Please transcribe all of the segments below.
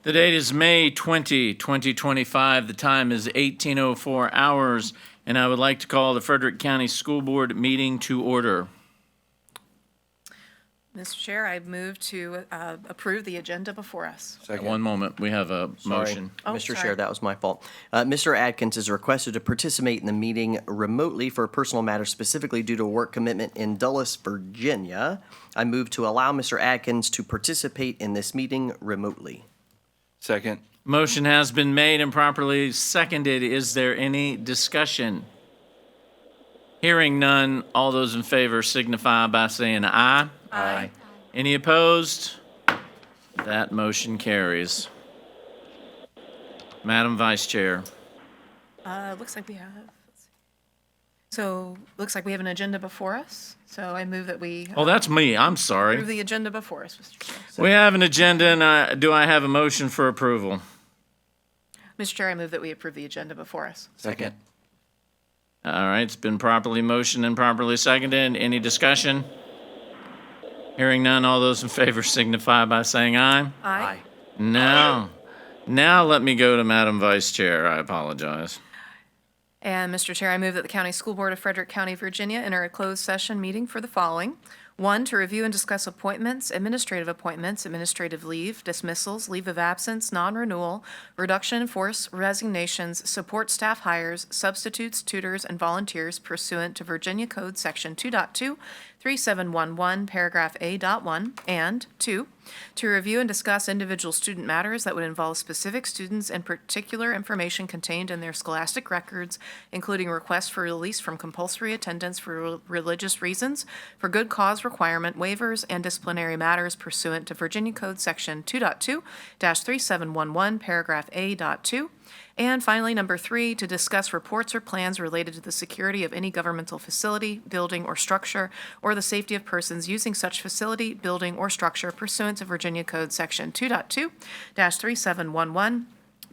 The date is May 20, 2025. The time is 18:04 hours, and I would like to call the Frederick County School Board meeting to order. Mr. Chair, I move to approve the agenda before us. One moment, we have a motion. Oh, Mr. sorry. Chair, that was my fault. Mr. Adkins is requested to participate in the meeting remotely for a personal matter, specifically due to a work commitment in Dulles, Virginia. I move to allow Mr. Adkins to participate in this meeting remotely. Second. Motion has been made and properly seconded. Is there any discussion? Hearing none, all those in favor signify by saying aye. Aye. Any opposed? That motion carries. Madam Vice Chair. Looks like we have, looks like we have an agenda before us. So I move that we Oh, that's me. I'm sorry. approve the agenda before us, Mr. Chair. We have an agenda, and do I have a motion for approval? Mr. Chair, I move that we approve the agenda before us. Second. All right, it's been properly motioned and properly seconded. Any discussion? Hearing none, all those in favor signify by saying aye. Aye. Now let me go to Madam Vice Chair. I apologize. And Mr. Chair, I move that the County School Board of Frederick County, Virginia enter a closed session meeting for the following. 1, to review and discuss appointments, administrative leave, dismissals, leave of absence, non-renewal, reduction in force, resignations, support staff hires, substitutes, tutors, and volunteers pursuant to Virginia Code Section 2.2, 3711, paragraph A.1, and 2, to review and discuss individual student matters that would involve specific students and particular information contained in their scholastic records, including requests for release from compulsory attendance for religious reasons, for good cause requirement waivers, and disciplinary matters pursuant to Virginia Code Section 2.2-3711, paragraph A.2. And finally, number 3, to discuss reports or plans related to the security of any governmental facility, building, or structure, or the safety of persons using such facility, building, or structure pursuant to Virginia Code Section 2.2-3711,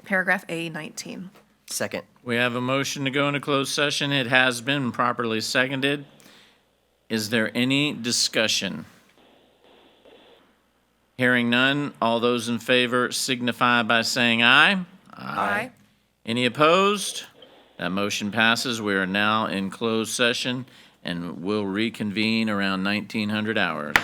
paragraph A19. Second. We have a motion to go into closed session. It has been properly seconded. Is there any discussion? Hearing none, all those in favor signify by saying aye. Aye. Any opposed? That motion passes. We are now in closed session and will reconvene around 1900 hours.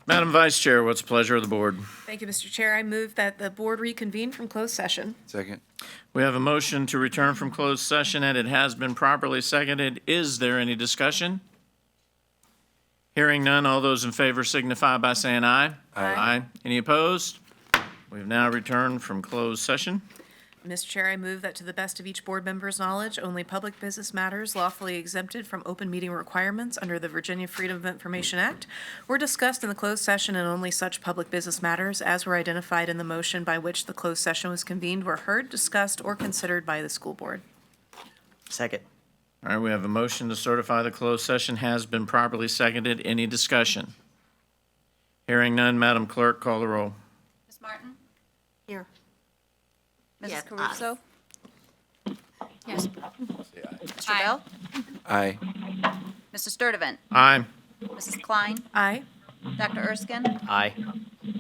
Madam Vice Chair, what's the pleasure of the board? Thank you, Mr. Chair. I move that the board reconvene from closed session. Second. We have a motion to return from closed session, and it has been properly seconded. Is there any discussion? Hearing none, all those in favor signify by saying aye. Aye. Any opposed? We've now returned from closed session. Mr. Chair, I move that to the best of each board member's knowledge, only public business matters lawfully exempted from open meeting requirements under the Virginia Freedom of Information Act were discussed in the closed session, and only such public business matters as were identified in the motion by which the closed session was convened were heard, discussed, or considered by the school board. Second. All right, we have a motion to certify the closed session has been properly seconded. Any discussion? Hearing none, Madam Clerk, call the roll. Ms. Martin? Here. Mrs. Yes, Caruso? Yes. Mr. Bell? Aye. Mr. Sturdivant? Aye. Mrs. Klein? Aye. Dr. Erskine? Aye.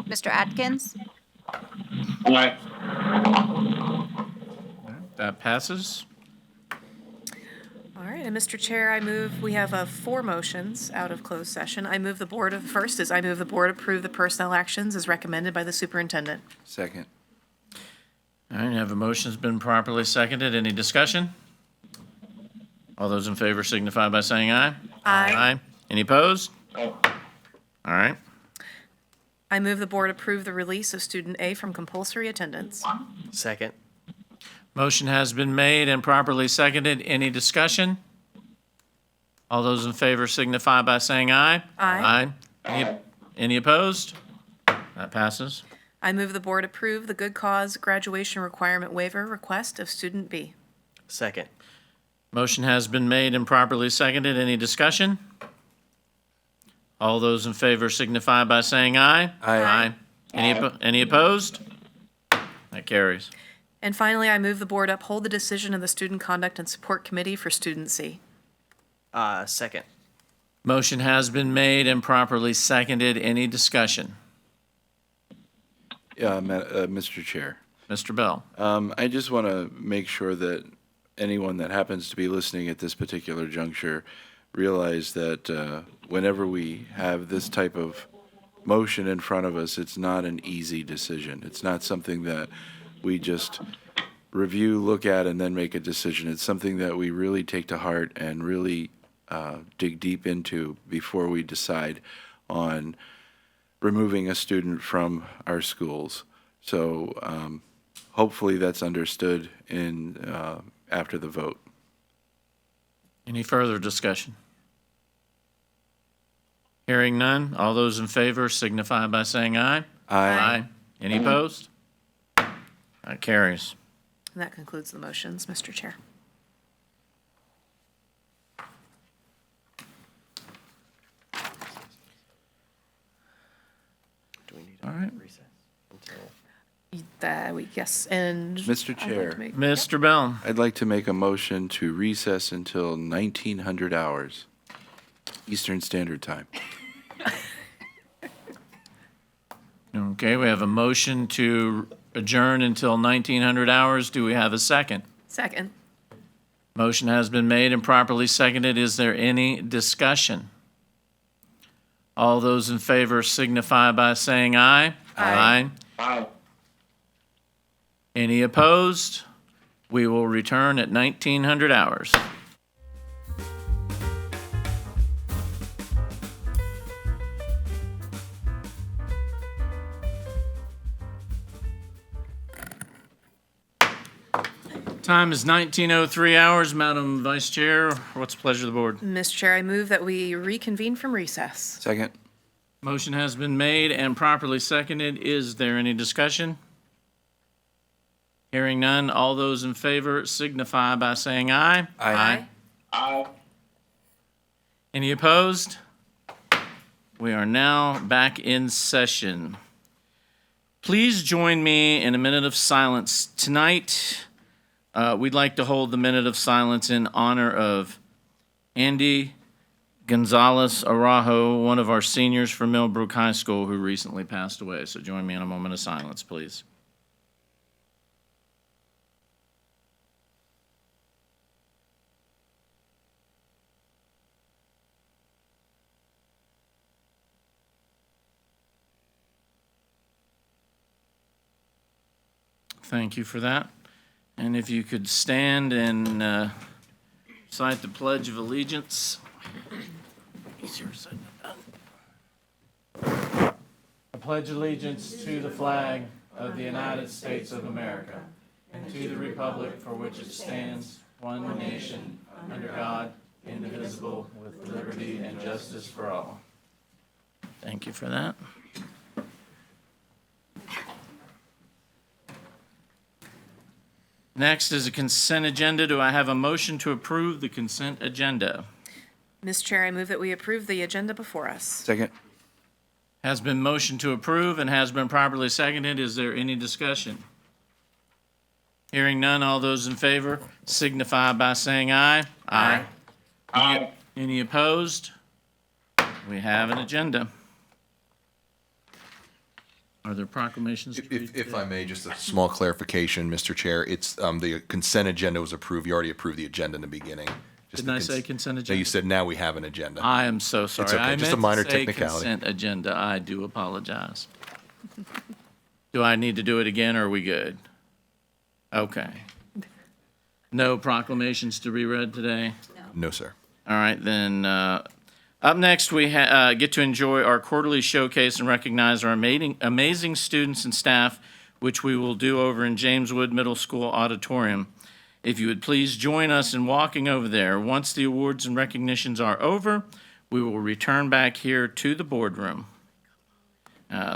Mr. Atkins? That passes. All right, and Mr. Chair, I move, we have 4 motions out of closed session. I move the board approve the personnel actions as recommended by the superintendent. Second. All right, I have a motion has been properly seconded. Any discussion? All those in favor signify by saying aye. Aye. Any opposed? All right. I move the board approve the release of student A from compulsory attendance. Second. Motion has been made and properly seconded. Any discussion? All those in favor signify by saying aye. Aye. Any opposed? That passes. I move the board approve the good cause graduation requirement waiver request of student B. Second. Motion has been made and properly seconded. Any discussion? All those in favor signify by saying aye. Aye. Any opposed? That carries. And finally, I move the board uphold the decision of the Student Conduct and Support Committee for Student C. Second. Motion has been made and properly seconded. Any discussion? Mr. Chair, Mr. Bell? I just want to make sure that anyone that happens to be listening at this particular juncture realize that whenever we have this type of motion in front of us, it's not an easy decision. It's not something that we just review, look at, and then make a decision. It's something that we really take to heart and really dig deep into before we decide on removing a student from our schools. So hopefully that's understood after the vote. Any further discussion? Hearing none, all those in favor signify by saying aye. Aye. Any opposed? That carries. And that concludes the motions, Mr. Chair. Do we need All right. a recess until? Yes, and. Mr. I'd like to Chair. make- Mr. Bell? I'd like to make a motion to recess until 1900 hours, Eastern Standard Time. Okay, we have a motion to adjourn until 1900 hours. Do we have a second? Second. Motion has been made and properly seconded. Is there any discussion? All those in favor signify by saying aye. Aye. Aye. Any opposed? We will return at 1900 hours. Time is 19:03 hours. Madam Vice Chair, what's the pleasure of the board? Mr. Chair, I move that we reconvene from recess. Second? Motion has been made and properly seconded. Is there any discussion? Hearing none, all those in favor signify by saying aye. Aye. Any opposed? We are now back in session. Please join me in a minute of silence. Tonight, we'd like to hold the minute of silence in honor of Andy Gonzalez Araujo, one of our seniors from Millbrook High School who recently passed away. So join me in a moment of silence, please. Thank you for that. And if you could stand and recite the Pledge of Allegiance. Easier said than done. I pledge allegiance to the flag of the United States of America and to the republic for which it stands, one nation, under God, indivisible, with liberty and justice for all. Thank you for that. Next is a consent agenda. Do I have a motion to approve the consent agenda? Mr. Chair, I move that we approve the agenda before us. Second? Has been motioned to approve and has been properly seconded. Is there any discussion? Hearing none, all those in favor signify by saying aye. Aye. Any opposed? We have an agenda. Are there proclamations to read If today? I may, just a small clarification, Mr. Chair. It's, the consent agenda was approved. You already approved the agenda in the beginning. Just Didn't the I say consent No, agenda? you said now we have an agenda. I am so sorry. okay, I just a meant minor to say technicality. consent agenda. I do apologize. Do I need to do it again, or are we good? Okay. No proclamations to be read today? No, sir. All right, then, up next, we get to enjoy our quarterly showcase and recognize our amazing students and staff, which we will do over in James Wood Middle School Auditorium. If you would please join us in walking over there. Once the awards and recognitions are over, we will return back here to the boardroom.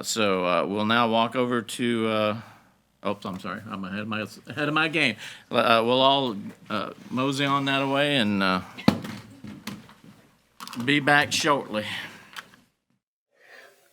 So we'll now walk over to, I'm sorry, I'm ahead of my game. We'll all mosey on that away and be back shortly.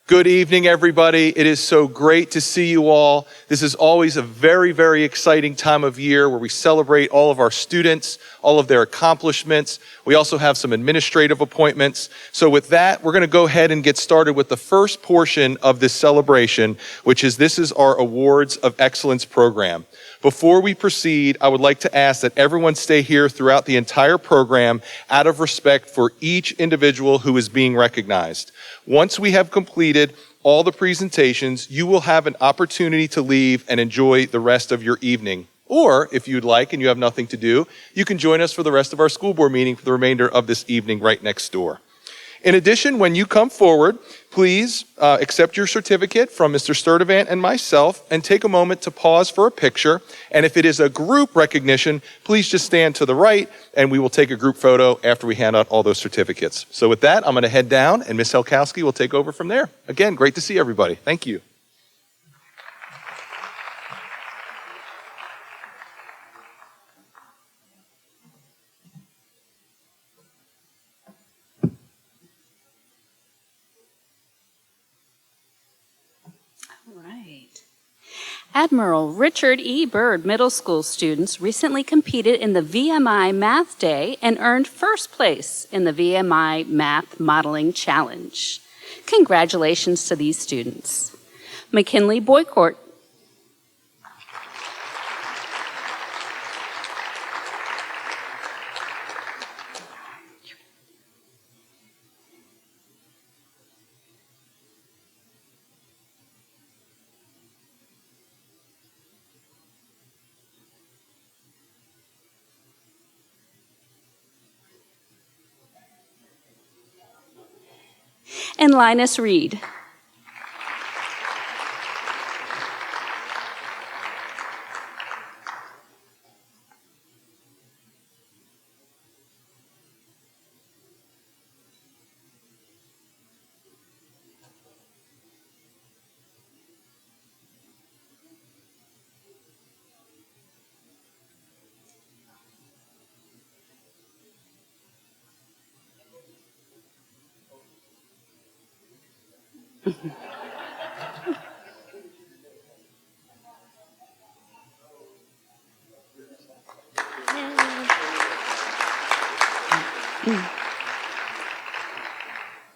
Good evening, everybody. It is so great to see you all. This is always a very, very exciting time of year where we celebrate all of our students, all of their accomplishments. We also have some administrative appointments. So with that, we're going to go ahead and get started with the first portion of this celebration, which is this is our Awards of Excellence program. Before we proceed, I would like to ask that everyone stay here throughout the entire program out of respect for each individual who is being recognized. Once we have completed all the presentations, you will have an opportunity to leave and enjoy the rest of your evening. Or, if you'd like and you have nothing to do, you can join us for the rest of our school board meeting for the remainder of this evening right next door. In addition, when you come forward, please accept your certificate from Mr. Sturdivant and myself and take a moment to pause for a picture. And if it is a group recognition, please just stand to the right and we will take a group photo after we hand out all those certificates. So with that, I'm going to head down and Ms. Helkowski will take over from there. Again, great to see everybody. Thank you. Right. Admiral Richard E. Byrd Middle School students recently competed in the VMI Math Day and earned first place in the VMI Math Modeling Challenge. Congratulations to these students. McKinley Boycourt. And Linus Reed.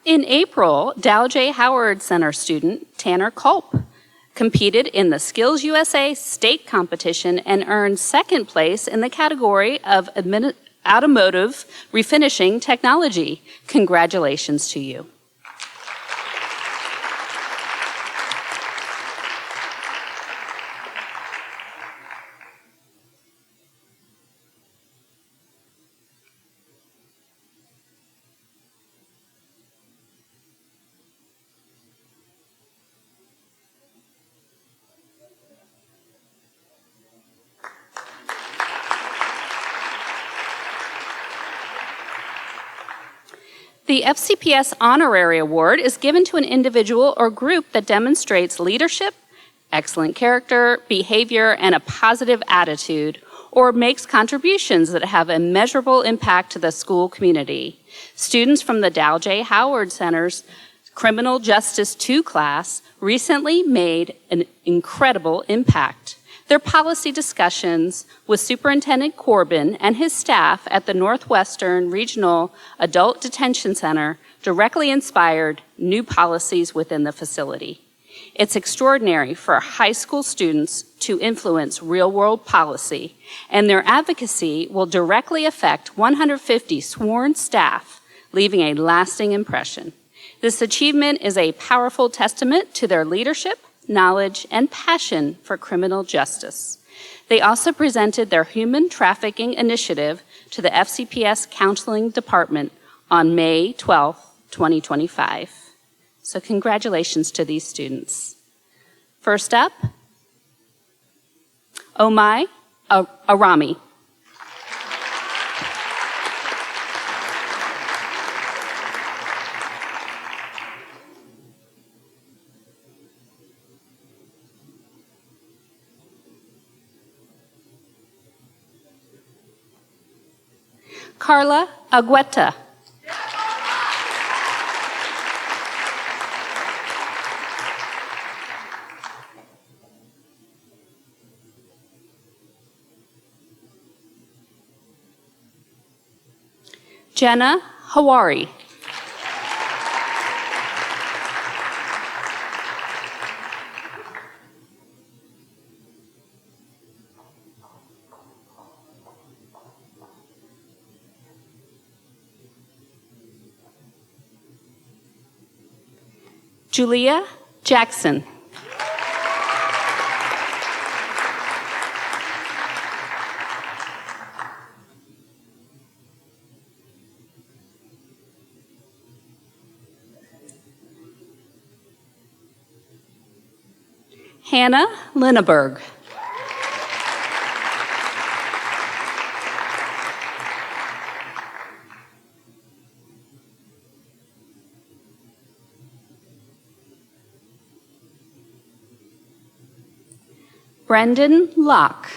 In April, Dow J. Howard Center student Tanner Culp competed in the Skills USA state competition and earned second place in the category of automotive refinishing technology. Congratulations to you. The FCPS Honorary Award is given to an individual or group that demonstrates leadership, excellent character, behavior, and a positive attitude, or makes contributions that have a measurable impact to the school community. Students from the Dow J. Howard Center's Criminal Justice II class recently made an incredible impact. Their policy discussions with Superintendent Corbin and his staff at the Northwestern Regional Adult Detention Center directly inspired new policies within the facility. It's extraordinary for high school students to influence real-world policy, and their advocacy will directly affect 150 sworn staff, leaving a lasting impression. This achievement is a powerful testament to their leadership, knowledge, and passion for criminal justice. They also presented their human trafficking initiative to the FCPS Counseling Department on May 12, 2025. So congratulations to these students. First up, Omai Arami. Carla Agueta. Jenna Hawari. Julia Jackson. Hannah Linneberg. Brendan Locke.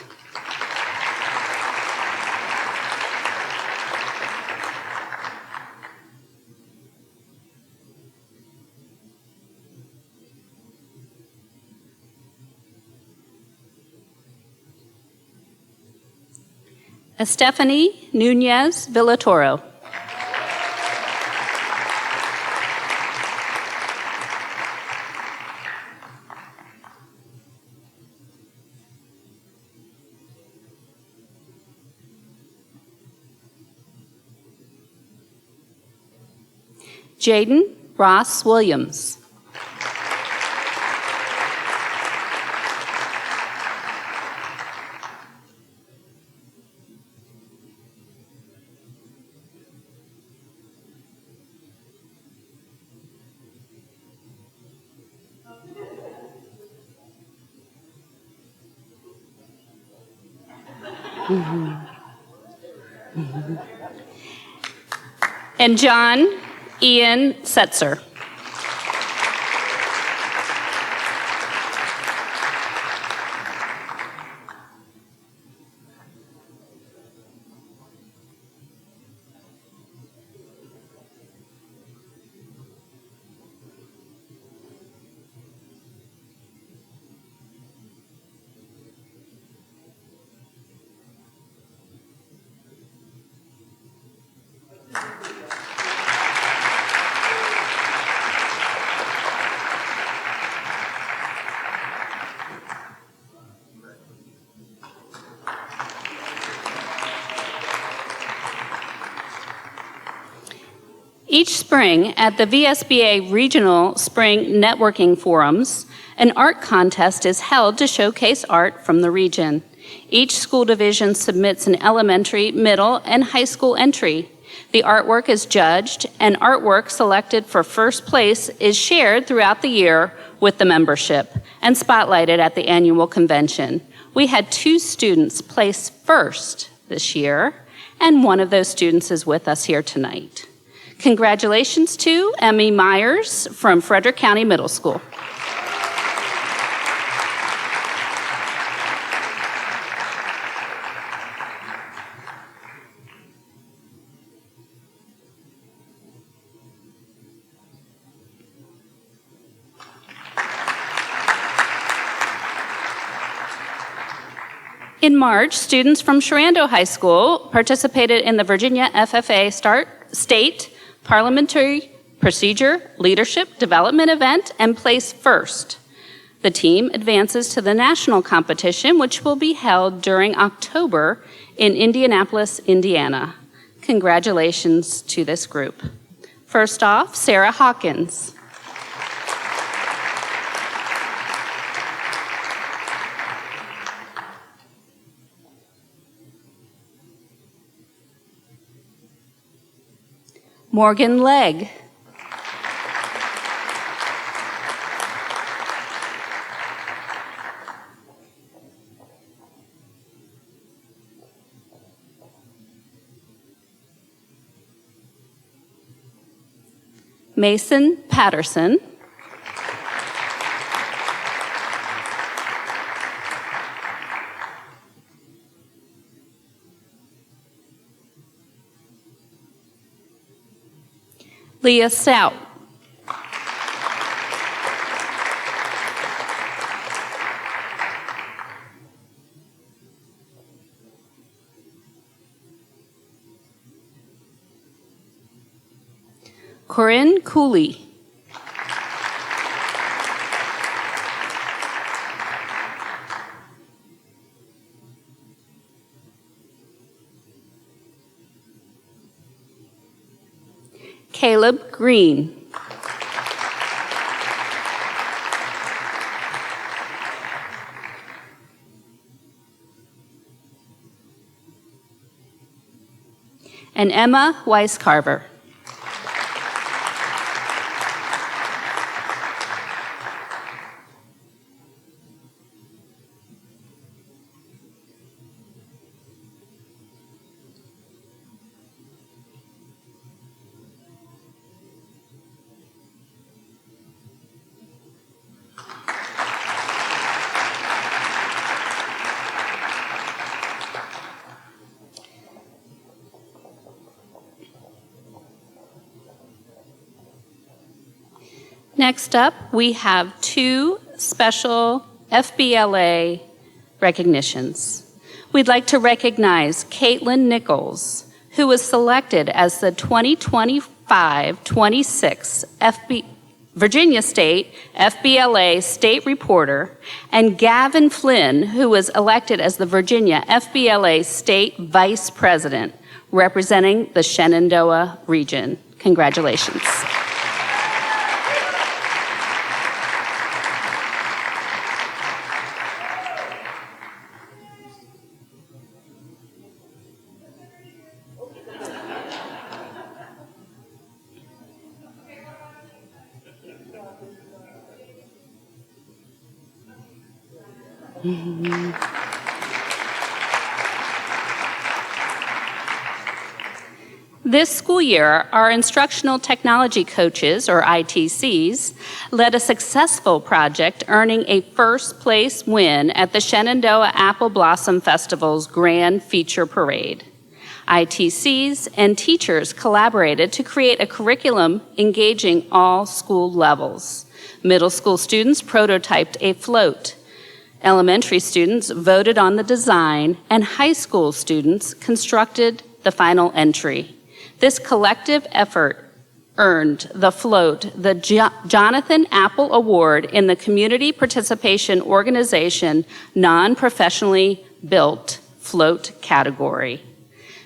Stephanie Nunez Villatoro. Jaden Ross Williams. And John Ian Setzer. Each spring at the VSBA Regional Spring Networking Forums, an art contest is held to showcase art from the region. Each school division submits an elementary, middle, and high school entry. The artwork is judged, and artwork selected for first place is shared throughout the year with the membership and spotlighted at the annual convention. We had 2 students place first this year, and one of those students is with us here tonight. Congratulations to Emmy Myers from Frederick County Middle School. In March, students from Sharando High School participated in the Virginia FFA State Parliamentary Procedure Leadership Development event and placed first. The team advances to the national competition, which will be held during October in Indianapolis, Indiana. Congratulations to this group. First off, Sarah Hawkins. Morgan Legg. Mason Patterson. Leah Stout. Corinne Cooley. Caleb Green. And Emma Weiscarver. Next up, we have two special FBLA recognitions. We'd like to recognize Caitlin Nichols, who was selected as the 2025-26 Virginia State FBLA State Reporter, and Gavin Flynn, who was elected as the Virginia FBLA State Vice President, representing the Shenandoah region. Congratulations. This school year, our instructional technology coaches, or ITCs, led a successful project earning a first place win at the Shenandoah Apple Blossom Festival's Grand Feature Parade. ITCs and teachers collaborated to create a curriculum engaging all school levels. Middle school students prototyped a float. Elementary students voted on the design, and high school students constructed the final entry. This collective effort earned the float the Jonathan Apple Award in the Community Participation Organization Non-Professionally Built Float category.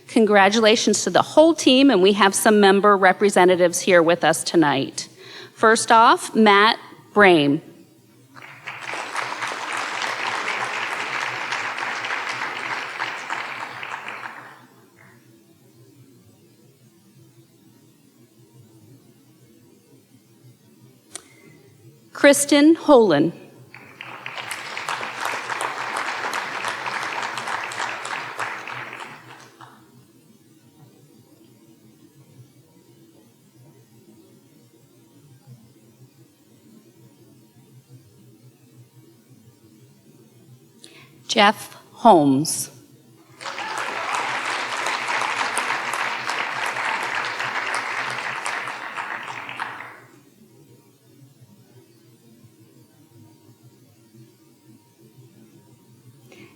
Congratulations to the whole team, and we have some member representatives here with us tonight. First off, Matt Brame. Kristen Holen. Jeff Holmes.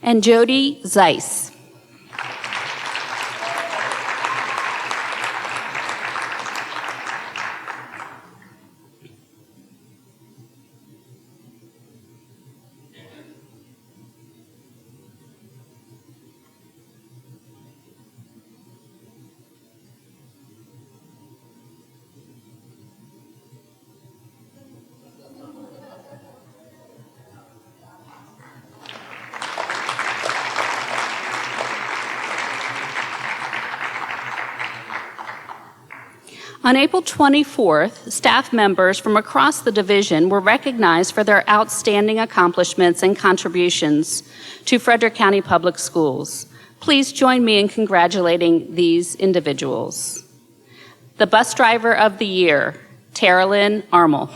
And Jody Zeiss. On April 24th, staff members from across the division were recognized for their outstanding accomplishments and contributions to Frederick County Public Schools. Please join me in congratulating these individuals. The Bus Driver of the Year, Teralyn Armel.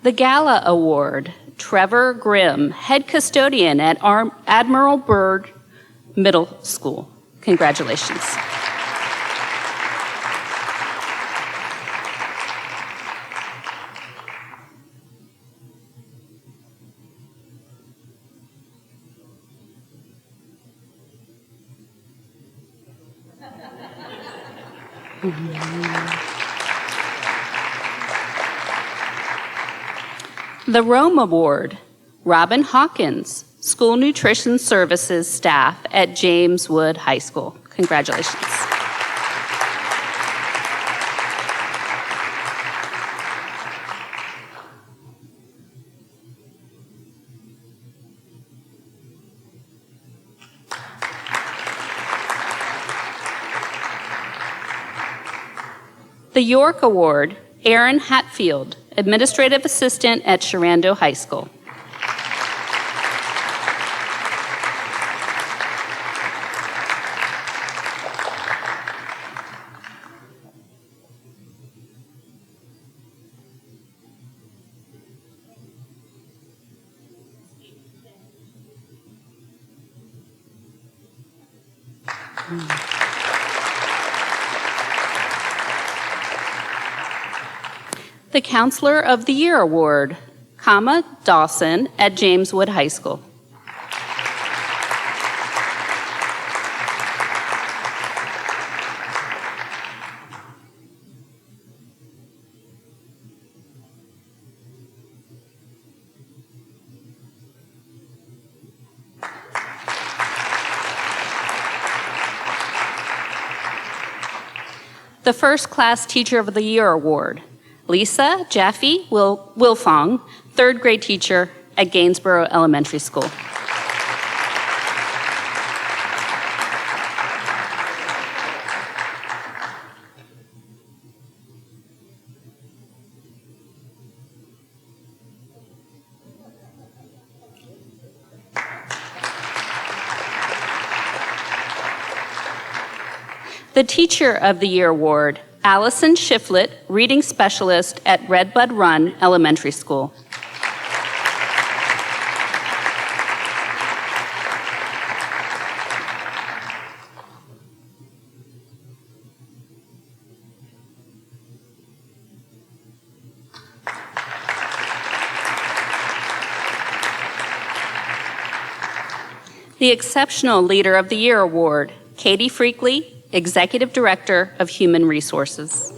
The Gala Award, Trevor Grimm, head custodian at Admiral Byrd Middle School. Congratulations. The Rome Award, Robin Hawkins, School Nutrition Services staff at James Wood High School. Congratulations. The York Award, Aaron Hatfield, Administrative Assistant at Sharando High School. The Counselor of the Year Award, Kama Dawson at James Wood High School. The First Class Teacher of the Year Award, Lisa Jaffe Wilfong, third grade teacher at Gainsborough Elementary School. The Teacher of the Year Award, Allison Shiflett, Reading Specialist at Redbud Run Elementary School. The Exceptional Leader of the Year Award, Katie Freakley, Executive Director of Human Resources.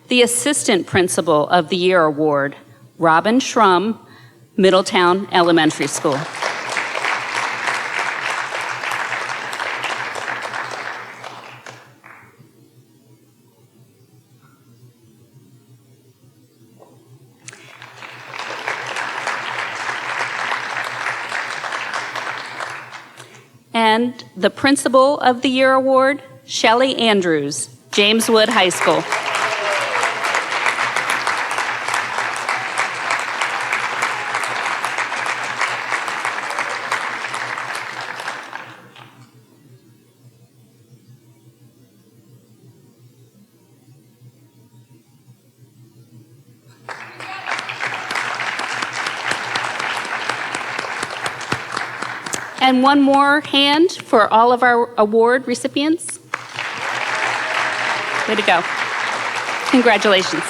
The Assistant Principal of the Year Award, Robin Schrum, Middletown Elementary School. And the Principal of the Year Award, Shelley Andrews, James Wood High School. And one more hand for all of our award recipients. Way to go. Congratulations.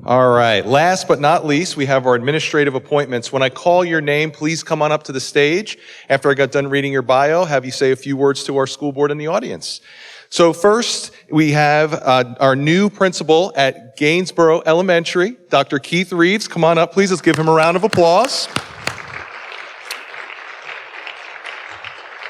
All right. Last but not least, we have our administrative appointments. When I call your name, please come on up to the stage. After I got done reading your bio, have you say a few words to our school board and the audience. So first, we have our new principal at Gainsborough Elementary, Dr. Keith Reeves. Come on up, please. Let's give him a round of applause.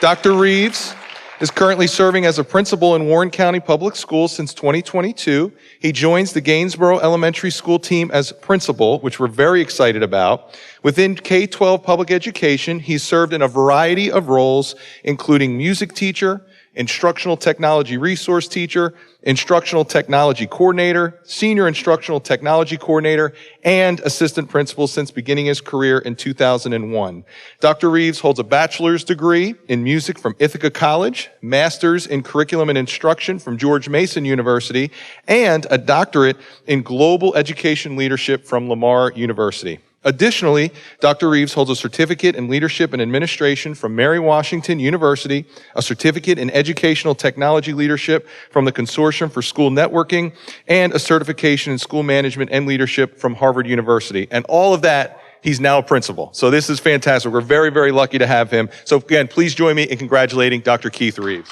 Dr. Reeves is currently serving as a principal in Warren County Public Schools since 2022. He joins the Gainsborough Elementary School team as principal, which we're very excited about. Within K-12 public education, he's served in a variety of roles, including music teacher, instructional technology resource teacher, instructional technology coordinator, senior instructional technology coordinator, and assistant principal since beginning his career in 2001. Dr. Reeves holds a bachelor's degree in music from Ithaca College, master's in curriculum and instruction from George Mason University, and a doctorate in global education leadership from Lamar University. Additionally, Dr. Reeves holds a certificate in leadership and administration from Mary Washington University, a certificate in educational technology leadership from the Consortium for School Networking, and a certification in school management and leadership from Harvard University. And all of that, he's now a principal. So this is fantastic. We're very, very lucky to have him. So again, please join me in congratulating Dr. Keith Reeves.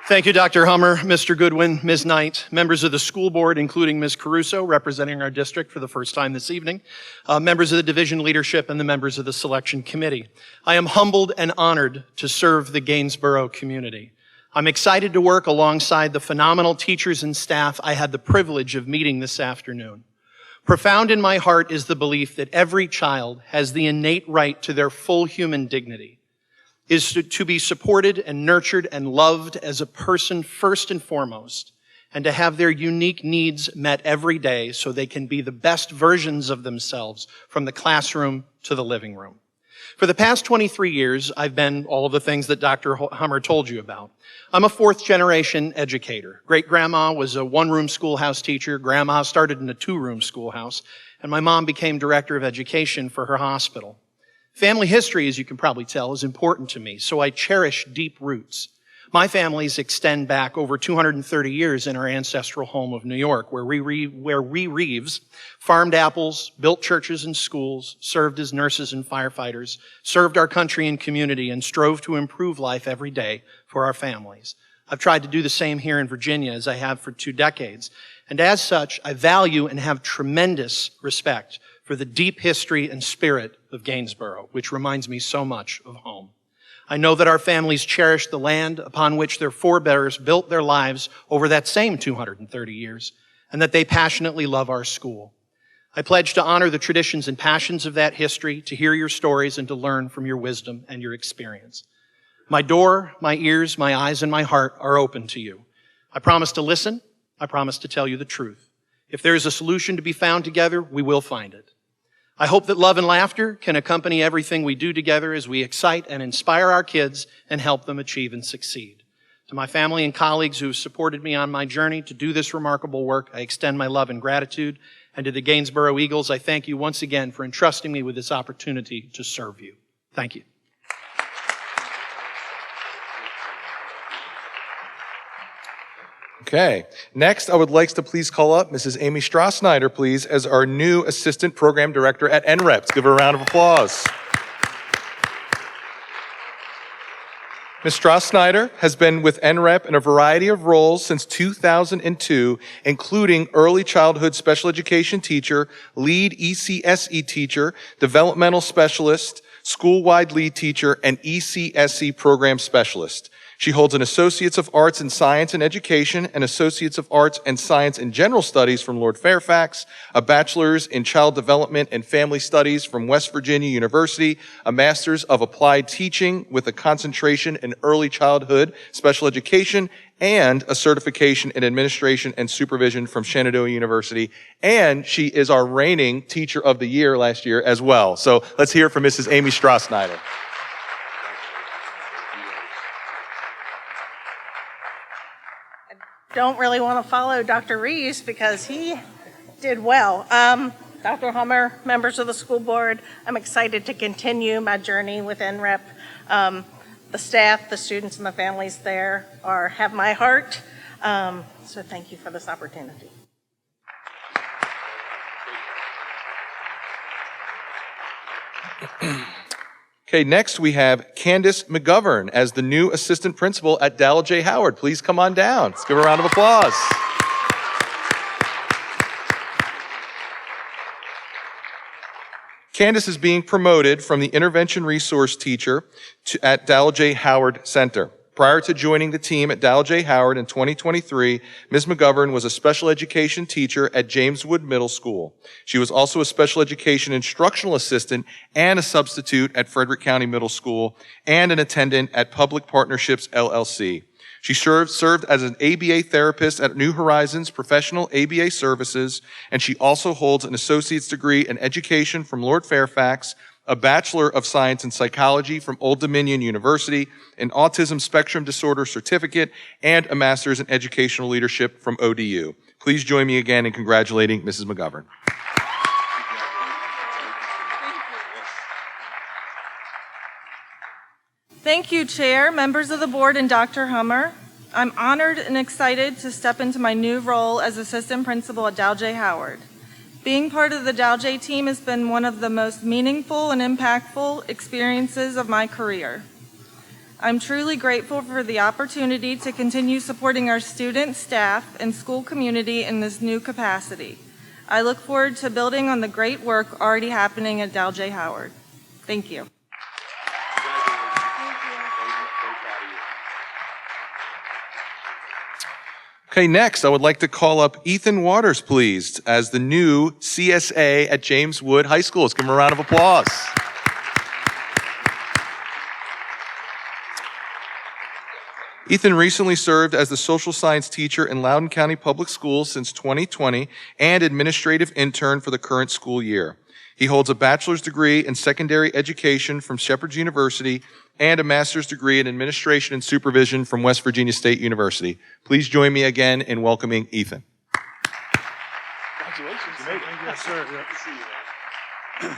Thank you, Dr. Hummer, Mr. Goodwin, Ms. Knight, members of the school board, including Ms. Caruso, representing our district for the first time this evening, members of the division leadership, and the members of the selection committee. I am humbled and honored to serve the Gainsborough community. I'm excited to work alongside the phenomenal teachers and staff I had the privilege of meeting this afternoon. Profound in my heart is the belief that every child has the innate right to their full human dignity, is to be supported and nurtured and loved as a person first and foremost, and to have their unique needs met every day so they can be the best versions of themselves from the classroom to the living room. For the past 23 years, I've been all of the things that Dr. Hummer told you about. I'm a fourth-generation educator. Great-grandma was a one-room schoolhouse teacher. Grandma started in a two-room schoolhouse, and my mom became director of education for her hospital. Family history, as you can probably tell, is important to me, so I cherish deep roots. My families extend back over 230 years in our ancestral home of New York, where we Reeves farmed apples, built churches and schools, served as nurses and firefighters, served our country and community, and strove to improve life every day for our families. I've tried to do the same here in Virginia, as I have for 2 decades, and as such, I value and have tremendous respect for the deep history and spirit of Gainsborough, which reminds me so much of home. I know that our families cherish the land upon which their forebears built their lives over that same 230 years, and that they passionately love our school. I pledge to honor the traditions and passions of that history, to hear your stories, and to learn from your wisdom and your experience. My door, my ears, my eyes, and my heart are open to you. I promise to listen. I promise to tell you the truth. If there is a solution to be found together, we will find it. I hope that love and laughter can accompany everything we do together as we excite and inspire our kids and help them achieve and succeed. To my family and colleagues who have supported me on my journey to do this remarkable work, I extend my love and gratitude. And to the Gainsborough Eagles, I thank you once again for entrusting me with this opportunity to serve you. Thank you. Okay. Next, I would like to please call up Mrs. Amy Strassnyder, please, as our new Assistant Program Director at NREP. Let's give her a round of applause. Ms. Strassnyder has been with NREP in a variety of roles since 2002, including early childhood special education teacher, lead ECSE teacher, developmental specialist, school-wide lead teacher, and ECSE program specialist. She holds an Associates of Arts in Science and Education, an Associates of Arts and Science in General Studies from Lord Fairfax, a Bachelor's in Child Development and Family Studies from West Virginia University, a Master's of Applied Teaching with a concentration in Early Childhood Special Education, and a certification in Administration and Supervision from Shenandoah University. And she is our reigning Teacher of the Year last year as well. So let's hear from Mrs. Amy Strassnyder. Don't really want to follow Dr. Reeves because he did well. Dr. Hummer, members of the school board, I'm excited to continue my journey with NREP. The staff, the students, and the families there have my heart. So thank you for this opportunity. Okay, next we have Candace McGovern as the new assistant principal at Dal J. Howard. Please come on down. Let's give her a round of applause. Candace is being promoted from the intervention resource teacher at Dal J. Howard Center. Prior to joining the team at Dal J. Howard in 2023, Ms. McGovern was a special education teacher at James Wood Middle School. She was also a special education instructional assistant and a substitute at Frederick County Middle School and an attendant at Public Partnerships LLC. She served as an ABA therapist at New Horizons Professional ABA Services, and she also holds an associate's degree in education from Lord Fairfax, a Bachelor of Science in Psychology from Old Dominion University, an Autism Spectrum Disorder Certificate, and a Master's in Educational Leadership from ODU. Please join me again in congratulating Mrs. McGovern. Thank you, Chair, members of the board, and Dr. Hummer. I'm honored and excited to step into my new role as Assistant Principal at Dal J. Howard. Being part of the Dal J team has been one of the most meaningful and impactful experiences of my career. I'm truly grateful for the opportunity to continue supporting our students, staff, and school community in this new capacity. I look forward to building on the great work already happening at Dal J. Howard. Thank you. Okay, next, I would like to call up Ethan Waters, please, as the new CSA at James Wood High School. Let's give him a round of applause. Ethan recently served as the social science teacher in Loudoun County Public Schools since 2020 and administrative intern for the current school year. He holds a bachelor's degree in secondary education from Shepherd's University and a master's degree in administration and supervision from West Virginia State University. Please join me again in welcoming Ethan. Congratulations. You made it. Yes, sir. Good to see you.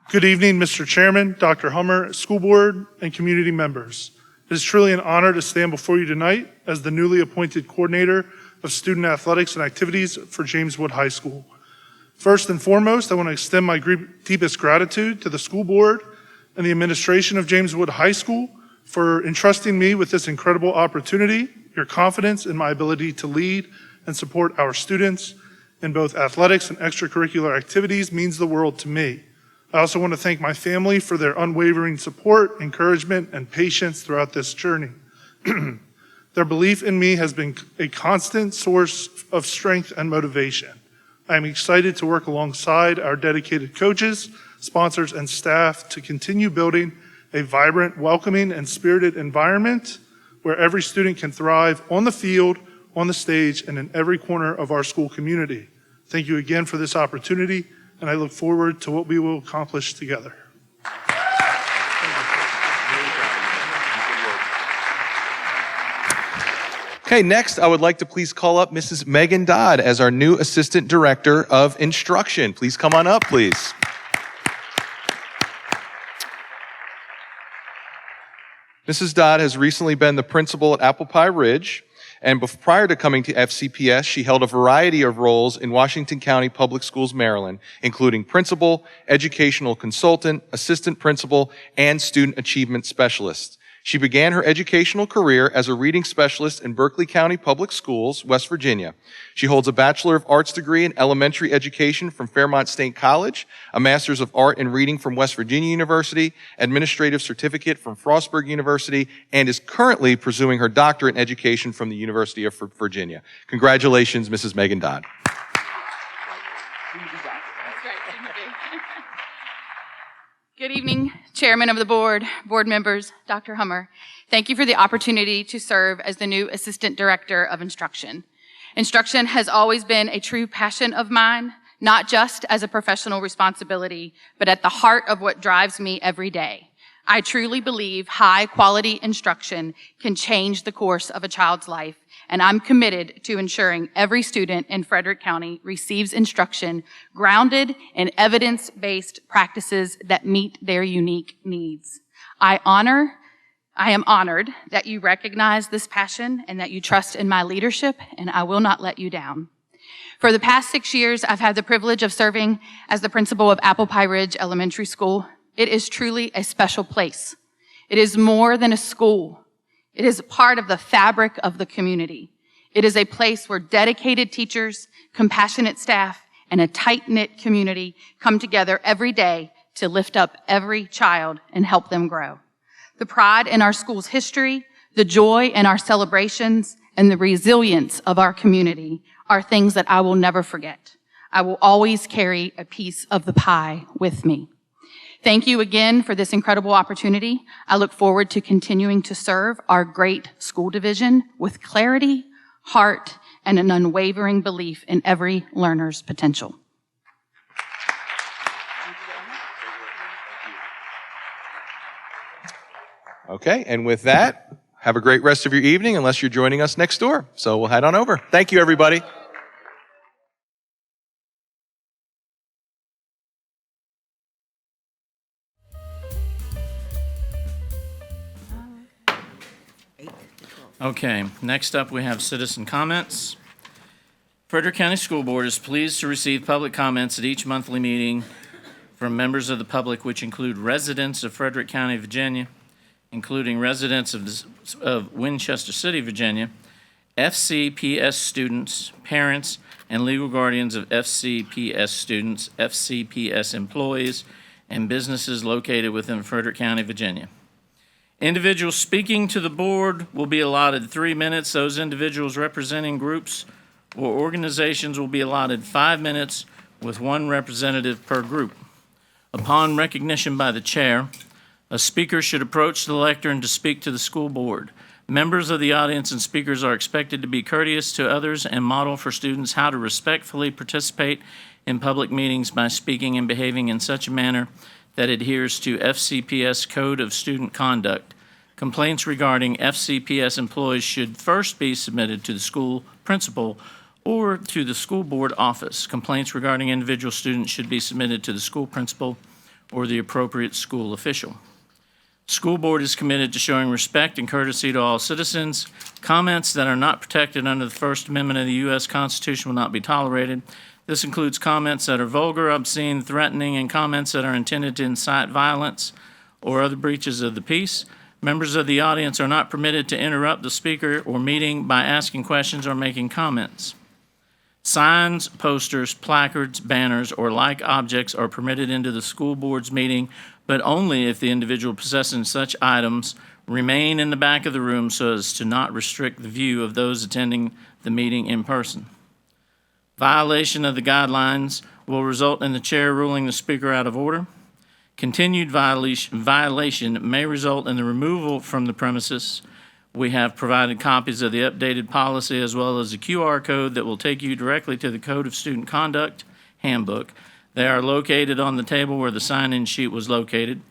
Good evening, Mr. Chairman, Dr. Hummer, school board, and community members. It is truly an honor to stand before you tonight as the newly appointed coordinator of student athletics and activities for James Wood High School. First and foremost, I want to extend my deepest gratitude to the school board and the administration of James Wood High School for entrusting me with this incredible opportunity. Your confidence in my ability to lead and support our students in both athletics and extracurricular activities means the world to me. I also want to thank my family for their unwavering support, encouragement, and patience throughout this journey. Their belief in me has been a constant source of strength and motivation. I am excited to work alongside our dedicated coaches, sponsors, and staff to continue building a vibrant, welcoming, and spirited environment where every student can thrive on the field, on the stage, and in every corner of our school community. Thank you again for this opportunity, and I look forward to what we will accomplish together. Okay, next, I would like to please call up Mrs. Megan Dodd as our new Assistant Director of Instruction. Please come on up, please. Mrs. Dodd has recently been the principal at Apple Pie Ridge, and prior to coming to FCPS, she held a variety of roles in Washington County Public Schools, Maryland, including principal, educational consultant, assistant principal, and student achievement specialist. She began her educational career as a reading specialist in Berkeley County Public Schools, West Virginia. She holds a Bachelor of Arts degree in elementary education from Fairmont State College, a Master's of Art in Reading from West Virginia University, administrative certificate from Frostburg University, and is currently pursuing her doctorate in education from the University of Virginia. Congratulations, Mrs. Megan Dodd. Good evening, Chairman of the Board, board members, Dr. Hummer. Thank you for the opportunity to serve as the new Assistant Director of Instruction. Instruction has always been a true passion of mine, not just as a professional responsibility, but at the heart of what drives me every day. I truly believe high-quality instruction can change the course of a child's life, and I'm committed to ensuring every student in Frederick County receives instruction grounded in evidence-based practices that meet their unique needs. I am honored that you recognize this passion and that you trust in my leadership, and I will not let you down. For the past 6 years, I've had the privilege of serving as the principal of Apple Pie Ridge Elementary School. It is truly a special place. It is more than a school. It is a part of the fabric of the community. It is a place where dedicated teachers, compassionate staff, and a tight-knit community come together every day to lift up every child and help them grow. The pride in our school's history, the joy in our celebrations, and the resilience of our community are things that I will never forget. I will always carry a piece of the pie with me. Thank you again for this incredible opportunity. I look forward to continuing to serve our great school division with clarity, heart, and an unwavering belief in every learner's potential. Okay, and with that, have a great rest of your evening unless you're joining us next door. So we'll head on over. Thank you, everybody. Okay, next up we have citizen comments. Frederick County School Board is pleased to receive public comments at each monthly meeting from members of the public, which include residents of Frederick County, Virginia, including residents of Winchester City, Virginia, FCPS students, parents, and legal guardians of FCPS students, FCPS employees, and businesses located within Frederick County, Virginia. Individuals speaking to the board will be allotted 3 minutes. Those individuals representing groups or organizations will be allotted 5 minutes with 1 representative per group. Upon recognition by the chair, a speaker should approach the lectern to speak to the school board. Members of the audience and speakers are expected to be courteous to others and model for students how to respectfully participate in public meetings by speaking and behaving in such a manner that adheres to FCPS Code of Student Conduct. Complaints regarding FCPS employees should first be submitted to the school principal or to the school board office. Complaints regarding individual students should be submitted to the school principal or the appropriate school official. School board is committed to showing respect and courtesy to all citizens. Comments that are not protected under the First Amendment of the U.S. Constitution will not be tolerated. This includes comments that are vulgar, obscene, threatening, and comments that are intended to incite violence or other breaches of the peace. Members of the audience are not permitted to interrupt the speaker or meeting by asking questions or making comments. Signs, posters, placards, banners, or like objects are permitted into the school board's meeting, but only if the individual possessing such items remain in the back of the room so as to not restrict the view of those attending the meeting in person. Violation of the guidelines will result in the chair ruling the speaker out of order. Continued violation may result in the removal from the premises. We have provided copies of the updated policy as well as a QR code that will take you directly to the Code of Student Conduct handbook. They are located on the table where the sign-in sheet was located.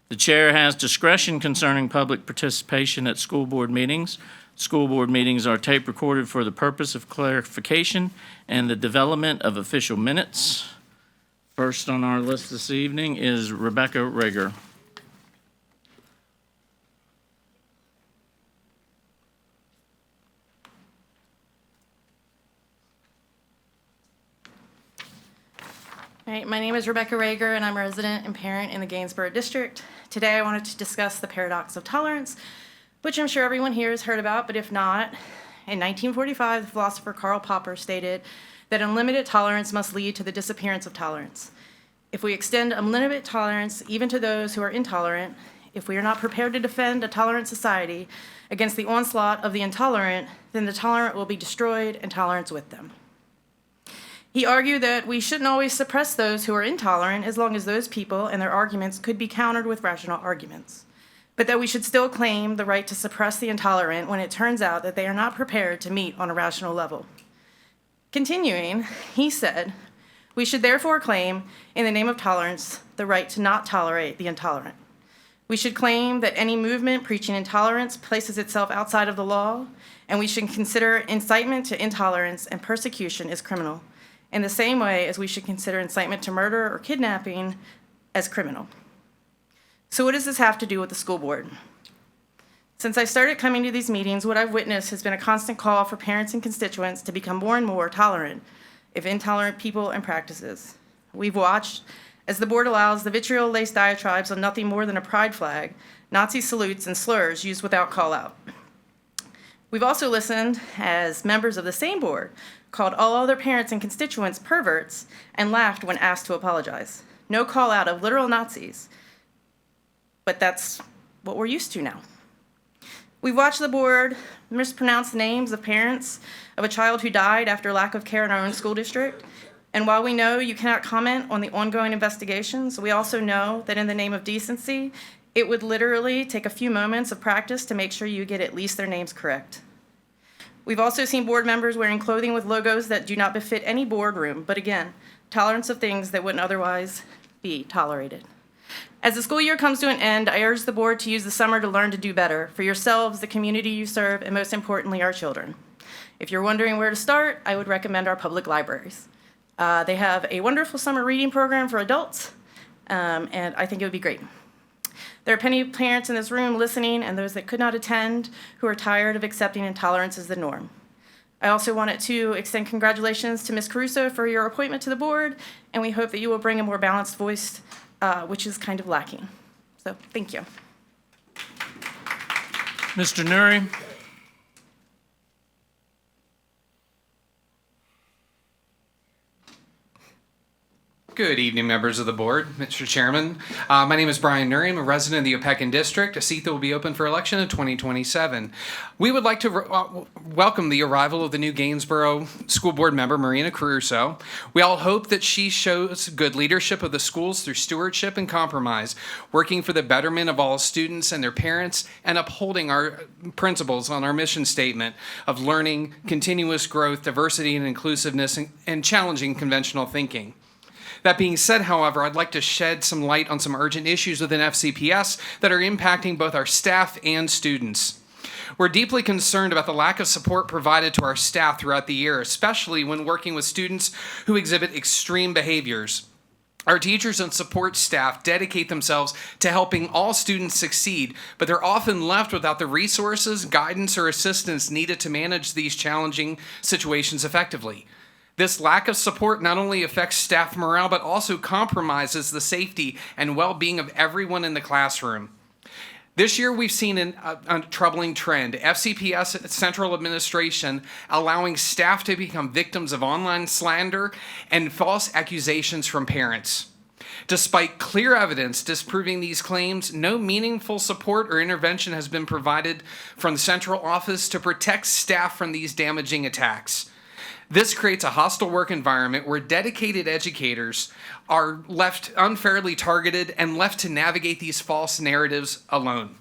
The chair has discretion concerning public participation at school board meetings. School board meetings are tape recorded for the purpose of clarification and the development of official minutes. First on our list this evening is Rebecca Rager. All right, my name is Rebecca Rager, and I'm a resident and parent in the Gainsborough District. Today, I wanted to discuss the paradox of tolerance, which I'm sure everyone here has heard about, but if not, in 1945, the philosopher Karl Popper stated that unlimited tolerance must lead to the disappearance of tolerance. If we extend unlimited tolerance even to those who are intolerant, if we are not prepared to defend a tolerant society against the onslaught of the intolerant, then the tolerant will be destroyed and tolerance with them. He argued that we shouldn't always suppress those who are intolerant as long as those people and their arguments could be countered with rational arguments, but that we should still claim the right to suppress the intolerant when it turns out that they are not prepared to meet on a rational level. Continuing, he said, we should therefore claim, in the name of tolerance, the right to not tolerate the intolerant. We should claim that any movement preaching intolerance places itself outside of the law, and we should consider incitement to intolerance and persecution as criminal, in the same way as we should consider incitement to murder or kidnapping as criminal. So what does this have to do with the school board? Since I started coming to these meetings, what I've witnessed has been a constant call for parents and constituents to become more and more tolerant of intolerant people and practices. We've watched as the board allows the vitriol-laced diatribes on nothing more than a pride flag, Nazi salutes, and slurs used without call-out. We've also listened as members of the same board called all other parents and constituents perverts, and laughed when asked to apologize. No call out of literal Nazis, but that's what we're used to now. We've watched the board mispronounce the names of parents of a child who died after lack of care in our own school district. And while we know you cannot comment on the ongoing investigations, we also know that in the name of decency, it would literally take a few moments of practice to make sure you get at least their names correct. We've also seen board members wearing clothing with logos that do not befit any boardroom, but again, tolerance of things that wouldn't otherwise be tolerated. As the school year comes to an end, I urge the board to use the summer to learn to do better for yourselves, the community you serve, and most importantly, our children. If you're wondering where to start, I would recommend our public libraries. They have a wonderful summer reading program for adults, and I think it would be great. There are plenty of parents in this room listening and those that could not attend who are tired of accepting intolerance as the norm. I also wanted to extend congratulations to Ms. Caruso for your appointment to the board, and we hope that you will bring a more balanced voice, which is kind of lacking. So, thank you. Mr. Nuri? Good evening, members of the board, Mr. Chairman. My name is Brian Nuri. I'm a resident of the Opequon District, a seat that will be open for election in 2027. We would like to welcome the arrival of the new Gainsborough School Board member, Marina Caruso. We all hope that she shows good leadership of the schools through stewardship and compromise, working for the betterment of all students and their parents, and upholding our principles on our mission statement of learning, continuous growth, diversity and inclusiveness, and challenging conventional thinking. That being said, however, I'd like to shed some light on some urgent issues within FCPS that are impacting both our staff and students. We're deeply concerned about the lack of support provided to our staff throughout the year, especially when working with students who exhibit extreme behaviors. Our teachers and support staff dedicate themselves to helping all students succeed, but they're often left without the resources, guidance, or assistance needed to manage these challenging situations effectively. This lack of support not only affects staff morale, but also compromises the safety and well-being of everyone in the classroom. This year, we've seen a troubling trend. FCPS Central Administration allowing staff to become victims of online slander and false accusations from parents. Despite clear evidence disproving these claims, no meaningful support or intervention has been provided from the central office to protect staff from these damaging attacks. This creates a hostile work environment where dedicated educators are left unfairly targeted and left to navigate these false narratives alone.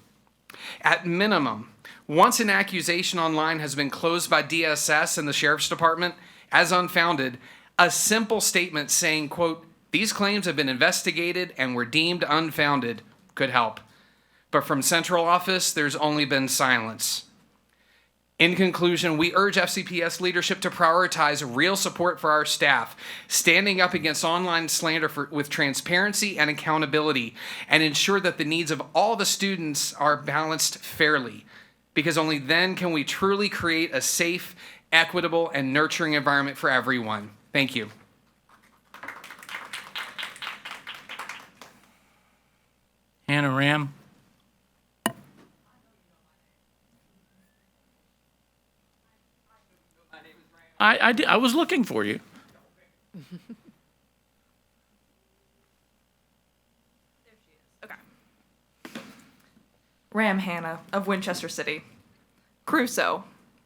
At minimum, once an accusation online has been closed by DSS and the Sheriff's Department as unfounded, a simple statement saying, quote, "These claims have been investigated and were deemed unfounded," could help. But from central office, there's only been silence. In conclusion, we urge FCPS leadership to prioritize real support for our staff, standing up against online slander with transparency and accountability, and ensure that the needs of all the students are balanced fairly, because only then can we truly create a safe, equitable, and nurturing environment for everyone. Thank you. Hannah Ram? I was looking for you. Ram Hannah of Winchester City. Crusoe,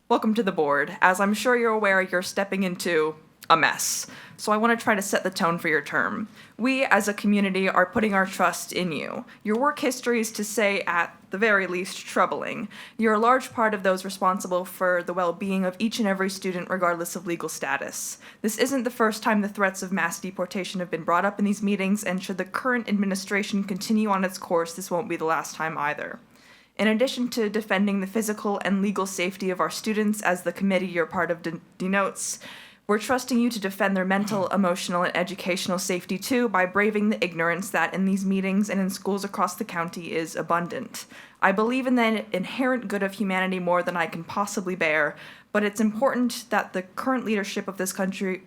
welcome to the board. As I'm sure you're aware, you're stepping into a mess. So I want to try to set the tone for your term. We, as a community, are putting our trust in you. Your work history is, to say at the very least, troubling. You're a large part of those responsible for the well-being of each and every student, regardless of legal status. This isn't the first time the threats of mass deportation have been brought up in these meetings, and should the current administration continue on its course, this won't be the last time either. In addition to defending the physical and legal safety of our students, as the committee you're part of denotes, we're trusting you to defend their mental, emotional, and educational safety too by braving the ignorance that in these meetings and in schools across the county is abundant. I believe in the inherent good of humanity more than I can possibly bear, but it's important that the current leadership of this country,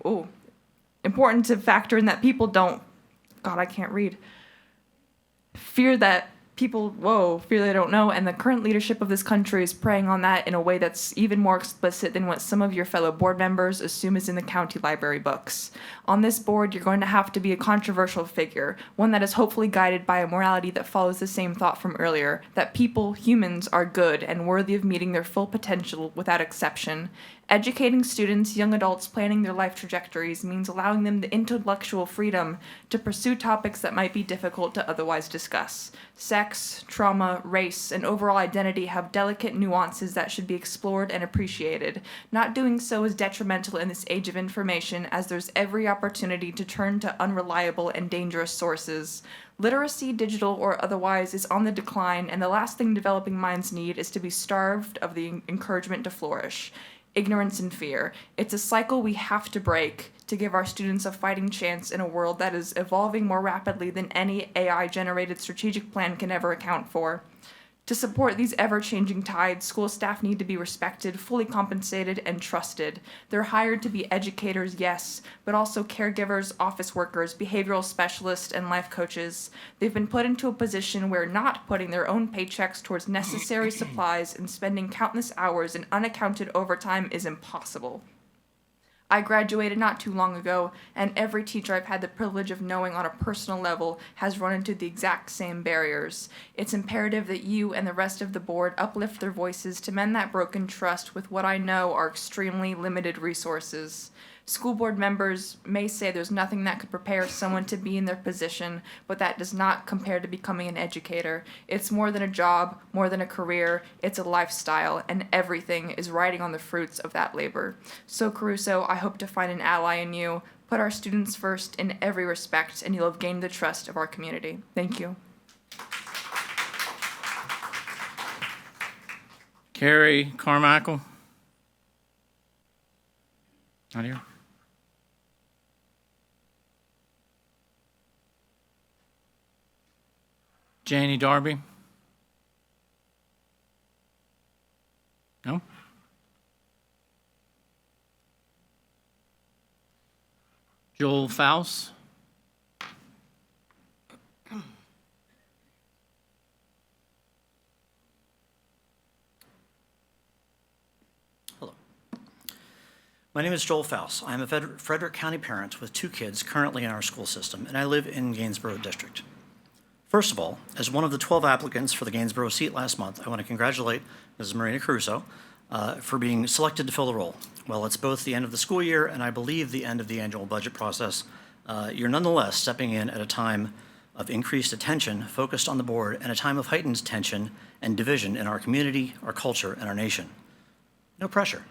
important to factor in that people don't, God, I can't read, fear that people, fear they don't know, and the current leadership of this country is preying on that in a way that's even more explicit than what some of your fellow board members assume is in the county library books. On this board, you're going to have to be a controversial figure, one that is hopefully guided by a morality that follows the same thought from earlier, that people, humans, are good and worthy of meeting their full potential without exception. Educating students, young adults planning their life trajectories means allowing them the intellectual freedom to pursue topics that might be difficult to otherwise discuss. Sex, trauma, race, and overall identity have delicate nuances that should be explored and appreciated. Not doing so is detrimental in this age of information, as there's every opportunity to turn to unreliable and dangerous sources. Literacy, digital or otherwise, is on the decline, and the last thing developing minds need is to be starved of the encouragement to flourish. Ignorance and fear. It's a cycle we have to break to give our students a fighting chance in a world that is evolving more rapidly than any AI-generated strategic plan can ever account for. To support these ever-changing tides, school staff need to be respected, fully compensated, and trusted. They're hired to be educators, yes, but also caregivers, office workers, behavioral specialists, and life coaches. They've been put into a position where not putting their own paychecks towards necessary supplies and spending countless hours in unaccounted overtime is impossible. I graduated not too long ago, and every teacher I've had the privilege of knowing on a personal level has run into the exact same barriers. It's imperative that you and the rest of the board uplift their voices to mend that broken trust with what I know are extremely limited resources. School board members may say there's nothing that could prepare someone to be in their position, but that does not compare to becoming an educator. It's more than a job, more than a career, it's a lifestyle, and everything is riding on the fruits of that labor. So Caruso, I hope to find an ally in you. Put our students first in every respect, and you'll have gained the trust of our community. Thank you. Carrie Carmichael? Not here. Janie Darby? No? Joel Faust? My name is Joel Faust. I'm a Frederick County parent with 2 kids currently in our school system, and I live in Gainsborough District. First of all, as one of the 12 applicants for the Gainsborough seat last month, I want to congratulate Mrs. Marina Caruso for being selected to fill the role. While it's both the end of the school year and I believe the end of the annual budget process, you're nonetheless stepping in at a time of increased attention focused on the board and a time of heightened tension and division in our community, our culture, and our nation. No pressure.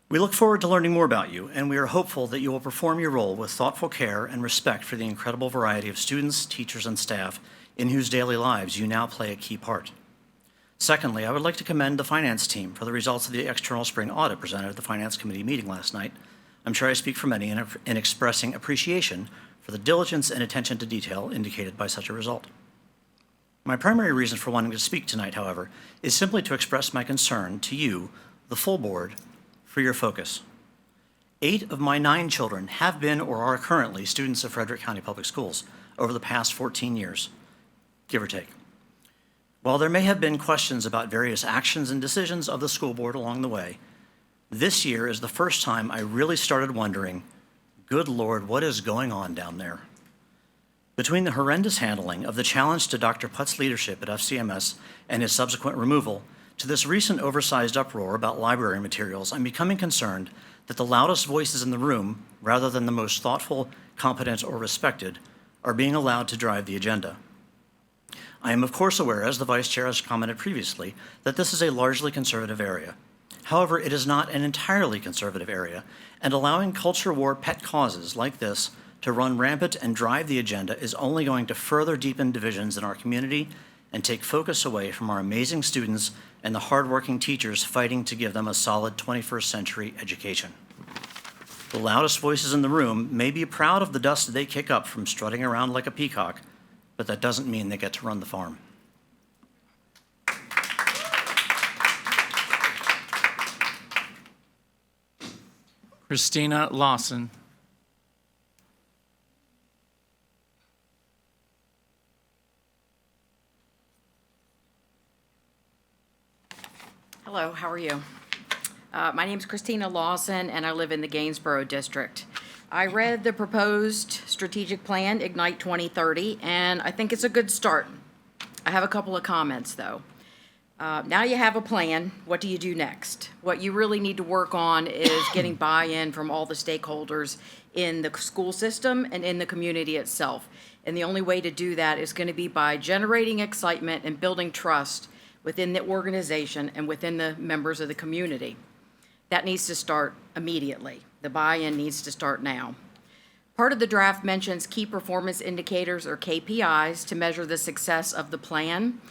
We look forward to learning more about you, and we are hopeful that you will perform your role with thoughtful care and respect for the incredible variety of students, teachers, and staff in whose daily lives you now play a key part. Secondly, I would like to commend the finance team for the results of the external spring audit presented at the Finance Committee meeting last night. I'm sure I speak for many in expressing appreciation for the diligence and attention to detail indicated by such a result. My primary reason for wanting to speak tonight, however, is simply to express my concern to you, the full board, for your focus. 8 of my 9 children have been or are currently students of Frederick County Public Schools over the past 14 years, give or take. While there may have been questions about various actions and decisions of the school board along the way, this year is the first time I really started wondering, good Lord, what is going on down there? Between the horrendous handling of the challenge to Dr. Putt's leadership at FCMS and his subsequent removal, to this recent oversized uproar about library materials, I'm becoming concerned that the loudest voices in the room, rather than the most thoughtful, competent, or respected, are being allowed to drive the agenda. I am of course aware, as the Vice Chair has commented previously, that this is a largely conservative area. However, it is not an entirely conservative area, and allowing culture war pet causes like this to run rampant and drive the agenda is only going to further deepen divisions in our community and take focus away from our amazing students and the hardworking teachers fighting to give them a solid 21st century education. The loudest voices in the room may be proud of the dust they kick up from strutting around like a peacock, but that doesn't mean they get to run the farm. Christina Lawson. Hello, how are you? My name is Christina Lawson, and I live in the Gainsborough district. I read the proposed strategic plan, Ignite 2030, and I think it's a good start. I have a couple of comments, though. Now you have a plan, what do you do next? What you really need to work on is getting buy-in from all the stakeholders in the school system and in the community itself. And the only way to do that is going to be by generating excitement and building trust within the organization and within the members of the community. That needs to start immediately. The buy-in needs to start now. Part of the draft mentions key performance indicators, or KPIs, to measure the success of the plan.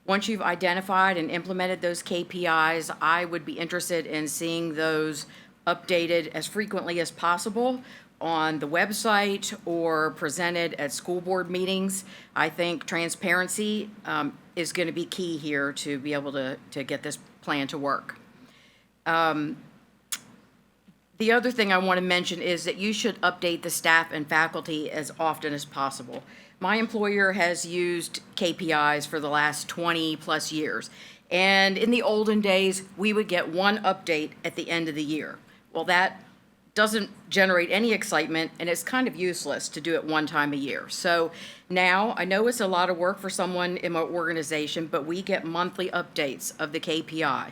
Once you've identified and implemented those KPIs, I would be interested in seeing those updated as frequently as possible on the website or presented at school board meetings. I think transparency is going to be key here to be able to get this plan to work. The other thing I want to mention is that you should update the staff and faculty as often as possible. My employer has used KPIs for the last 20 plus years. And in the olden days, we would get one update at the end of the year. Well, that doesn't generate any excitement, and it's kind of useless to do it one time a year. So now, I know it's a lot of work for someone in my organization, but we get monthly updates of the KPI.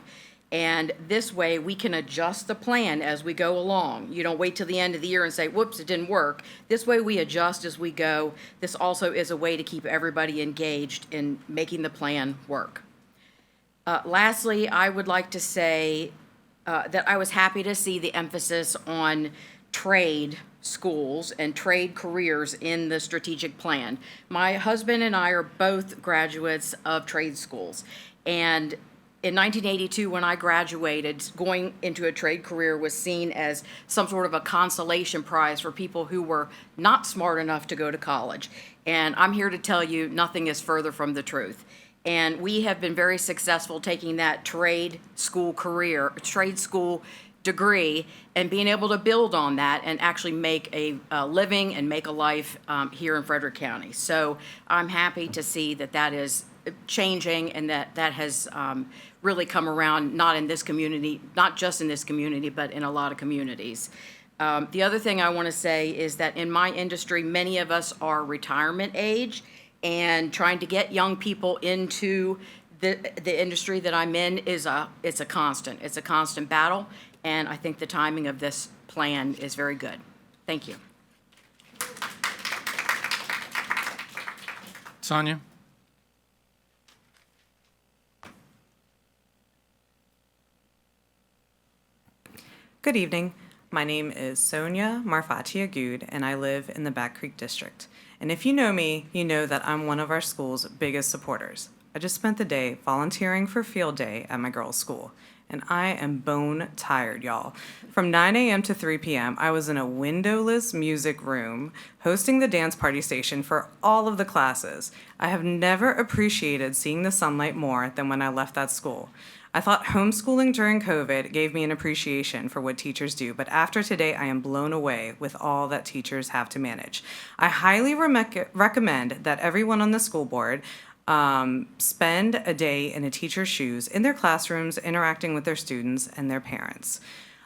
And this way, we can adjust the plan as we go along. You don't wait till the end of the year and say, whoops, it didn't work. This way, we adjust as we go. This also is a way to keep everybody engaged in making the plan work. Lastly, I would like to say that I was happy to see the emphasis on trade schools and trade careers in the strategic plan. My husband and I are both graduates of trade schools. And in 1982, when I graduated, going into a trade career was seen as some sort of a consolation prize for people who were not smart enough to go to college. And I'm here to tell you, nothing is further from the truth. And we have been very successful taking that trade school degree and being able to build on that and actually make a living and make a life here in Frederick County. So I'm happy to see that that is changing and that has really come around, not in this community, not just in this community, but in a lot of communities. The other thing I want to say is that in my industry, many of us are retirement age, and trying to get young people into the industry that I'm in it's a constant battle, and I think the timing of this plan is very good. Thank you. Sonia? Good evening. My name is Sonia Marfati Agud, and I live in the Back Creek District. And if you know me, you know that I'm one of our school's biggest supporters. I just spent the day volunteering for field day at my girls' school, and I am bone tired, y'all. From 9 a.m. to 3 p.m., I was in a windowless music room hosting the dance party station for all of the classes. I have never appreciated seeing the sunlight more than when I left that school. I thought homeschooling during COVID gave me an appreciation for what teachers do, but after today, I am blown away with all that teachers have to manage. I highly recommend that everyone on the school board spend a day in a teacher's shoes in their classrooms, interacting with their students and their parents.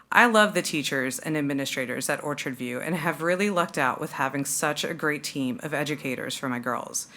I love the teachers and administrators at Orchard View and have really lucked out with having such a great team of educators for my girls.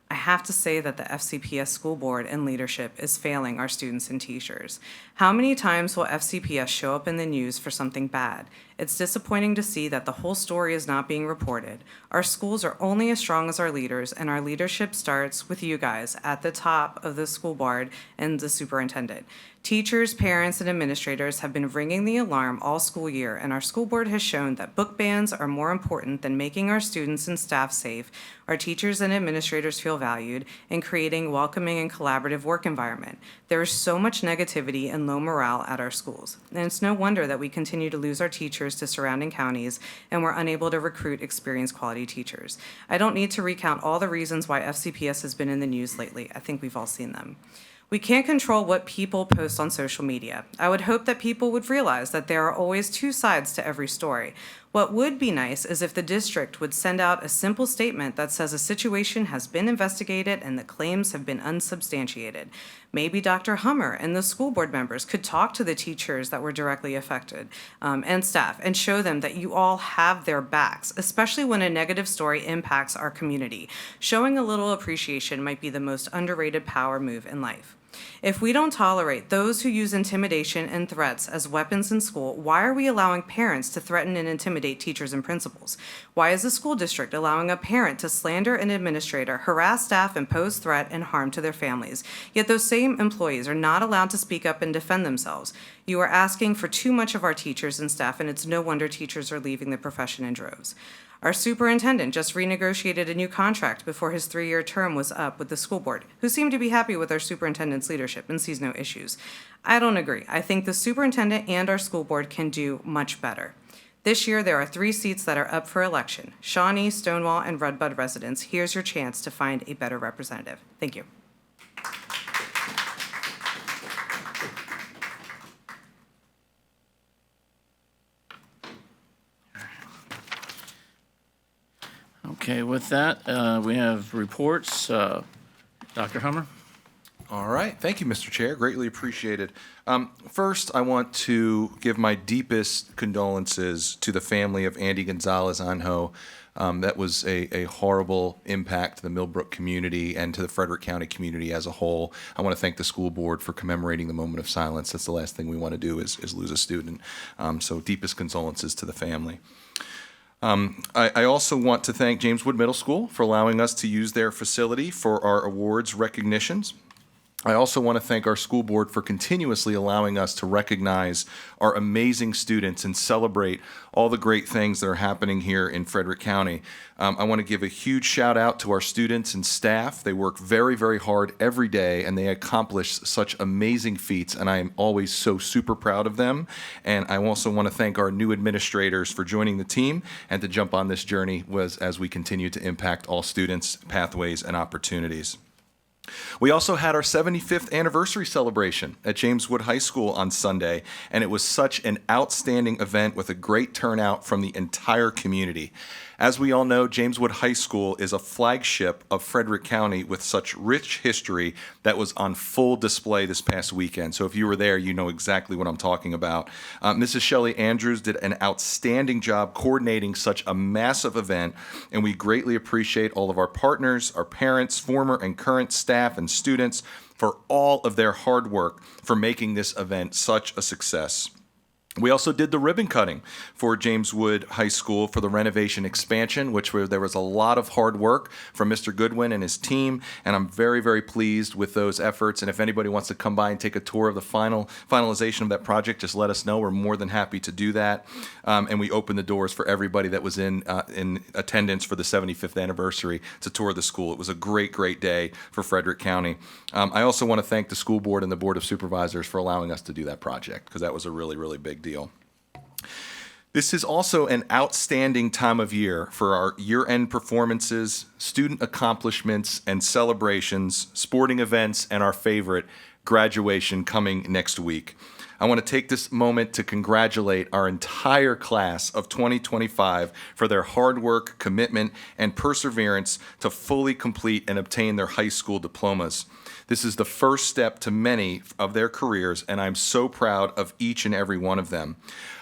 I have to say that the FCPS school board and leadership is failing our students and teachers. How many times will FCPS show up in the news for something bad? It's disappointing to see that the whole story is not being reported. Our schools are only as strong as our leaders, and our leadership starts with you guys at the top of the school board and the superintendent. Teachers, parents, and administrators have been ringing the alarm all school year, and our school board has shown that book bans are more important than making our students and staff safe, our teachers and administrators feel valued, and creating a welcoming and collaborative work environment. There is so much negativity and low morale at our schools, and it's no wonder that we continue to lose our teachers to surrounding counties, and we're unable to recruit experienced quality teachers. I don't need to recount all the reasons why FCPS has been in the news lately. I think we've all seen them. We can't control what people post on social media. I would hope that people would realize that there are always two sides to every story. What would be nice is if the district would send out a simple statement that says a situation has been investigated and the claims have been unsubstantiated. Maybe Dr. Hummer and the school board members could talk to the teachers that were directly affected and staff and show them that you all have their backs, especially when a negative story impacts our community. Showing a little appreciation might be the most underrated power move in life. If we don't tolerate those who use intimidation and threats as weapons in school, why are we allowing parents to threaten and intimidate teachers and principals? Why is the school district allowing a parent to slander an administrator, harass staff, and pose threat and harm to their families? Yet those same employees are not allowed to speak up and defend themselves. You are asking for too much of our teachers and staff, and it's no wonder teachers are leaving the profession in droves. Our superintendent just renegotiated a new contract before his 3-year term was up with the school board, who seemed to be happy with our superintendent's leadership and sees no issues. I don't agree. I think the superintendent and our school board can do much better. This year, there are 3 seats that are up for election: Shawnee, Stonewall, and Redbud residents. Here's your chance to find a better representative. Thank you. Okay, with that, we have reports. Dr. Hummer? All right. Thank you, Mr. Chair. Greatly appreciated. First, I want to give my deepest condolences to the family of Andy Gonzalez Anjo. That was a horrible impact to the Millbrook community and to the Frederick County community as a whole. I want to thank the school board for commemorating the moment of silence. That's the last thing we want to do is lose a student. So deepest condolences to the family. I also want to thank James Wood Middle School for allowing us to use their facility for our awards recognitions. I also want to thank our school board for continuously allowing us to recognize our amazing students and celebrate all the great things that are happening here in Frederick County. I want to give a huge shout out to our students and staff. They work very, very hard every day, and they accomplish such amazing feats, and I am always so super proud of them. And I also want to thank our new administrators for joining the team and to jump on this journey as we continue to impact all students, pathways, and opportunities. We also had our 75th anniversary celebration at James Wood High School on Sunday, and it was such an outstanding event with a great turnout from the entire community. As we all know, James Wood High School is a flagship of Frederick County with such rich history that was on full display this past weekend. So if you were there, you know exactly what I'm talking about. Mrs. Shelley Andrews did an outstanding job coordinating such a massive event, and we greatly appreciate all of our partners, our parents, former and current staff, and students for all of their hard work for making this event such a success. We also did the ribbon cutting for James Wood High School for the renovation expansion, there was a lot of hard work from Mr. Goodwin and his team, and I'm very, very pleased with those efforts. And if anybody wants to come by and take a tour of the finalization of that project, just let us know. We're more than happy to do that. And we opened the doors for everybody that was in attendance for the 75th anniversary to tour the school. It was a great, great day for Frederick County. I also want to thank the school board and the Board of Supervisors for allowing us to do that project, because that was a really, really big deal. This is also an outstanding time of year for our year-end performances, student accomplishments and celebrations, sporting events, and our favorite, graduation, coming next week. I want to take this moment to congratulate our entire class of 2025 for their hard work, commitment, and perseverance to fully complete and obtain their high school diplomas. This is the first step to many of their careers, and I'm so proud of each and every one of them.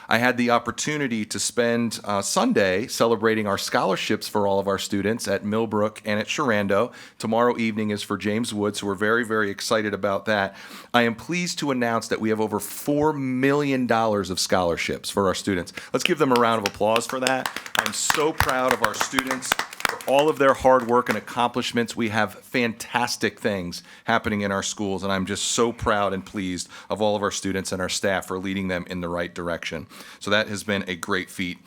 I had the opportunity to spend Sunday celebrating our scholarships for all of our students at Millbrook and at Sharando. Tomorrow evening is for James Wood, so we're very, very excited about that. I am pleased to announce that we have over $4 million of scholarships for our students. Let's give them a round of applause for that. I'm so proud of our students. For all of their hard work and accomplishments, we have fantastic things happening in our schools, and I'm just so proud and pleased of all of our students and our staff for leading them in the right direction. So that has been a great feat.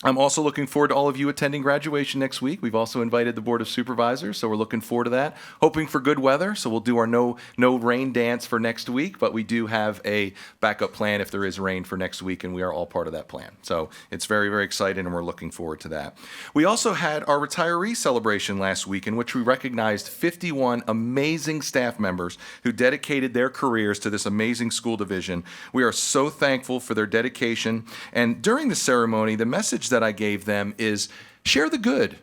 I'm also looking forward to all of you attending graduation next week. We've also invited the Board of Supervisors, so we're looking forward to that. Hoping for good weather, so we'll do our no rain dance for next week, but we do have a backup plan if there is rain for next week, and we are all part of that plan. So it's very, very exciting, and we're looking forward to that. We also had our retiree celebration last week, in which we recognized 51 amazing staff members who dedicated their careers to this amazing school division. We are so thankful for their dedication, and during the ceremony, the message that I gave them is share the good.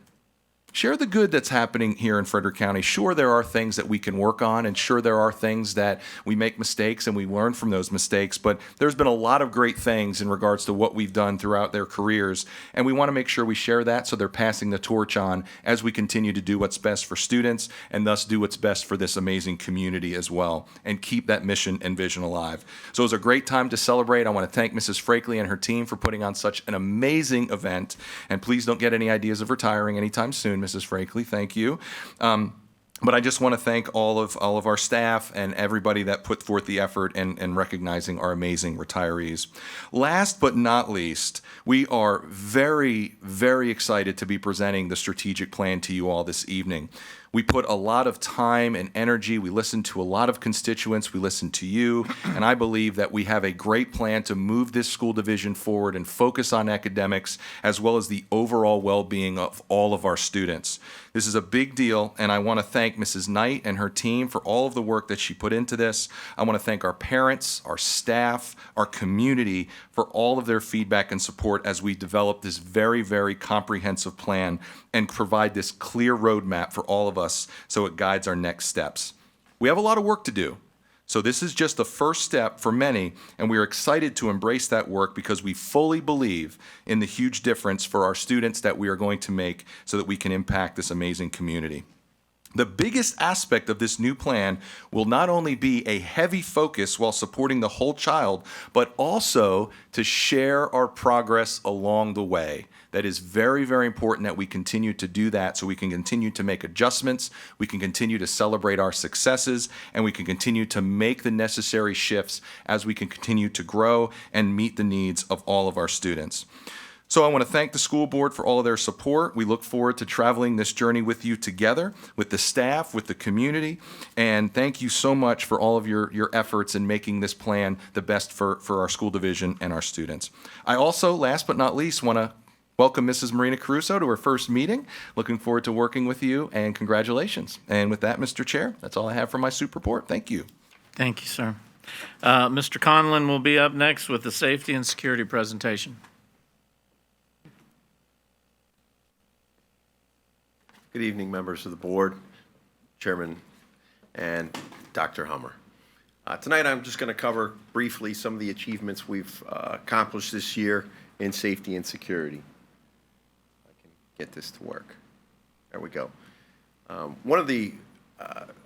Share the good that's happening here in Frederick County. Sure, there are things that we can work on, and sure, there are things that we make mistakes and we learn from those mistakes, but there's been a lot of great things in regards to what we've done throughout their careers, and we want to make sure we share that so they're passing the torch on as we continue to do what's best for students and thus do what's best for this amazing community as well, and keep that mission and vision alive. So it was a great time to celebrate. I want to thank Mrs. Frakely and her team for putting on such an amazing event, and please don't get any ideas of retiring anytime soon, Mrs. Frakely, thank you. But I just want to thank all of our staff and everybody that put forth the effort in recognizing our amazing retirees. Last but not least, we are very, very excited to be presenting the strategic plan to you all this evening. We put a lot of time and energy. We listened to a lot of constituents. We listened to you. And I believe that we have a great plan to move this school division forward and focus on academics as well as the overall well-being of all of our students. This is a big deal, and I want to thank Mrs. Knight and her team for all of the work that she put into this. I want to thank our parents, our staff, our community for all of their feedback and support as we develop this very, very comprehensive plan and provide this clear roadmap for all of us so it guides our next steps. We have a lot of work to do. So this is just the first step for many, and we are excited to embrace that work because we fully believe in the huge difference for our students that we are going to make so that we can impact this amazing community. The biggest aspect of this new plan will not only be a heavy focus while supporting the whole child, but also to share our progress along the way. That is very, very important that we continue to do that so we can continue to make adjustments, we can continue to celebrate our successes, and we can continue to make the necessary shifts as we can continue to grow and meet the needs of all of our students. So I want to thank the school board for all of their support. We look forward to traveling this journey with you together, with the staff, with the community, and thank you so much for all of your efforts in making this plan the best for our school division and our students. I also, last but not least, want to welcome Mrs. Marina Caruso to her first meeting. Looking forward to working with you, and congratulations. And with that, Mr. Chair, that's all I have for my soup report. Thank you. Thank you, sir. Mr. Conlon will be up next with the safety and security presentation. Good evening, members of the board, Chairman, and Dr. Hummer. Tonight, I'm just going to cover briefly some of the achievements we've accomplished this year in safety and security. I can get this to work. There we go. One of the,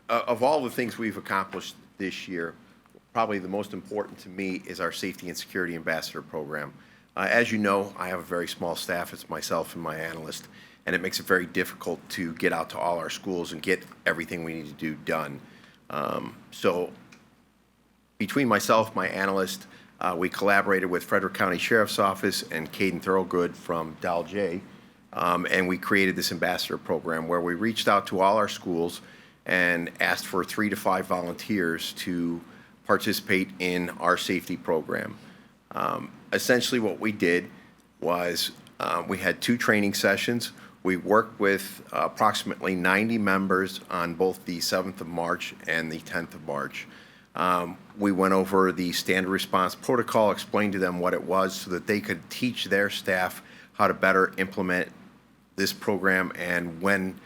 of all the things we've accomplished this year, probably the most important to me is our Safety and Security Ambassador Program. As you know, I have a very small staff. It's myself and my analyst, and it makes it very difficult to get out to all our schools and get everything we need to do done. So between myself, my analyst, we collaborated with Frederick County Sheriff's Office and Caden Thorogood from Dalj, and we created this ambassador program where we reached out to all our schools and asked for 3 to 5 volunteers to participate in our safety program. Essentially what we did was we had 2 training sessions. We worked with approximately 90 members on both the 7th of March and the 10th of March. We went over the standard response protocol, explained to them what it was so that they could teach their staff how to better implement this program and when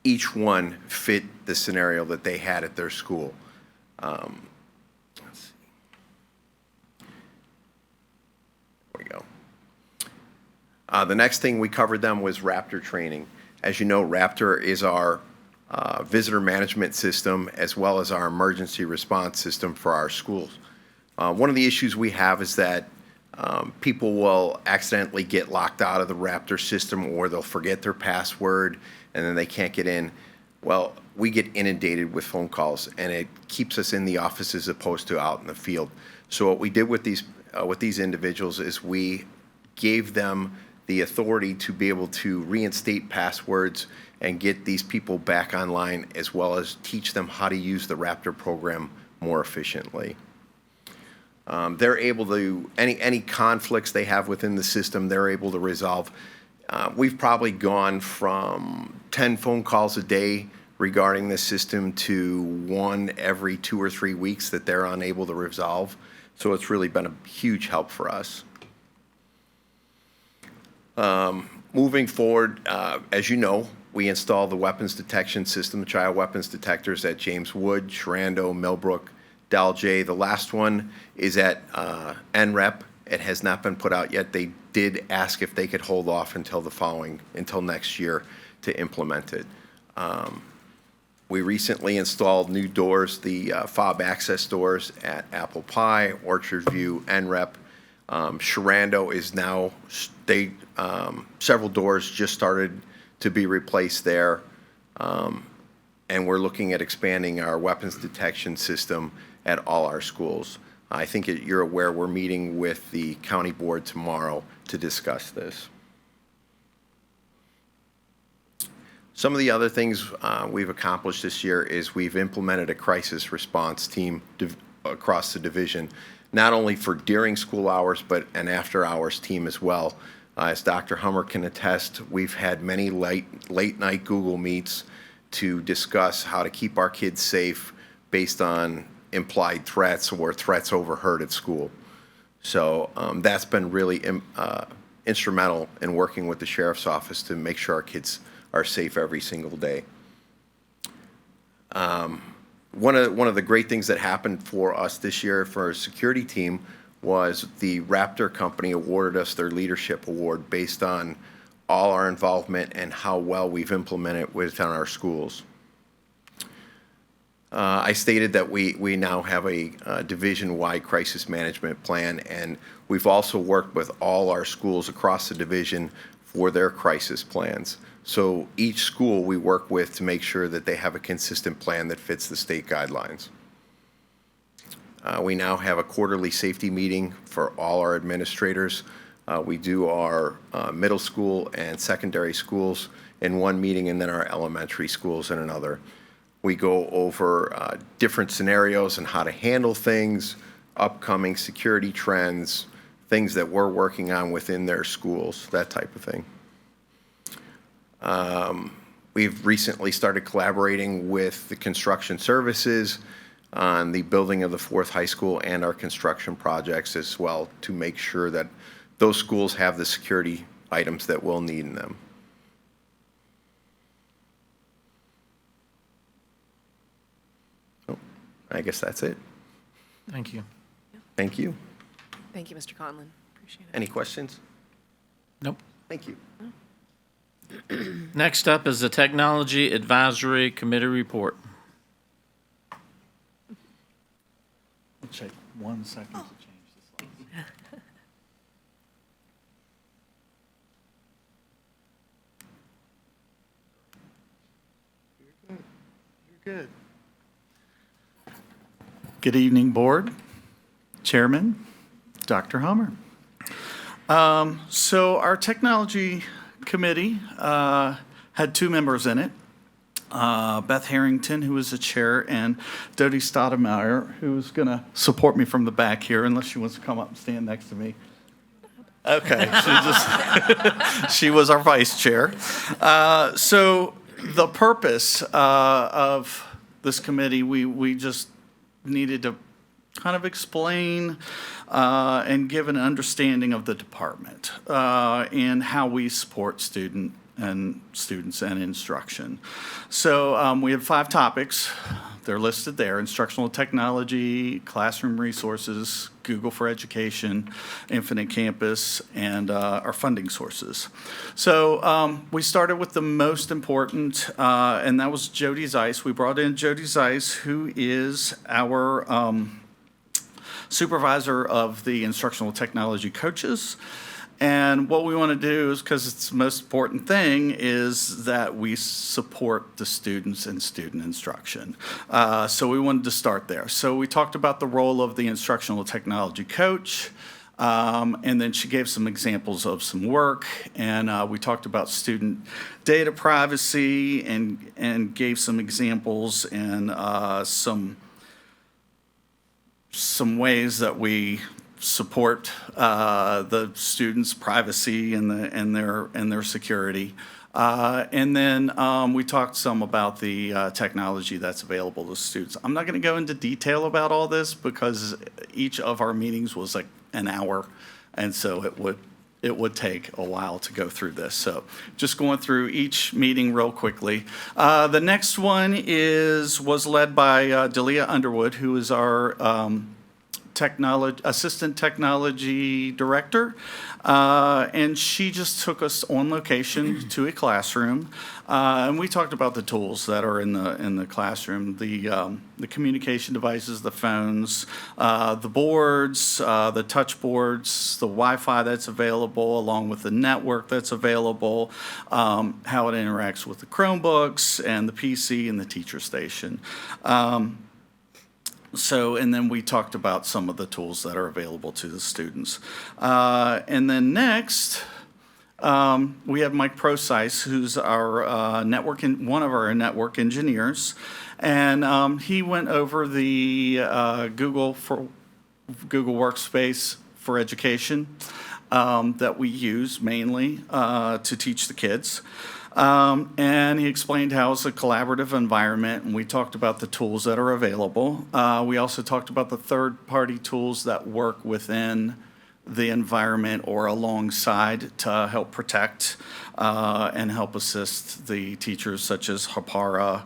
each one fit the scenario that they had at their school. Let's see. There we go. The next thing we covered them was Raptor training. As you know, Raptor is our visitor management system as well as our emergency response system for our schools. One of the issues we have is that people will accidentally get locked out of the Raptor system, or they'll forget their password and then they can't get in. Well, we get inundated with phone calls, and it keeps us in the office as opposed to out in the field. So what we did with these individuals is we gave them the authority to be able to reinstate passwords and get these people back online, as well as teach them how to use the Raptor program more efficiently. They're able to, any conflicts they have within the system, they're able to resolve. We've probably gone from 10 phone calls a day regarding this system to 1 every 2 or 3 weeks that they're unable to resolve. So it's really been a huge help for us. Moving forward, as you know, we installed the weapons detection system, the child weapons detectors at James Wood, Sharando, Millbrook, Dalj. The last one is at NREP. It has not been put out yet. They did ask if they could hold off until until next year to implement it. We recently installed new doors, the fob access doors at Apple Pie, Orchard View, NREP. Sharando is now, several doors just started to be replaced there. And we're looking at expanding our weapons detection system at all our schools. I think you're aware we're meeting with the county board tomorrow to discuss this. Some of the other things we've accomplished this year is we've implemented a crisis response team across the division, not only for during school hours, but an after hours team as well. As Dr. Hummer can attest, we've had many late night Google Meets to discuss how to keep our kids safe based on implied threats or threats overheard at school. So that's been really instrumental in working with the sheriff's office to make sure our kids are safe every single day. One of the great things that happened for us this year for our security team was the Raptor company awarded us their leadership award based on all our involvement and how well we've implemented within our schools. I stated that we now have a division-wide crisis management plan, and we've also worked with all our schools across the division for their crisis plans. So each school we work with to make sure that they have a consistent plan that fits the state guidelines. We now have a quarterly safety meeting for all our administrators. We do our middle school and secondary schools in one meeting, and then our elementary schools in another. We go over different scenarios and how to handle things, upcoming security trends, things that we're working on within their schools, that type of thing. We've recently started collaborating with the construction services on the building of the 4th high school and our construction projects as well to make sure that those schools have the security items that we'll need in them. Oh, I guess that's it. Thank you. Thank you. Thank you, Mr. Conlon. Appreciate it. Any questions? Nope. Thank you. Next up is the Technology Advisory Committee report. It'll take 1 second to change the slides. You're good. Good evening, Board, Chairman, Dr. Hummer. So our Technology Committee had 2 members in it. Beth Harrington, who was the chair, and Dodie Stoudemire, who's going to support me from the back here, unless she wants to come up and stand next to me. Okay, she was our vice chair. So the purpose of this committee, we just needed to kind of explain and give an understanding of the department and how we support students and instruction. So we have 5 topics. They're listed there: instructional technology, classroom resources, Google for Education, Infinite Campus, and our funding sources. So we started with the most important, and that was Jody Zeiss. We brought in Jody Zeiss, who is our supervisor of the instructional technology coaches. And what we want to do is, because it's the most important thing, is that we support the students and student instruction. So we wanted to start there. So we talked about the role of the instructional technology coach. And then she gave some examples of some work, and we talked about student data privacy and gave some examples and some ways that we support the students' privacy and their security. And then we talked some about the technology that's available to students. I'm not going to go into detail about all this because each of our meetings was like an hour, and so it would take a while to go through this. So just going through each meeting real quickly. The next one was led by Delia Underwood, who is our assistant technology director, and she just took us on location to a classroom, and we talked about the tools that are in the classroom, the communication devices, the phones, the boards, the touch boards, the Wi-Fi that's available, along with the network that's available, how it interacts with the Chromebooks and the PC and the teacher station. And then we talked about some of the tools that are available to the students. And then next, we have Mike Procyse, who's our one of our network engineers. And he went over the Google Workspace for Education that we use mainly to teach the kids. And he explained how it's a collaborative environment, and we talked about the tools that are available. We also talked about the third-party tools that work within the environment or alongside to help protect and help assist the teachers, such as Hapara,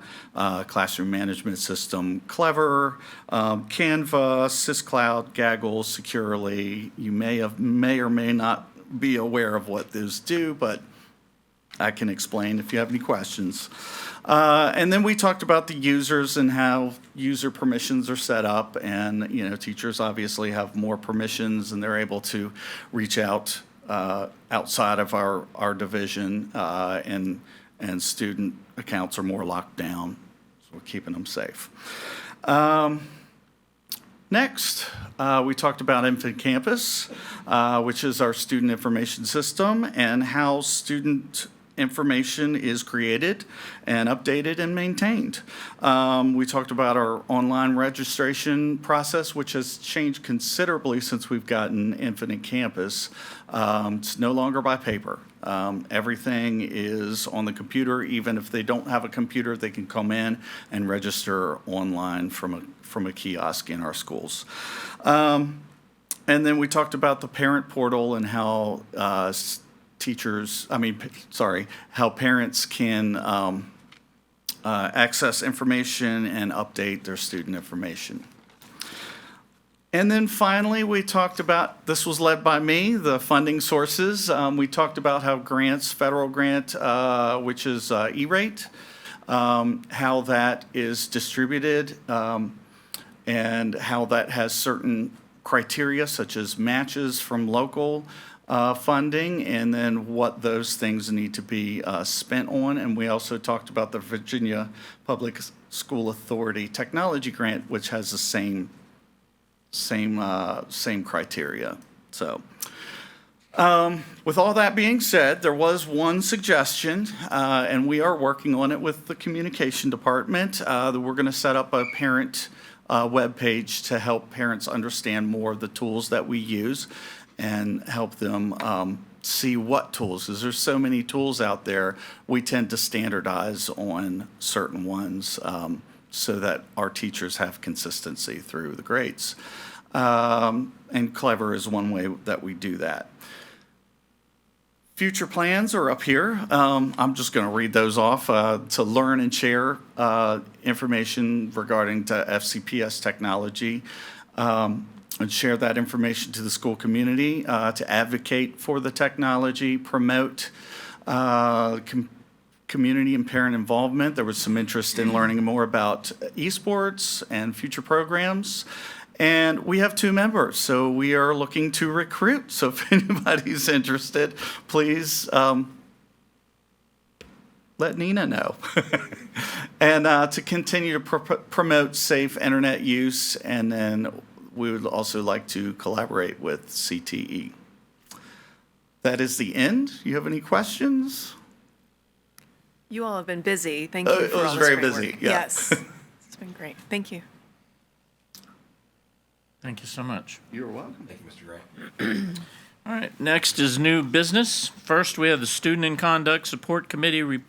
Classroom Management System, Clever, Canva, SysCloud, Gaggle, Securely. You may or may not be aware of what those do, but I can explain if you have any questions. And then we talked about the users and how user permissions are set up. And, teachers obviously have more permissions and they're able to reach out outside of our division. And student accounts are more locked down. So we're keeping them safe. Next, we talked about Infant Campus, which is our student information system, and how student information is created and updated and maintained. We talked about our online registration process, which has changed considerably since we've gotten Infinite Campus. It's no longer by paper. Everything is on the computer. Even if they don't have a computer, they can come in and register online from a kiosk in our schools. And then we talked about the parent portal and how how parents can access information and update their student information. And then finally, we talked about, this was led by me, the funding sources. We talked about how grants, federal grant, which is E-rate, how that is distributed, and how that has certain criteria such as matches from local funding, and then what those things need to be spent on. And we also talked about the Virginia Public School Authority Technology Grant, which has the same criteria. So, with all that being said, there was one suggestion, and we are working on it with the communication department, that we're going to set up a parent webpage to help parents understand more of the tools that we use and help them see what tools, because there's so many tools out there, we tend to standardize on certain ones so that our teachers have consistency through the grades. And Clever is one way that we do that. Future plans are up here. I'm just going to read those off. To learn and share information regarding to FCPS technology, and share that information to the school community, to advocate for the technology, promote community and parent involvement. There was some interest in learning more about esports and future programs. And we have 2 members, so we are looking to recruit. So if anybody's interested, please let Nina know. And to continue to promote safe internet use, and then we would also like to collaborate with CTE. That is the end. You have any questions? You all have been busy. Thank you It for was all this very great busy, work. yeah. Yes. It's been great. Thank you. Thank you so much. You're welcome. Thank you, Mr. Gray. All right, next is new business. First, we have the Student and Conduct Support Committee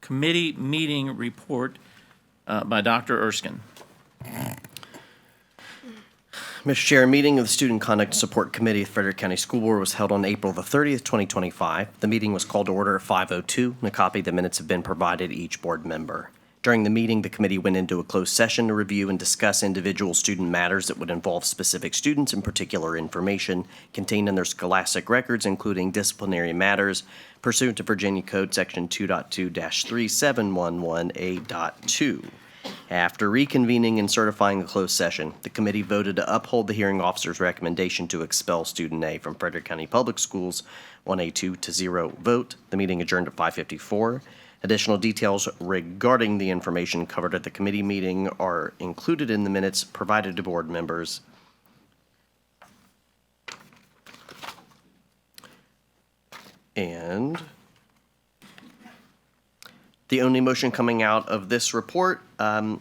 Committee meeting report by Dr. Erskine. Mr. Chair, a meeting of the Student Conduct Support Committee of Frederick County School Board was held on April the 30th, 2025. The meeting was called to order at 5:02, and a copy of the minutes have been provided to each board member. During the meeting, the committee went into a closed session to review and discuss individual student matters that would involve specific students and particular information contained in their scholastic records, including disciplinary matters pursuant to Virginia Code Section 2.2-3711A.2. After reconvening and certifying a closed session, the committee voted to uphold the hearing officer's recommendation to expel student A from Frederick County Public Schools on a 2-0 vote. The meeting adjourned at 5:54. Additional details regarding the information covered at the committee meeting are included in the minutes provided to board members. And the only motion coming out of this report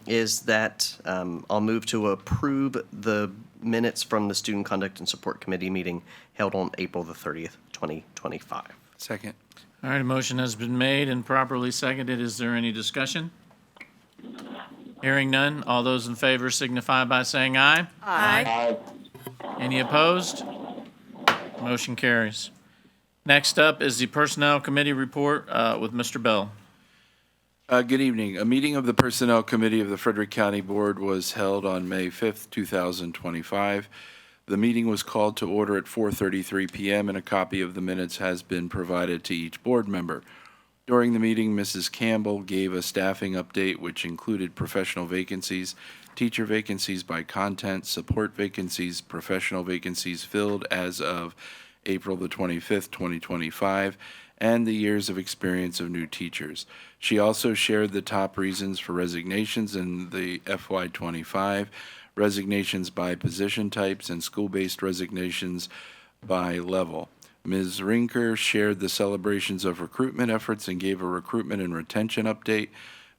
is that I'll move to approve the minutes from the Student Conduct and Support Committee meeting held on April the 30th, 2025. Second. All right, a motion has been made and properly seconded. Is there any discussion? Hearing none, all those in favor signify by saying aye. Aye. Any opposed? Motion carries. Next up is the Personnel Committee report with Mr. Bell. Good evening. A meeting of the Personnel Committee of the Frederick County Board was held on May 5th, 2025. The meeting was called to order at 4:33 p.m. and a copy of the minutes has been provided to each board member. During the meeting, Mrs. Campbell gave a staffing update which included professional vacancies, teacher vacancies by content, support vacancies, professional vacancies filled as of April the 25th, 2025, and the years of experience of new teachers. She also shared the top reasons for resignations in the FY25, resignations by position types, and school-based resignations by level. Ms. Rinker shared the celebrations of recruitment efforts and gave a recruitment and retention update.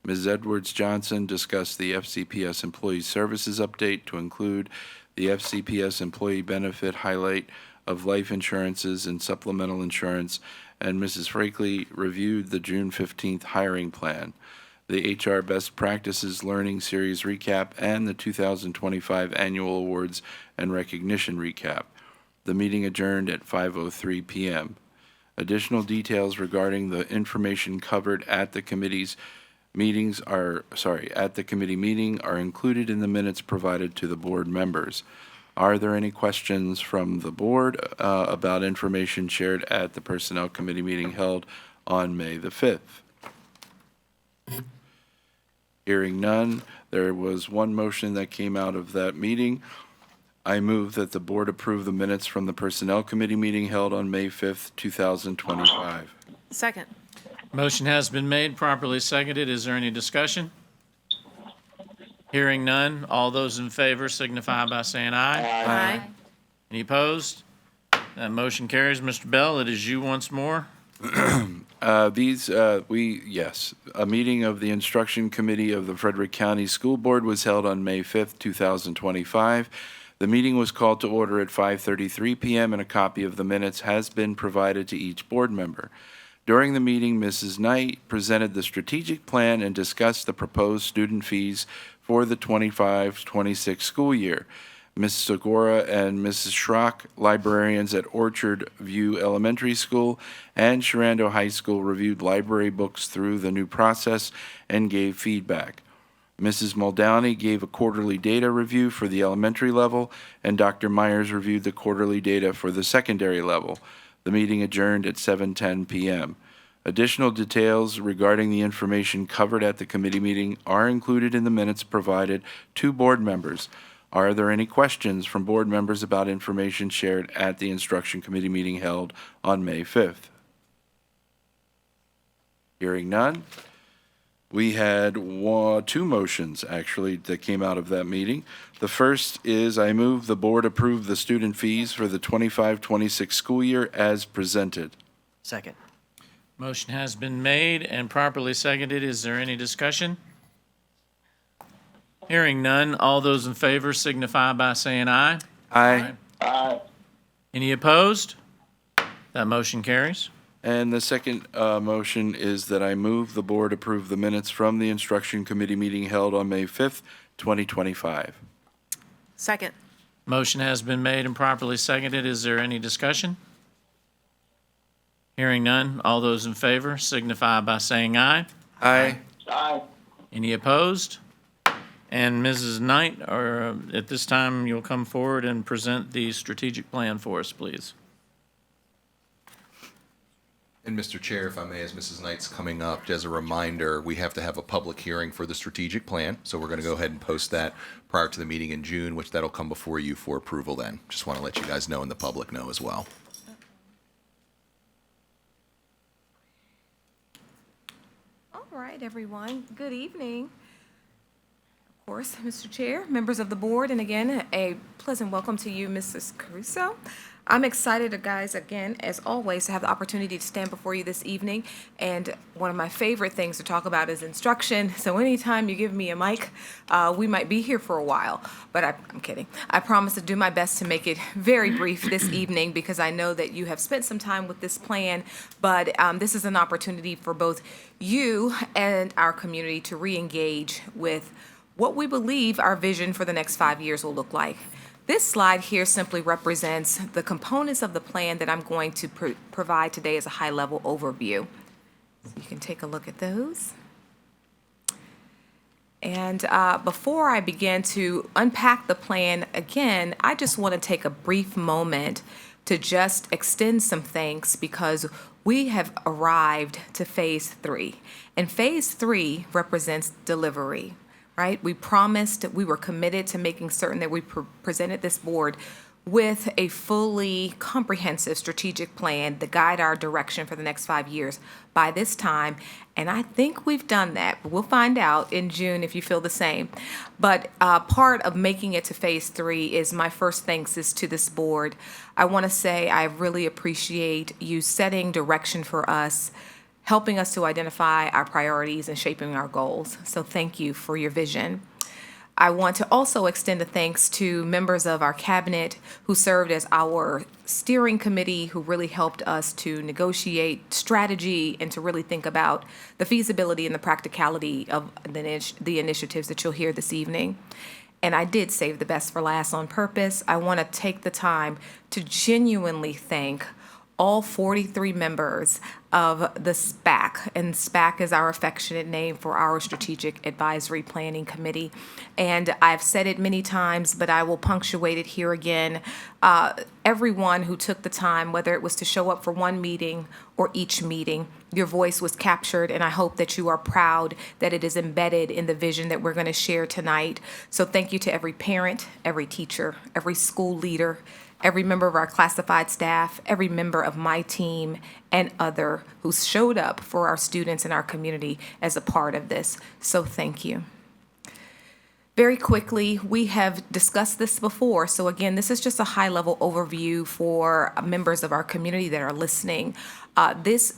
Ms. Edwards-Johnson discussed the FCPS Employee Services update to include the FCPS Employee Benefit highlight of life insurances and supplemental insurance, and Mrs. Frakely reviewed the June 15th hiring plan, the HR Best Practices Learning Series recap, and the 2025 Annual Awards and Recognition recap. The meeting adjourned at 5:03 p.m. Additional details regarding the information covered at the committee meeting are included in the minutes provided to the board members. Are there any questions from the board about information shared at the Personnel Committee meeting held on May the 5th? Hearing none, there was one motion that came out of that meeting. I move that the board approve the minutes from the Personnel Committee meeting held on May 5th, 2025. Second. Motion has been made, properly seconded. Is there any discussion? Hearing none, all those in favor signify by saying aye. Aye. Any opposed? That motion carries. Mr. Bell, it is you once more. Yes. A meeting of the Instruction Committee of the Frederick County School Board was held on May 5th, 2025. The meeting was called to order at 5:33 p.m. and a copy of the minutes has been provided to each board member. During the meeting, Mrs. Knight presented the strategic plan and discussed the proposed student fees for the 25-26 school year. Ms. Segura and Mrs. Schrock, librarians at Orchard View Elementary School and Sharando High School, reviewed library books through the new process and gave feedback. Mrs. Muldowney gave a quarterly data review for the elementary level, and Dr. Myers reviewed the quarterly data for the secondary level. The meeting adjourned at 7:10 p.m. Additional details regarding the information covered at the committee meeting are included in the minutes provided to board members. Are there any questions from board members about information shared at the Instruction Committee meeting held on May 5th? Hearing none, We had two motions, actually, that came out of that meeting. The first is I move the board approve the student fees for the 25-26 school year as presented. Second. Motion has been made and properly seconded. Is there any discussion? Hearing none, all those in favor signify by saying aye. Aye. Any opposed? That motion carries. And the second motion is that I move the board approve the minutes from the instruction committee meeting held on May 5th, 2025. Second. Motion has been made and properly seconded. Is there any discussion? Hearing none, all those in favor signify by saying aye. Aye. Any opposed? And Mrs. Knight, at this time, you'll come forward and present the strategic plan for us, please. And Mr. Chair, if I may, as Mrs. Knight's coming up, as a reminder, we have to have a public hearing for the strategic plan. So we're going to go ahead and post that prior to the meeting in June, which that'll come before you for approval then. Just want to let you guys know and the public know as well. All right, everyone. Good evening. Of course, Mr. Chair, members of the board, and again, a pleasant welcome to you, Mrs. Caruso. I'm excited, guys, again, as always, to have the opportunity to stand before you this evening. And one of my favorite things to talk about is instruction. So anytime you give me a mic, we might be here for a while. But I'm kidding. I promise to do my best to make it very brief this evening because I know that you have spent some time with this plan. But this is an opportunity for both you and our community to re-engage with what we believe our vision for the next 5 years will look like. This slide here simply represents the components of the plan that I'm going to provide today as a high-level overview. So you can take a look at those. And before I begin to unpack the plan again, I just want to take a brief moment to just extend some thanks because we have arrived to phase 3. And phase 3 represents delivery. Right? We promised, we were committed to making certain that we presented this board with a fully comprehensive strategic plan to guide our direction for the next 5 years by this time. And I think we've done that. But we'll find out in June if you feel the same. But part of making it to phase 3 is my first thanks is to this board. I want to say I really appreciate you setting direction for us, helping us to identify our priorities and shaping our goals. So thank you for your vision. I want to also extend a thanks to members of our cabinet who served as our steering committee, who really helped us to negotiate strategy and to really think about the feasibility and the practicality of the initiatives that you'll hear this evening. And I did save the best for last on purpose. I want to take the time to genuinely thank all 43 members of the SPAC, and SPAC is our affectionate name for our Strategic Advisory Planning Committee. And I've said it many times, but I will punctuate it here again. Everyone who took the time, whether it was to show up for one meeting or each meeting, your voice was captured, and I hope that you are proud that it is embedded in the vision that we're going to share tonight. So thank you to every parent, every teacher, every school leader, every member of our classified staff, every member of my team, and other who showed up for our students and our community as a part of this. So thank you. Very quickly, we have discussed this before. So again, this is just a high-level overview for members of our community that are listening.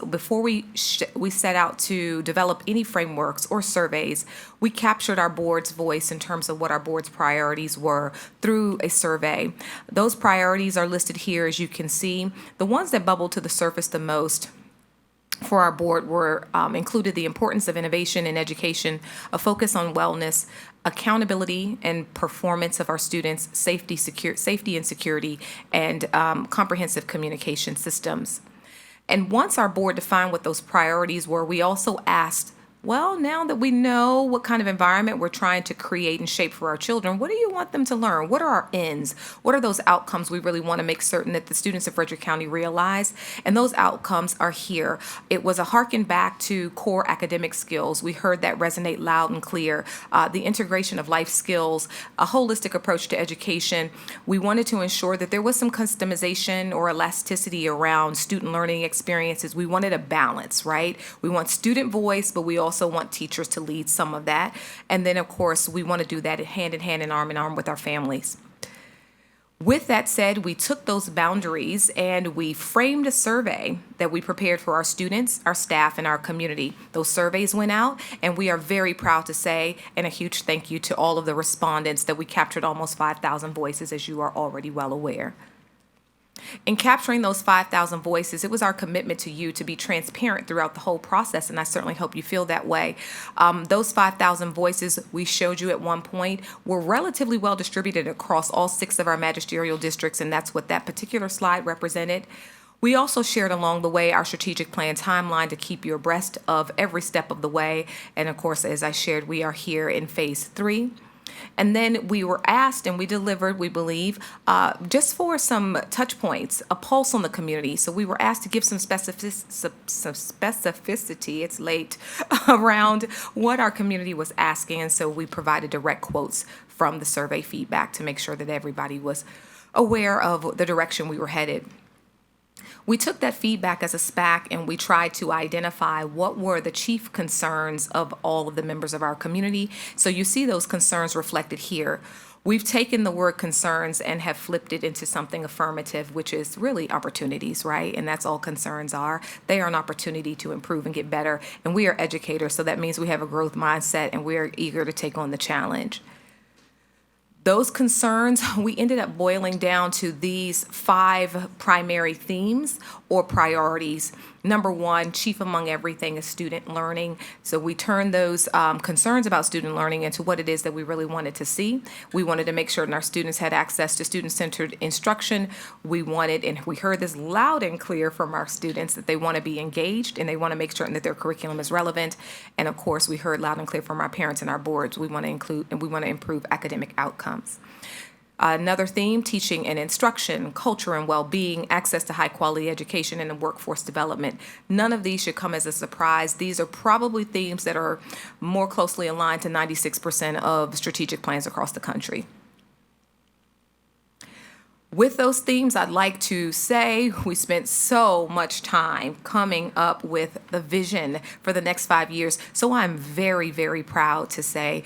Before we set out to develop any frameworks or surveys, we captured our board's voice in terms of what our board's priorities were through a survey. Those priorities are listed here, as you can see. The ones that bubbled to the surface the most for our board were included the importance of innovation in education, a focus on wellness, accountability and performance of our students, safety and security, and comprehensive communication systems. And once our board defined what those priorities were, we also asked, well, now that we know what kind of environment we're trying to create and shape for our children, what do you want them to learn? What are our ends? What are those outcomes we really want to make certain that the students of Frederick County realize? And those outcomes are here. It was a harken back to core academic skills. We heard that resonate loud and clear. The integration of life skills, a holistic approach to education. We wanted to ensure that there was some customization or elasticity around student learning experiences. We wanted a balance, right? We want student voice, but we also also want teachers to lead some of that. And then, of course, we want to do that hand in hand and arm in arm with our families. With that said, we took those boundaries and we framed a survey that we prepared for our students, our staff, and our community. Those surveys went out, and we are very proud to say, and a huge thank you to all of the respondents, that we captured almost 5,000 voices, as you are already well aware. In capturing those 5,000 voices, it was our commitment to you to be transparent throughout the whole process, and I certainly hope you feel that way. Those 5,000 voices we showed you at one point were relatively well distributed across all 6 of our magisterial districts, and that's what that particular slide represented. We also shared along the way our strategic plan timeline to keep you abreast of every step of the way, and of course, as I shared, we are here in phase 3. And then we were asked, and we delivered, we believe, just for some touch points, a pulse on the community. So we were asked to give some specificity, it's late, around what our community was asking. And so we provided direct quotes from the survey feedback to make sure that everybody was aware of the direction we were headed. We took that feedback as a SPAC and we tried to identify what were the chief concerns of all of the members of our community. So you see those concerns reflected here. We've taken the word concerns and have flipped it into something affirmative, which is really opportunities, right? And that's all concerns are. They are an opportunity to improve and get better. And we are educators, so that means we have a growth mindset and we are eager to take on the challenge. Those concerns, we ended up boiling down to these 5 primary themes or priorities. Number 1, chief among everything is student learning. So we turned those concerns about student learning into what it is that we really wanted to see. We wanted to make sure that our students had access to student-centered instruction. We wanted, and we heard this loud and clear from our students, that they want to be engaged and they want to make certain that their curriculum is relevant. And of course, we heard loud and clear from our parents and our boards. We want to include and we want to improve academic outcomes. Another theme, teaching and instruction, culture and well-being, access to high-quality education, and workforce development. None of these should come as a surprise. These are probably themes that are more closely aligned to 96% of strategic plans across the country. With those themes, I'd like to say we spent so much time coming up with the vision for the next 5 years. So I'm very, very proud to say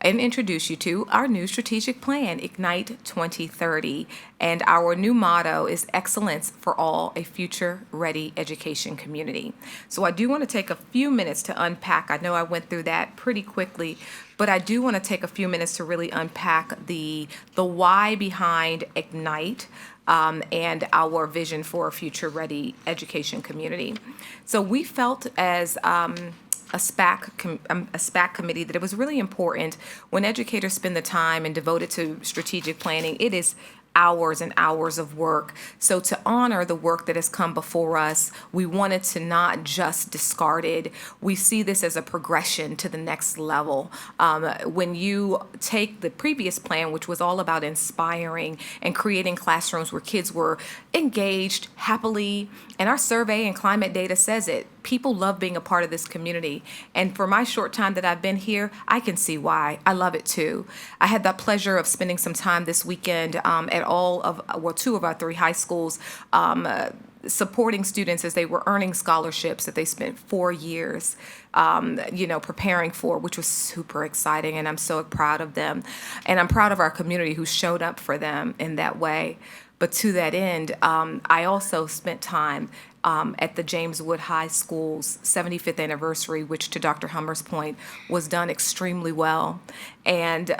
and introduce you to our new strategic plan, Ignite 2030. And our new motto is Excellence for All, a Future-Ready Education Community. So I do want to take a few minutes to unpack. I know I went through that pretty quickly, but I do want to take a few minutes to really unpack the why behind Ignite and our vision for a future-ready education community. So we felt as a SPAC committee that it was really important when educators spend the time and devote it to strategic planning. It is hours and hours of work. So to honor the work that has come before us, we wanted to not just discard it. We see this as a progression to the next level. When you take the previous plan, which was all about inspiring and creating classrooms where kids were engaged happily, and our survey and climate data says it, people love being a part of this community. And for my short time that I've been here, I can see why. I love it too. I had the pleasure of spending some time this weekend at two of our 3 high schools, supporting students as they were earning scholarships that they spent 4 years, preparing for, which was super exciting. And I'm so proud of them. And I'm proud of our community who showed up for them in that way. But to that end, I also spent time at the James Wood High School's 75th anniversary, which, to Dr. Hummer's point, was done extremely well. And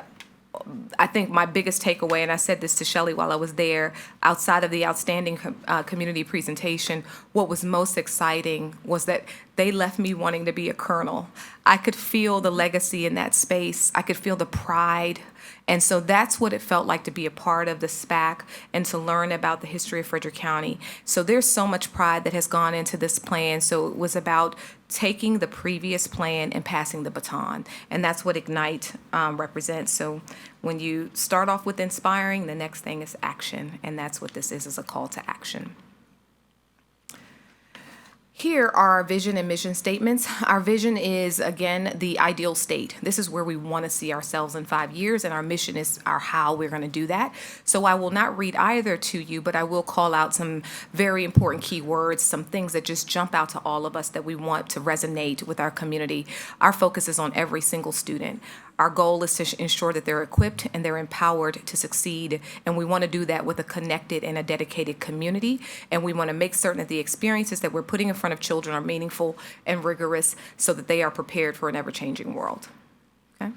I think my biggest takeaway, and I said this to Shelley while I was there, outside of the outstanding community presentation, what was most exciting was that they left me wanting to be a colonel. I could feel the legacy in that space. I could feel the pride. And so that's what it felt like to be a part of the SPAC and to learn about the history of Frederick County. So there's so much pride that has gone into this plan. So it was about taking the previous plan and passing the baton. And that's what Ignite represents. So when you start off with inspiring, the next thing is action. And that's what this is a call to action. Here are our vision and mission statements. Our vision is, again, the ideal state. This is where we want to see ourselves in 5 years, and our mission is our how we're going to do that. So I will not read either to you, but I will call out some very important key words, some things that just jump out to all of us that we want to resonate with our community. Our focus is on every single student. Our goal is to ensure that they're equipped and they're empowered to succeed, and we want to do that with a connected and a dedicated community, and we want to make certain that the experiences that we're putting in front of children are meaningful and rigorous so that they are prepared for an ever-changing world. Okay?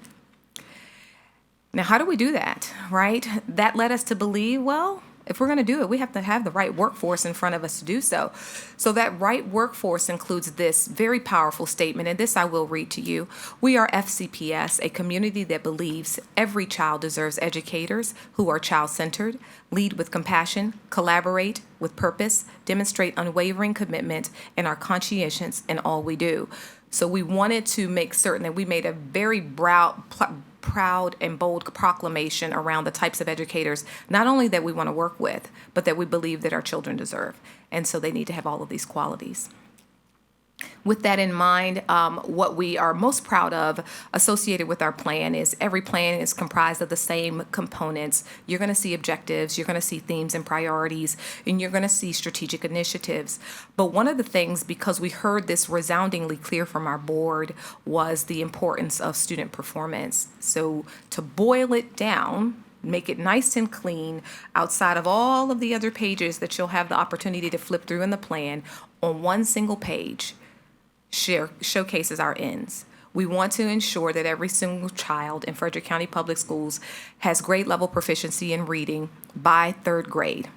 Now, how do we do that, right? That led us to believe, well, if we're going to do it, we have to have the right workforce in front of us to do so. So that right workforce includes this very powerful statement, and this I will read to you. We are FCPS, a community that believes every child deserves educators who are child-centered, lead with compassion, collaborate with purpose, demonstrate unwavering commitment, and are conscientious in all we do. So we wanted to make certain that we made a very proud and bold proclamation around the types of educators, not only that we want to work with, but that we believe that our children deserve. And so they need to have all of these qualities. With that in mind, what we are most proud of associated with our plan is every plan is comprised of the same components. You're going to see objectives, you're going to see themes and priorities, and you're going to see strategic initiatives. But one of the things, because we heard this resoundingly clear from our board, was the importance of student performance. So to boil it down, make it nice and clean, outside of all of the other pages that you'll have the opportunity to flip through in the plan, on one single page, showcases our ends. We want to ensure that every single child in Frederick County Public Schools has grade level proficiency in reading by 3rd grade.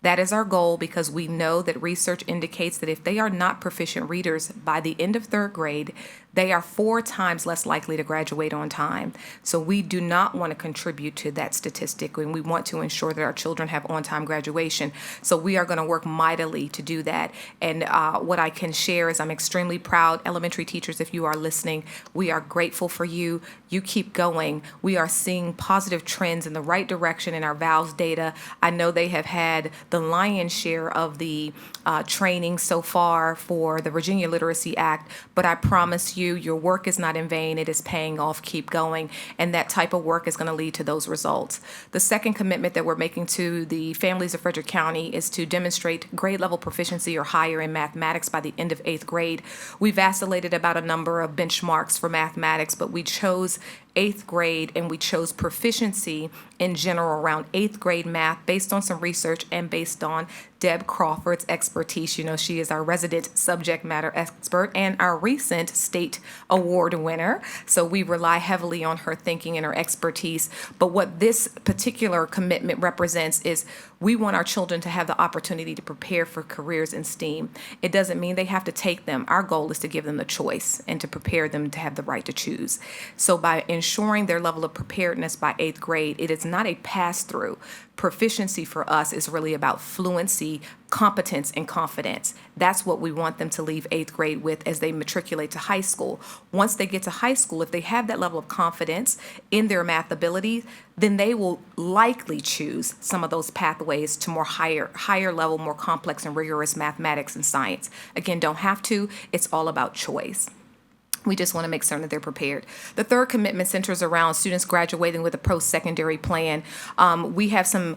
That is our goal because we know that research indicates that if they are not proficient readers by the end of 3rd grade, they are 4 times less likely to graduate on time. So we do not want to contribute to that statistic, and we want to ensure that our children have on-time graduation. So we are going to work mightily to do that. And what I can share is I'm extremely proud. Elementary teachers, if you are listening, we are grateful for you. You keep going. We are seeing positive trends in the right direction in our VALS data. I know they have had the lion's share of the training so far for the Virginia Literacy Act, but I promise you, your work is not in vain. It is paying off. Keep going. And that type of work is going to lead to those results. The second commitment that we're making to the families of Frederick County is to demonstrate grade level proficiency or higher in mathematics by the end of 8th grade. We vacillated about a number of benchmarks for mathematics, but we chose 8th grade, and we chose proficiency in general around 8th grade math based on some research and based on Deb Crawford's expertise. You know, she is our resident subject matter expert and our recent state award winner. So we rely heavily on her thinking and her expertise. But what this particular commitment represents is we want our children to have the opportunity to prepare for careers in STEAM. It doesn't mean they have to take them. Our goal is to give them the choice and to prepare them to have the right to choose. So by ensuring their level of preparedness by 8th grade, it is not a pass-through. Proficiency for us is really about fluency, competence, and confidence. That's what we want them to leave 8th grade with as they matriculate to high school. Once they get to high school, if they have that level of confidence in their math ability, then they will likely choose some of those pathways to more higher level, more complex and rigorous mathematics and science. Again, don't have to. It's all about choice. We just want to make certain that they're prepared. The third commitment centers around students graduating with a post-secondary plan. We have some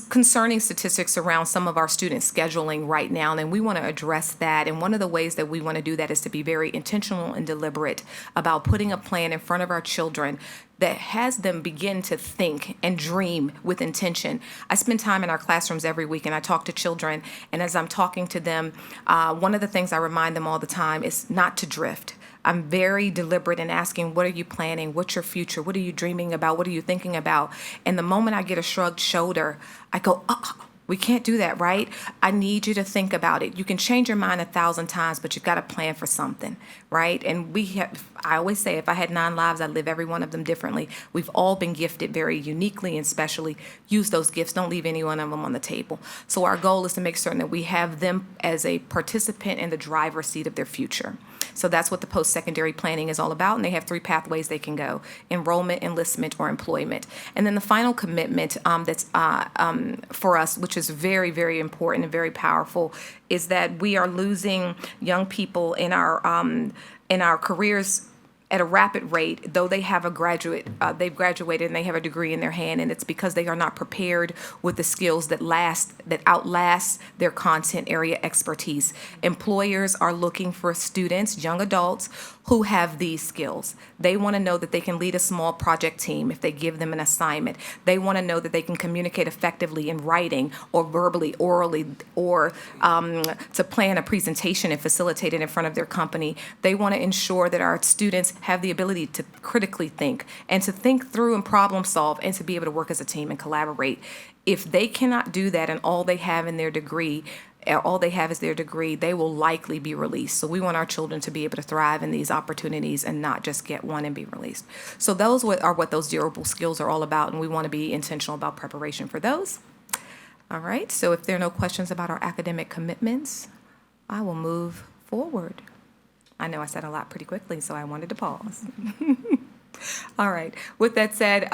concerning statistics around some of our student scheduling right now, and we want to address that. And one of the ways that we want to do that is to be very intentional and deliberate about putting a plan in front of our children that has them begin to think and dream with intention. I spend time in our classrooms every week, and I talk to children, and as I'm talking to them, one of the things I remind them all the time is not to drift. I'm very deliberate in asking, what are you planning? What's your future? What are you dreaming about? What are you thinking about? And the moment I get a shrugged shoulder, I go, we can't do that, right? I need you to think about it. You can change your mind 1,000 times, but you've got to plan for something, right? And I always say, if I had 9 lives, I'd live every one of them differently. We've all been gifted very uniquely and specially. Use those gifts. Don't leave any one of them on the table. So our goal is to make certain that we have them as a participant in the driver's seat of their future. So that's what the post-secondary planning is all about, and they have 3 pathways they can go: enrollment, enlistment, or employment. And then the final commitment that's for us, which is very, very important and very powerful, is that we are losing young people in our careers at a rapid rate, though they have they've graduated and they have a degree in their hand, and it's because they are not prepared with the skills that outlast their content area expertise. Employers are looking for students, young adults, who have these skills. They want to know that they can lead a small project team if they give them an assignment. They want to know that they can communicate effectively in writing or verbally, orally, or to plan a presentation and facilitate it in front of their company. They want to ensure that our students have the ability to critically think and to think through and problem solve and to be able to work as a team and collaborate. If they cannot do that and all they have is their degree, they will likely be released. So we want our children to be able to thrive in these opportunities and not just get one and be released. So those are what those durable skills are all about, and we want to be intentional about preparation for those. All right, so if there are no questions about our academic commitments, I will move forward. I know I said a lot pretty quickly, so I wanted to pause. All right, with that said,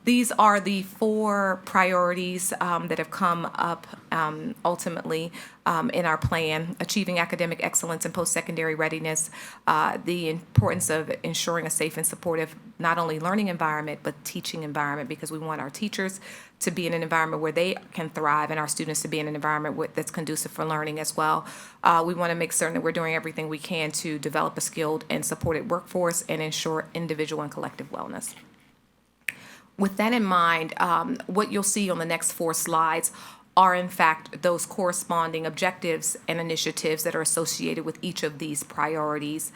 these are the 4 priorities that have come up ultimately in our plan: achieving academic excellence and post-secondary readiness, the importance of ensuring a safe and supportive not only learning environment but teaching environment, because we want our teachers to be in an environment where they can thrive and our students to be in an environment that's conducive for learning as well. We want to make certain that we're doing everything we can to develop a skilled and supported workforce and ensure individual and collective wellness. With that in mind, what you'll see on the next 4 slides are in fact those corresponding objectives and initiatives that are associated with each of these priorities.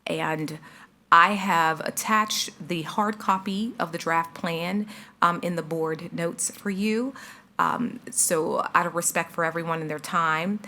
And I have attached the hard copy of the draft plan in the board notes for you. So out of respect for everyone and their time,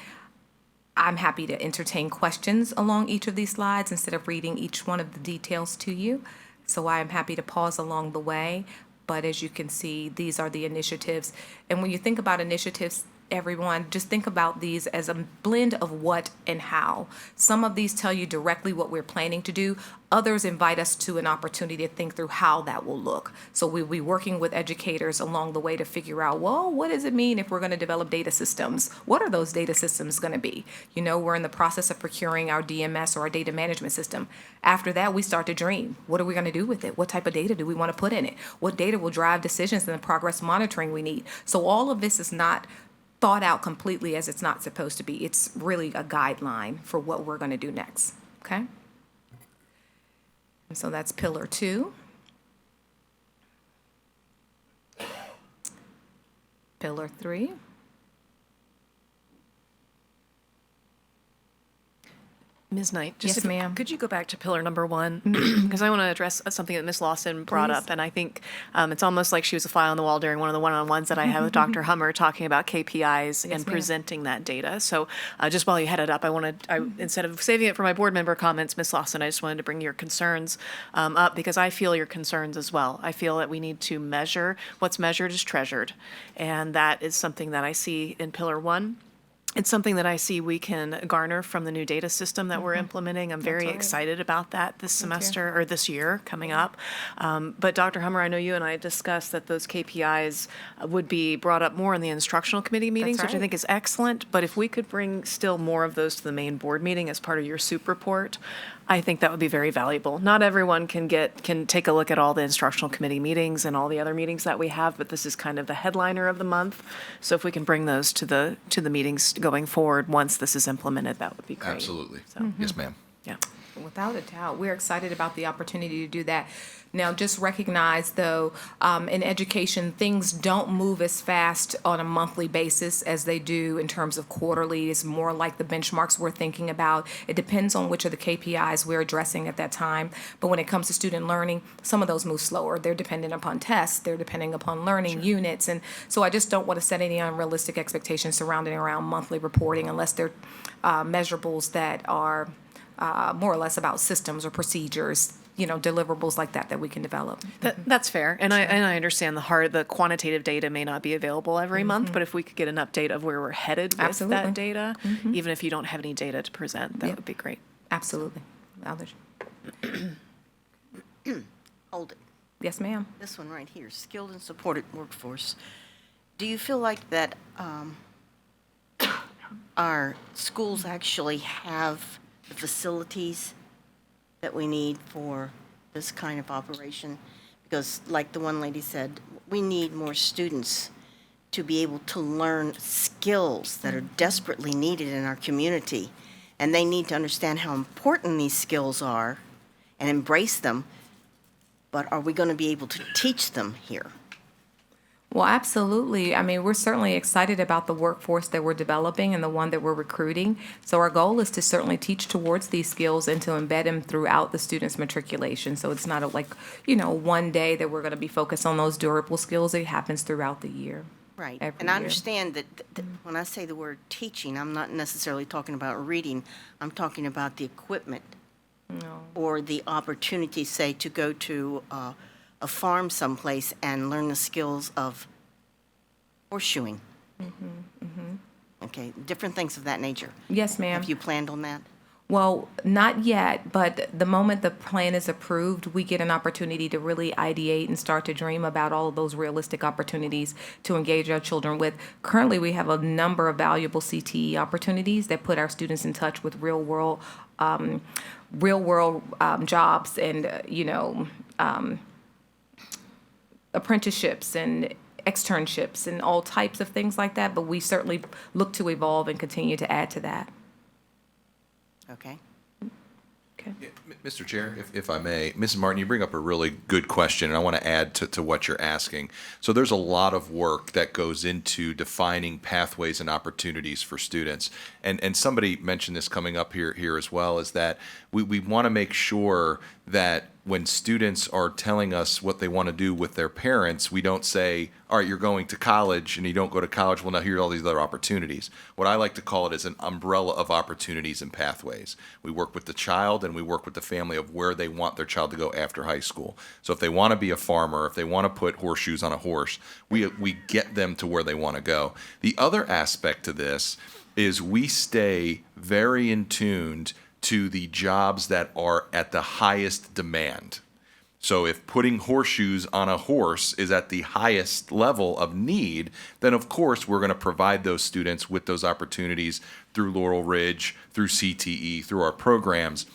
I'm happy to entertain questions along each of these slides instead of reading each one of the details to you. So I am happy to pause along the way. But as you can see, these are the initiatives. And when you think about initiatives, everyone, just think about these as a blend of what and how. Some of these tell you directly what we're planning to do. Others invite us to an opportunity to think through how that will look. So we'll be working with educators along the way to figure out, well, what does it mean if we're going to develop data systems? What are those data systems going to be? You know, we're in the process of procuring our DMS or our data management system. After that, we start to dream. What are we going to do with it? What type of data do we want to put in it? What data will drive decisions and the progress monitoring we need? So all of this is not thought out completely as it's not supposed to be. It's really a guideline for what we're going to do next, okay? And so that's pillar 2. Pillar 3. Ms. Knight, Yes, ma'am. Could you go back to pillar number 1? Because I want to address something that Ms. Lawson brought Please. up, and I think it's almost like she was a fly on the wall during one of the one-on-ones that I had with Dr. Hummer talking about KPIs and ma'am. presenting that data. So just while you had it up, instead of saving it for my board member comments, Ms. Lawson, I just wanted to bring your concerns up because I feel your concerns as well. I feel that we need to measure what's measured is treasured, and that is something that I see in pillar 1. It's something that I see we can garner from the new data system that we're implementing. I'm very excited about that this semester or this year coming up. But Dr. Hummer, I know you and I discussed that those KPIs would be brought up more in the instructional committee meetings, which I think is excellent. But if we could bring still more of those to the main board meeting as part of your SOUP report, I think that would be very valuable. Not everyone can take a look at all the instructional committee meetings and all the other meetings that we have, but this is kind of the headliner of the month. So if we can bring those to the meetings going forward once this is implemented, that would be great. Absolutely. So, Yes, ma'am. Yeah. Without a doubt, we're excited about the opportunity to do that. Now, just recognize, though, in education, things don't move as fast on a monthly basis as they do in terms of quarterly. It's more like the benchmarks we're thinking about. It depends on which of the KPIs we're addressing at that time. But when it comes to student learning, some of those move slower. They're dependent upon tests. They're depending upon learning units. And so I just don't want to set any unrealistic expectations surrounding around monthly reporting unless they're measurables that are more or less about systems or procedures, deliverables like that we can develop. That's fair, and I understand the quantitative data may not be available every month, but if we could get an update of where we're headed with that data, even if you don't have any data to present, that would be great. Absolutely. Others? Hold it. Yes, ma'am. This one right here, skilled and supported workforce. Do you feel like that our schools actually have the facilities that we need for this kind of operation? Because like the one lady said, we need more students to be able to learn skills that are desperately needed in our community. And they need to understand how important these skills are and embrace them. But are we going to be able to teach them here? Well, absolutely. I mean, we're certainly excited about the workforce that we're developing and the one that we're recruiting. So our goal is to certainly teach towards these skills and to embed them throughout the student's matriculation. So it's not one day that we're going to be focused on those durable skills. It happens throughout the year. Right. Every And I year. understand that when I say the word teaching, I'm not necessarily talking about reading. I'm talking about the equipment or the opportunity, say, to go to a farm someplace and learn the skills of horseshoeing. Okay, different things of that nature. Yes, ma'am. Have you planned on that? Well, not yet, but the moment the plan is approved, we get an opportunity to really ideate and start to dream about all of those realistic opportunities to engage our children with. Currently, we have a number of valuable CTE opportunities that put our students in touch with real world jobs and, apprenticeships and externships and all types of things like that, but we certainly look to evolve and continue to add to that. Okay. Mr. Chair, if I may, Mrs. Martin, you bring up a really good question, and I want to add to what you're asking. So there's a lot of work that goes into defining pathways and opportunities for students. And somebody mentioned this coming up here as well, is that we want to make sure that when students are telling us what they want to do with their parents, we don't say, all right, you're going to college, and you don't go to college, well, now here's all these other opportunities. What I like to call it is an umbrella of opportunities and pathways. We work with the child, and we work with the family of where they want their child to go after high school. So if they want to be a farmer, if they want to put horseshoes on a horse, we get them to where they want to go. The other aspect to this is we stay very in tuned to the jobs that are at the highest demand. So if putting horseshoes on a horse is at the highest level of need, then of course we're going to provide those students with those opportunities through Laurel Ridge, through CTE, through our programs.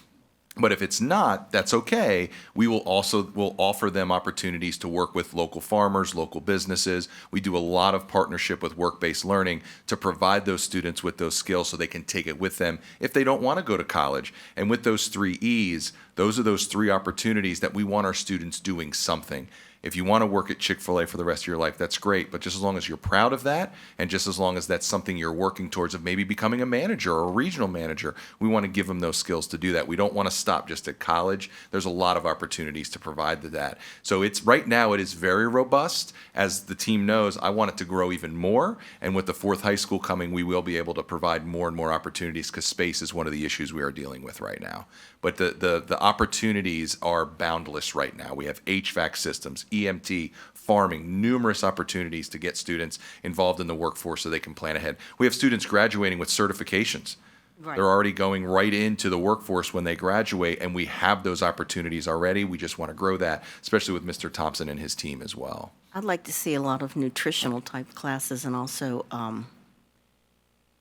But if it's not, that's okay. We'll offer them opportunities to work with local farmers, local businesses. We do a lot of partnership with work-based learning to provide those students with those skills so they can take it with them if they don't want to go to college. And with those 3 E's, those are those 3 opportunities that we want our students doing something. If you want to work at Chick-fil-A for the rest of your life, that's great. But just as long as you're proud of that, and just as long as that's something you're working towards of maybe becoming a manager or a regional manager, we want to give them those skills to do that. We don't want to stop just at college. There's a lot of opportunities to provide that. So right now it is very robust. As the team knows, I want it to grow even more. And with the 4th high school coming, we will be able to provide more and more opportunities because space is one of the issues we are dealing with right now. But the opportunities are boundless right now. We have HVAC systems, EMT, farming, numerous opportunities to get students involved in the workforce so they can plan ahead. We have students graduating with certifications. Right. They're already going right into the workforce when they graduate, and we have those opportunities already. We just want to grow that, especially with Mr. Thompson and his team as well. I'd like to see a lot of nutritional type classes and also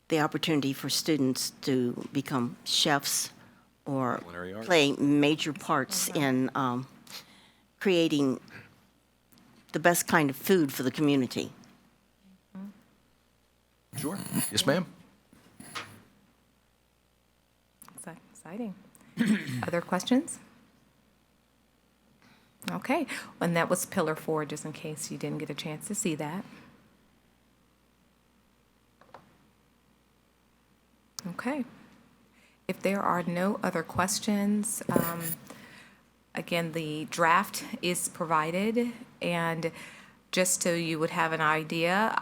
the opportunity for students to become chefs or play major parts in creating the best kind of food for the community. Sure. Yes, ma'am. Exciting. Other questions? Okay, and that was Pillar 4, just in case you didn't get a chance to see that. Okay. If there are no other questions, again, the draft is provided, and just so you would have an idea,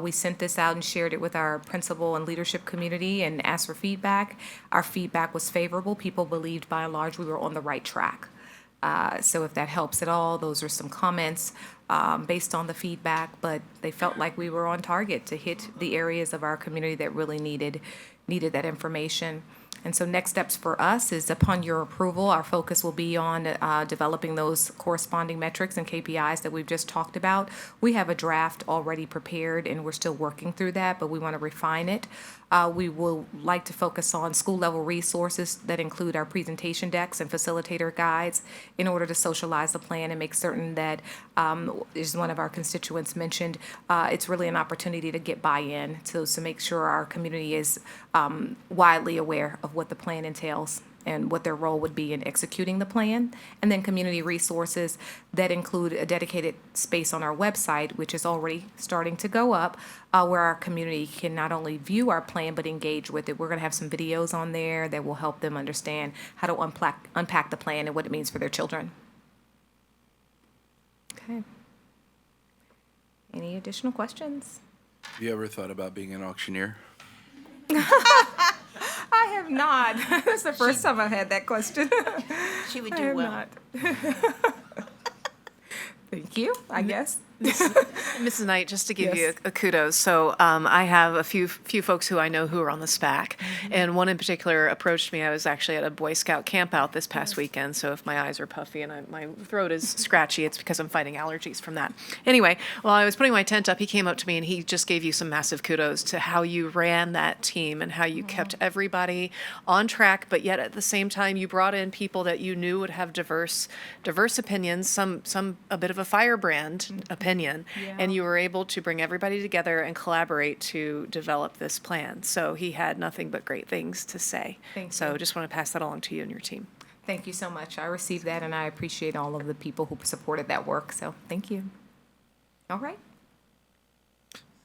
we sent this out and shared it with our principal and leadership community and asked for feedback. Our feedback was favorable. People believed by and large we were on the right track. So if that helps at all, those are some comments based on the feedback, but they felt like we were on target to hit the areas of our community that really needed that information. And so next steps for us is upon your approval, our focus will be on developing those corresponding metrics and KPIs that we've just talked about. We have a draft already prepared and we're still working through that, but we want to refine it. We will like to focus on school level resources that include our presentation decks and facilitator guides in order to socialize the plan and make certain that, as one of our constituents mentioned, it's really an opportunity to get buy-in, to make sure our community is widely aware of what the plan entails and what their role would be in executing the plan. And then community resources that include a dedicated space on our website, which is already starting to go up, where our community can not only view our plan, but engage with it. We're gonna have some videos on there that will help them understand how to unpack the plan and what it means for their children. Okay. Any additional questions? Have you ever thought about being an auctioneer? I have not. That's the first time I've had that question. She would I do have well. not. Thank you, I guess. Mrs. Knight, just to give you Yes. a kudos, so I have a few folks who I know who are on the SPAC, and one in particular approached me. I was actually at a Boy Scout camp out this past weekend, so if my eyes are puffy and my throat is scratchy, it's because I'm fighting allergies from that. Anyway, while I was putting my tent up, he came up to me and he just gave you some massive kudos to how you ran that team and how you kept everybody on track, but yet at the same time, you brought in people that you knew would have diverse opinions, some a bit of a firebrand opinion, and you were able to bring everybody together and collaborate to develop this plan. So he had nothing but great things to say. Thank So you. just want to pass that along to you and your team. Thank you so much. I received that and I appreciate all of the people who supported that work, so thank you. All right.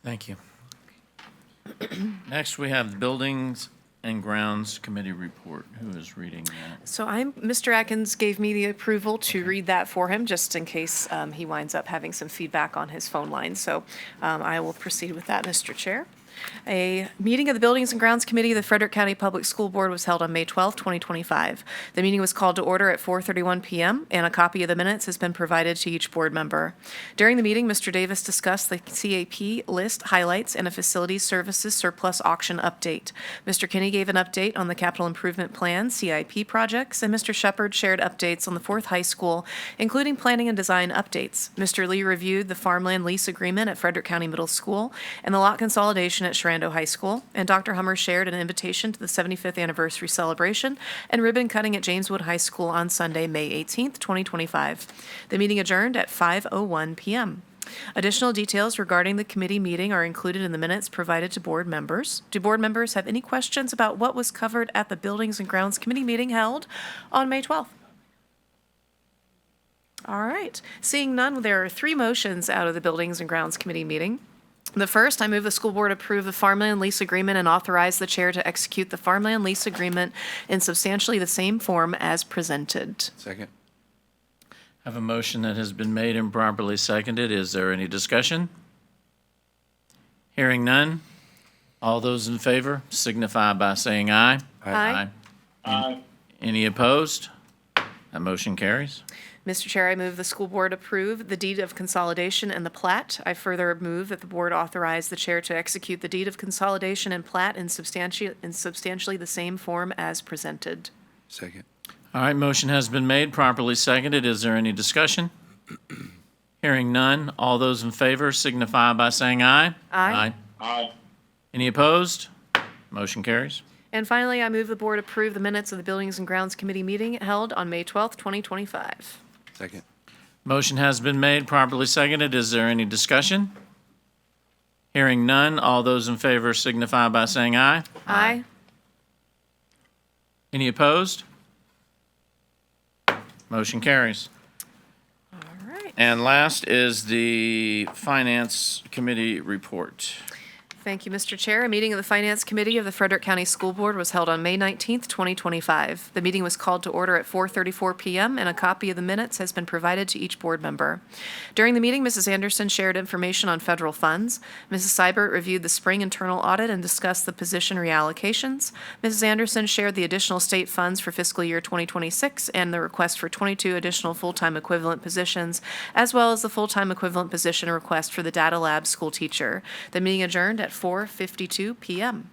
Thank you. Next, we have the Buildings and Grounds Committee report. Who is reading that? So Mr. Atkins gave me the approval to read that for him, just in case he winds up having some feedback on his phone line. So I will proceed with that, Mr. Chair. A meeting of the Buildings and Grounds Committee of the Frederick County Public School Board was held on May 12, 2025. The meeting was called to order at 4:31 p.m., and a copy of the minutes has been provided to each board member. During the meeting, Mr. Davis discussed the CAP list highlights and a facilities services surplus auction update. Mr. Kinney gave an update on the capital improvement plan, CIP projects, and Mr. Shepard shared updates on the Fourth High School, including planning and design updates. Mr. Lee reviewed the farmland lease agreement at Frederick County Middle School and the lot consolidation at Shenandoah High School, and Dr. Hummer shared an invitation to the 75th anniversary celebration and ribbon cutting at Jameswood High School on Sunday, May 18th, 2025. The meeting adjourned at 5:01 p.m. Additional details regarding the committee meeting are included in the minutes provided to board members. Do board members have any questions about what was covered at the Buildings and Grounds Committee meeting held on May 12th? All right. Seeing none, there are 3 motions out of the Buildings and Grounds Committee meeting. The first, I move the school board approve the farmland lease agreement and authorize the chair to execute the farmland lease agreement in substantially the same form as presented. Second. I have a motion that has been made and properly seconded. Is there any discussion? Hearing none. All those in favor signify by saying aye. Aye. Any opposed? That motion carries. Mr. Chair, I move the school board approve the deed of consolidation and the plat. I further move that the board authorize the chair to execute the deed of consolidation and plat in substantially the same form as presented. Second. All right, motion has been made, properly seconded. Is there any discussion? Hearing none. All those in favor signify by saying aye. Aye. Aye. Any opposed? Motion carries. And finally, I move the board approve the minutes of the Buildings and Grounds Committee meeting held on May 12th, 2025. Second. Motion has been made, properly seconded. Is there any discussion? Hearing none. All those in favor signify by saying aye. Aye. Any opposed? Motion carries. All right. And last is the Finance Committee report. Thank you, Mr. Chair. A meeting of the Finance Committee of the Frederick County School Board was held on May 19th, 2025. The meeting was called to order at 4:34 p.m., and a copy of the minutes has been provided to each board member. During the meeting, Mrs. Anderson shared information on federal funds. Mrs. Seibert reviewed the spring internal audit and discussed the position reallocations. Mrs. Anderson shared the additional state funds for fiscal year 2026 and the request for 22 additional full-time equivalent positions, as well as the full-time equivalent position request for the Data Lab school teacher. The meeting adjourned at 4:52 p.m.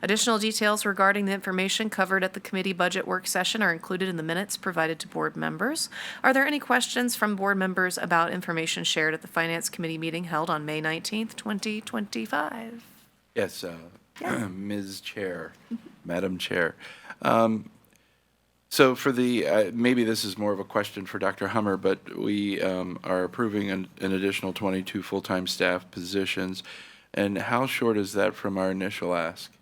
Additional details regarding the information covered at the committee budget work session are included in the minutes provided to board members. Are there any questions from board members about information shared at the Finance Committee meeting held on May 19th, 2025? Yes, Ms. Chair, Madam Chair. So for the, maybe this is more of a question for Dr. Hummer, but we are approving an additional 22 full-time staff positions. And how short is that from our initial ask?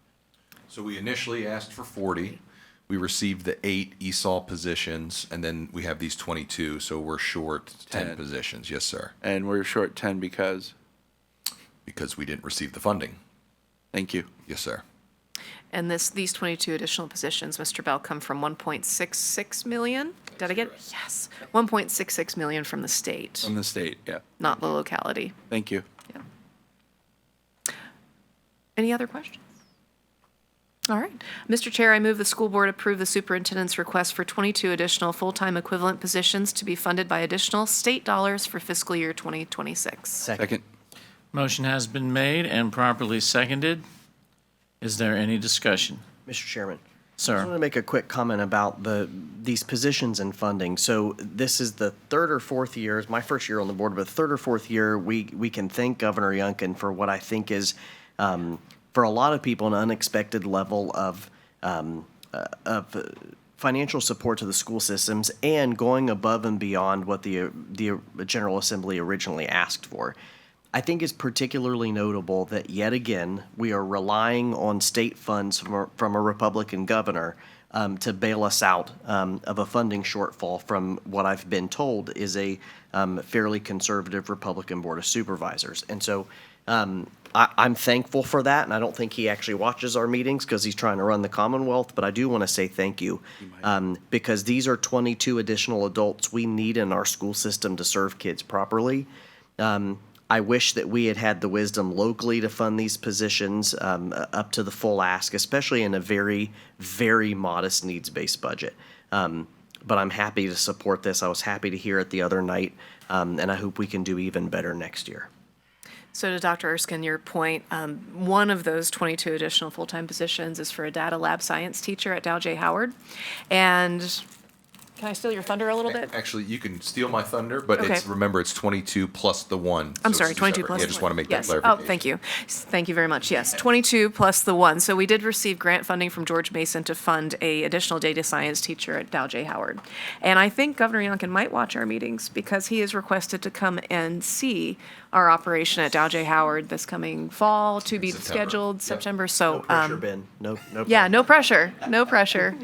So we initially asked for 40. We received the 8 ESOL positions, and then we have these 22, so we're short 10 positions. Yes, sir. And we're short 10 because? Because we didn't receive the funding. Thank you. Yes, sir. And these 22 additional positions, Mr. Bell, come from 1.66 million? Did I get it? Yes. 1.66 million from the state, From the state, yeah. not the locality. Thank you. Any other questions? All right. Mr. Chair, I move the school board approve the superintendent's request for 22 additional full-time equivalent positions to be funded by additional state dollars for fiscal year 2026. Second. Motion has been made and properly seconded. Is there any discussion? Mr. Chairman. Sir. I just want to make a quick comment about these positions and funding. So this is the third or fourth year, it's my first year on the board, but third or fourth year, we can thank Governor Youngkin for what I think is, for a lot of people, an unexpected level of financial support to the school systems and going above and beyond what the General Assembly originally asked for. I think it's particularly notable that yet again, we are relying on state funds from a Republican governor to bail us out of a funding shortfall from what I've been told is a fairly conservative Republican Board of Supervisors. And so I'm thankful for that, and I don't think he actually watches our meetings because he's trying to run the Commonwealth, but I do want to say thank you because these are 22 additional adults we need in our school system to serve kids properly. I wish that we had had the wisdom locally to fund these positions up to the full ask, especially in a very, very modest needs-based budget. But I'm happy to support this. I was happy to hear it the other night, and I hope we can do even better next year. So to Dr. Erskine, your point, one of those 22 additional full-time positions is for a data lab science teacher at Dow J. Howard. And can I steal your thunder a little bit? Actually, you can steal my thunder, but Okay. remember, it's 22 plus the 1. I'm so sorry, it's 22 separate. plus Yeah, the just one. want to make Yes. that clarification. Oh, thank you. Thank you very much. Yes, 22 plus the 1. So we did receive grant funding from George Mason to fund a additional data science teacher at Dow J. Howard. And I think Governor Youngkin might watch our meetings because he has requested to come and see our operation at Dow J. Howard this coming fall, to be scheduled September. So, No pressure, Ben. No pressure. yeah, no pressure, no pressure.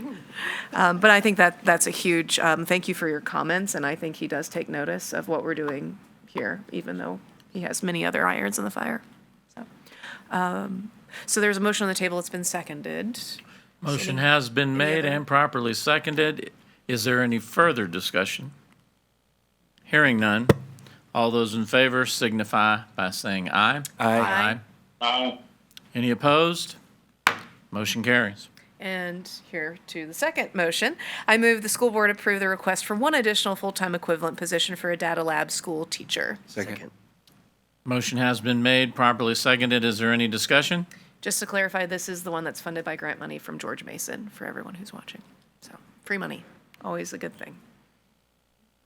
But I think that's a huge, thank you for your comments, and I think he does take notice of what we're doing here, even though he has many other irons in the fire. So there's a motion on the table, it's been seconded. Motion has been made and properly seconded. Is there any further discussion? Hearing none. All those in favor signify by saying aye. Aye. Aye. Any opposed? Motion carries. And here to the second motion. I move the school board approve the request for one additional full-time equivalent position for a data lab school teacher. Second. Motion has been made, properly seconded. Is there any discussion? Just to clarify, this is the one that's funded by grant money from George Mason for everyone who's watching. So, free money, always a good thing.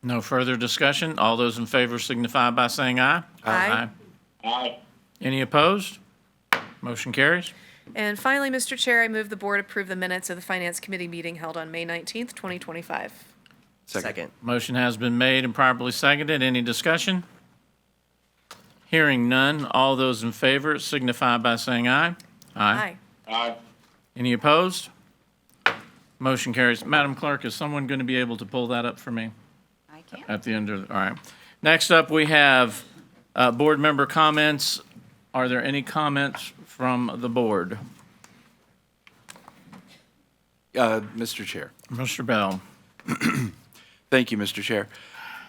No further discussion. All those in favor signify by saying aye. Aye. Aye. Any opposed? Motion carries. And finally, Mr. Chair, I move the board approve the minutes of the Finance Committee meeting held on May 19th, 2025. Second. Motion has been made and properly seconded. Any discussion? Hearing none. All those in favor signify by saying aye. Aye. Aye. Any opposed? Motion carries. Madam Clerk, is someone going to be able to pull that up for me? I can. At the end of, all right. Next up, we have board member comments. Are there any comments from the board? Mr. Chair. Mr. Bell. Thank you, Mr. Chair.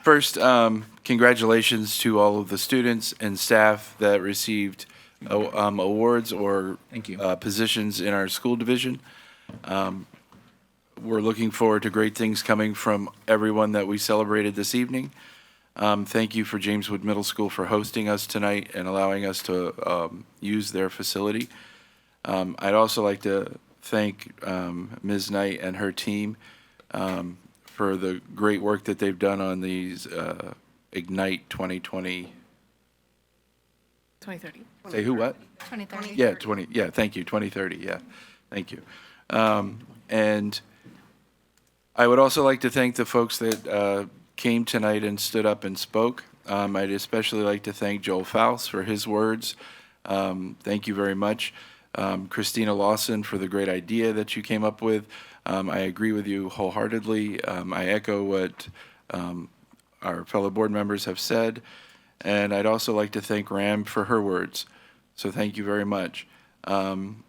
First, congratulations to all of the students and staff that received awards or positions in our school division. We're looking forward to great things coming from everyone that we celebrated this evening. Thank you for Jameswood Middle School for hosting us tonight and allowing us to use their facility. I'd also like to thank Ms. Knight and her team for the great work that they've done on these Ignite 2020. 2030. Say who, what? 2030. Yeah, 20, yeah, thank you, 2030, yeah, thank you. And I would also like to thank the folks that came tonight and stood up and spoke. I'd especially like to thank Joel Faust for his words. Thank you very much. Christina Lawson for the great idea that you came up with. I agree with you wholeheartedly. I echo what our fellow board members have said. And I'd also like to thank Ram for her words. So thank you very much. And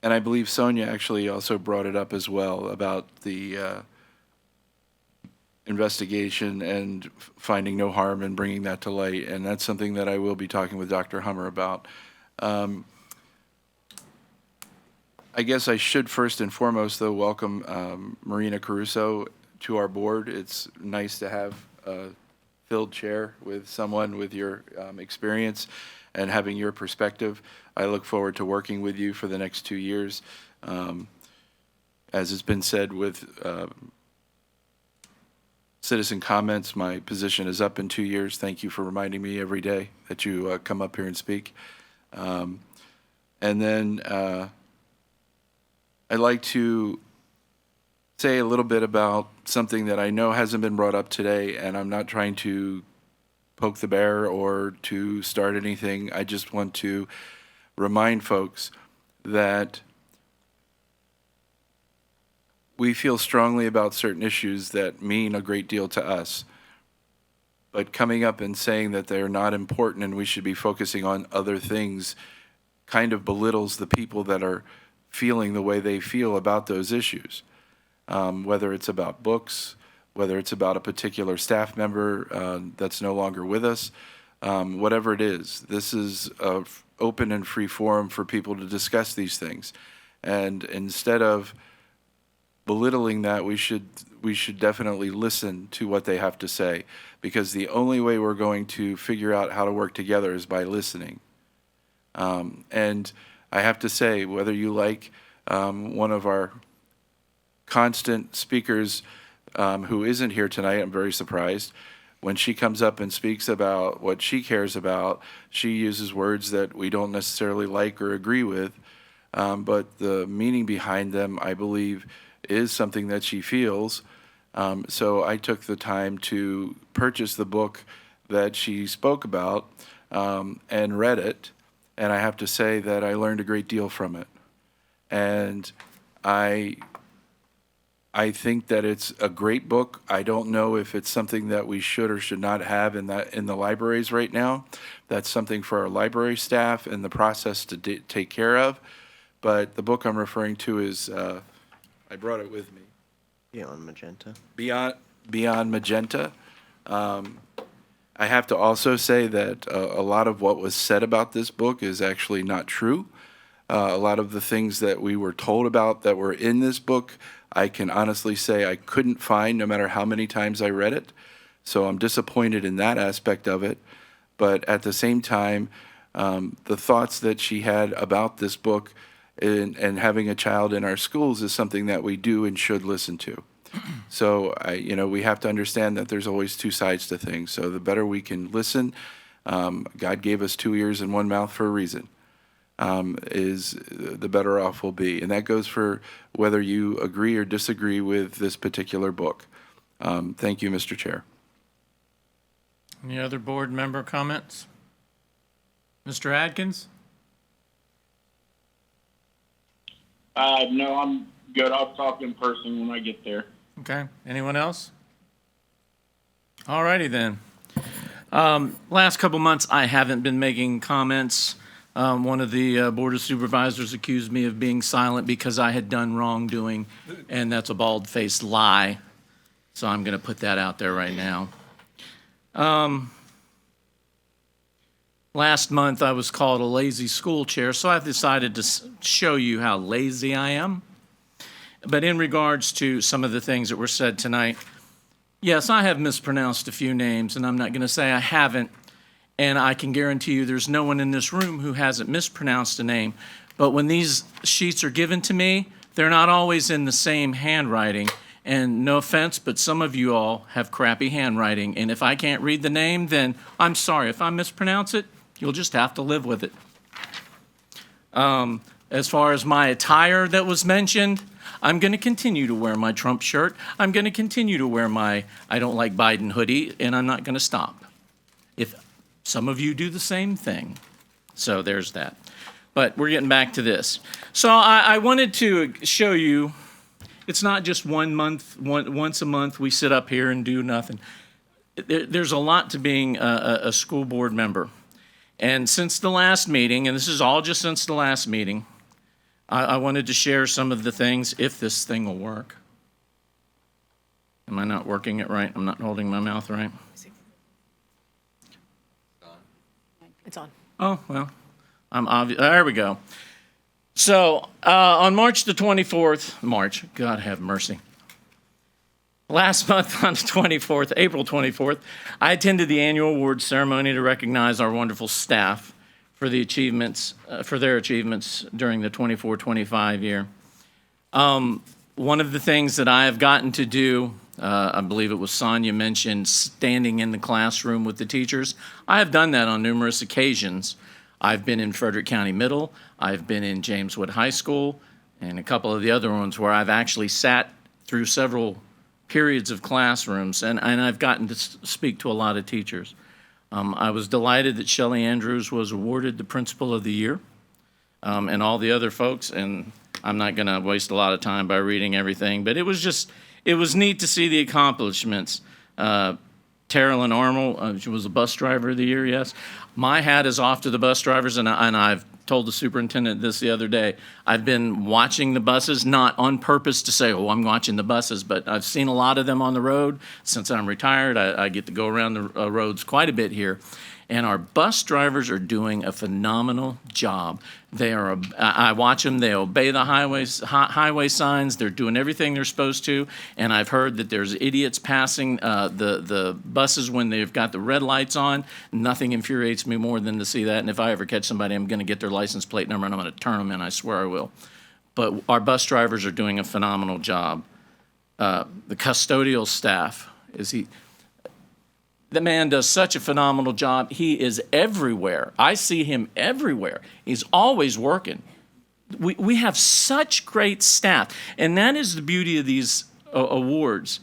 I believe Sonia actually also brought it up as well about the investigation and finding no harm and bringing that to light. And that's something that I will be talking with Dr. Hummer about. I guess I should first and foremost, though, welcome Marina Caruso to our board. It's nice to have a filled chair with someone with your experience and having your perspective. I look forward to working with you for the next 2 years. As has been said with citizen comments, my position is up in 2 years. Thank you for reminding me every day that you come up here and speak. And then I'd like to say a little bit about something that I know hasn't been brought up today, and I'm not trying to poke the bear or to start anything. I just want to remind folks that we feel strongly about certain issues that mean a great deal to us. But coming up and saying that they're not important and we should be focusing on other things kind of belittles the people that are feeling the way they feel about those issues. Whether it's about books, whether it's about a particular staff member that's no longer with us, whatever it is, this is an open and free forum for people to discuss these things. And instead of belittling that, we should definitely listen to what they have to say, because the only way we're going to figure out how to work together is by listening. And I have to say, whether you like one of our constant speakers who isn't here tonight, I'm very surprised. When she comes up and speaks about what she cares about, she uses words that we don't necessarily like or agree with, but the meaning behind them, I believe, is something that she feels. So I took the time to purchase the book that she spoke about and read it, and I have to say that I learned a great deal from it. And I think that it's a great book. I don't know if it's something that we should or should not have in the libraries right now. That's something for our library staff and the process to take care of. But the book I'm referring to is, I brought it with me. Beyond Magenta. Beyond Magenta. I have to also say that a lot of what was said about this book is actually not true. A lot of the things that we were told about that were in this book, I can honestly say I couldn't find no matter how many times I read it. So I'm disappointed in that aspect of it. But at the same time, the thoughts that she had about this book and having a child in our schools is something that we do and should listen to. So we have to understand that there's always two sides to things. So the better we can listen, God gave us 2 ears and 1 mouth for a reason. Is the better off we'll be. And that goes for whether you agree or disagree with this particular book. Thank you, Mr. Chair. Any other board member comments? Mr. Adkins? No, I'm good. I'll talk in person when I get there. Okay. Anyone else? All righty then. Last couple months, I haven't been making comments. One of the Board of Supervisors accused me of being silent because I had done wrongdoing, and that's a bald-faced lie. So I'm going to put that out there right now. Last month, I was called a lazy school chair, so I've decided to show you how lazy I am. But in regards to some of the things that were said tonight, yes, I have mispronounced a few names, and I'm not going to say I haven't. And I can guarantee you there's no one in this room who hasn't mispronounced a name. But when these sheets are given to me, they're not always in the same handwriting. And no offense, but some of you all have crappy handwriting. And if I can't read the name, then I'm sorry. If I mispronounce it, you'll just have to live with it. As far as my attire that was mentioned, I'm going to continue to wear my Trump shirt. I'm going to continue to wear my I don't like Biden hoodie, and I'm not going to stop. If some of you do the same thing. So there's that. But we're getting back to this. So I wanted to show you, it's not just once a month we sit up here and do nothing. There's a lot to being a school board member. And since the last meeting, and this is all just since the last meeting, I wanted to share some of the things, if this thing will work. Am I not working it right? I'm not holding my mouth right? It's on. Oh, well, I'm obvious. There we go. So on March the 24th, God have mercy. Last month on the 24th, April 24th, I attended the annual awards ceremony to recognize our wonderful staff for the achievements, for their achievements during the 24-25 year. One of the things that I have gotten to do, I believe it was Sonia mentioned, standing in the classroom with the teachers. I have done that on numerous occasions. I've been in Frederick County Middle, I've been in James Wood High School, and a couple of the other ones where I've actually sat through several periods of classrooms, and I've gotten to speak to a lot of teachers. I was delighted that Shelley Andrews was awarded the Principal of the Year, and all the other folks, and I'm not going to waste a lot of time by reading everything, but it was neat to see the accomplishments. Terrell Armel, she was a bus driver of the year, yes. My hat is off to the bus drivers, and I've told the superintendent this the other day. I've been watching the buses, not on purpose to say, oh, I'm watching the buses, but I've seen a lot of them on the road. Since I'm retired, I get to go around the roads quite a bit here. And our bus drivers are doing a phenomenal job. I watch them, they obey the highway signs, they're doing everything they're supposed to, and I've heard that there's idiots passing the buses when they've got the red lights on. Nothing infuriates me more than to see that, and if I ever catch somebody, I'm going to get their license plate number and I'm going to turn them in, I swear I will. But our bus drivers are doing a phenomenal job. The custodial staff, the man does such a phenomenal job. He is everywhere. I see him everywhere. He's always working. We have such great staff, and that is the beauty of these awards.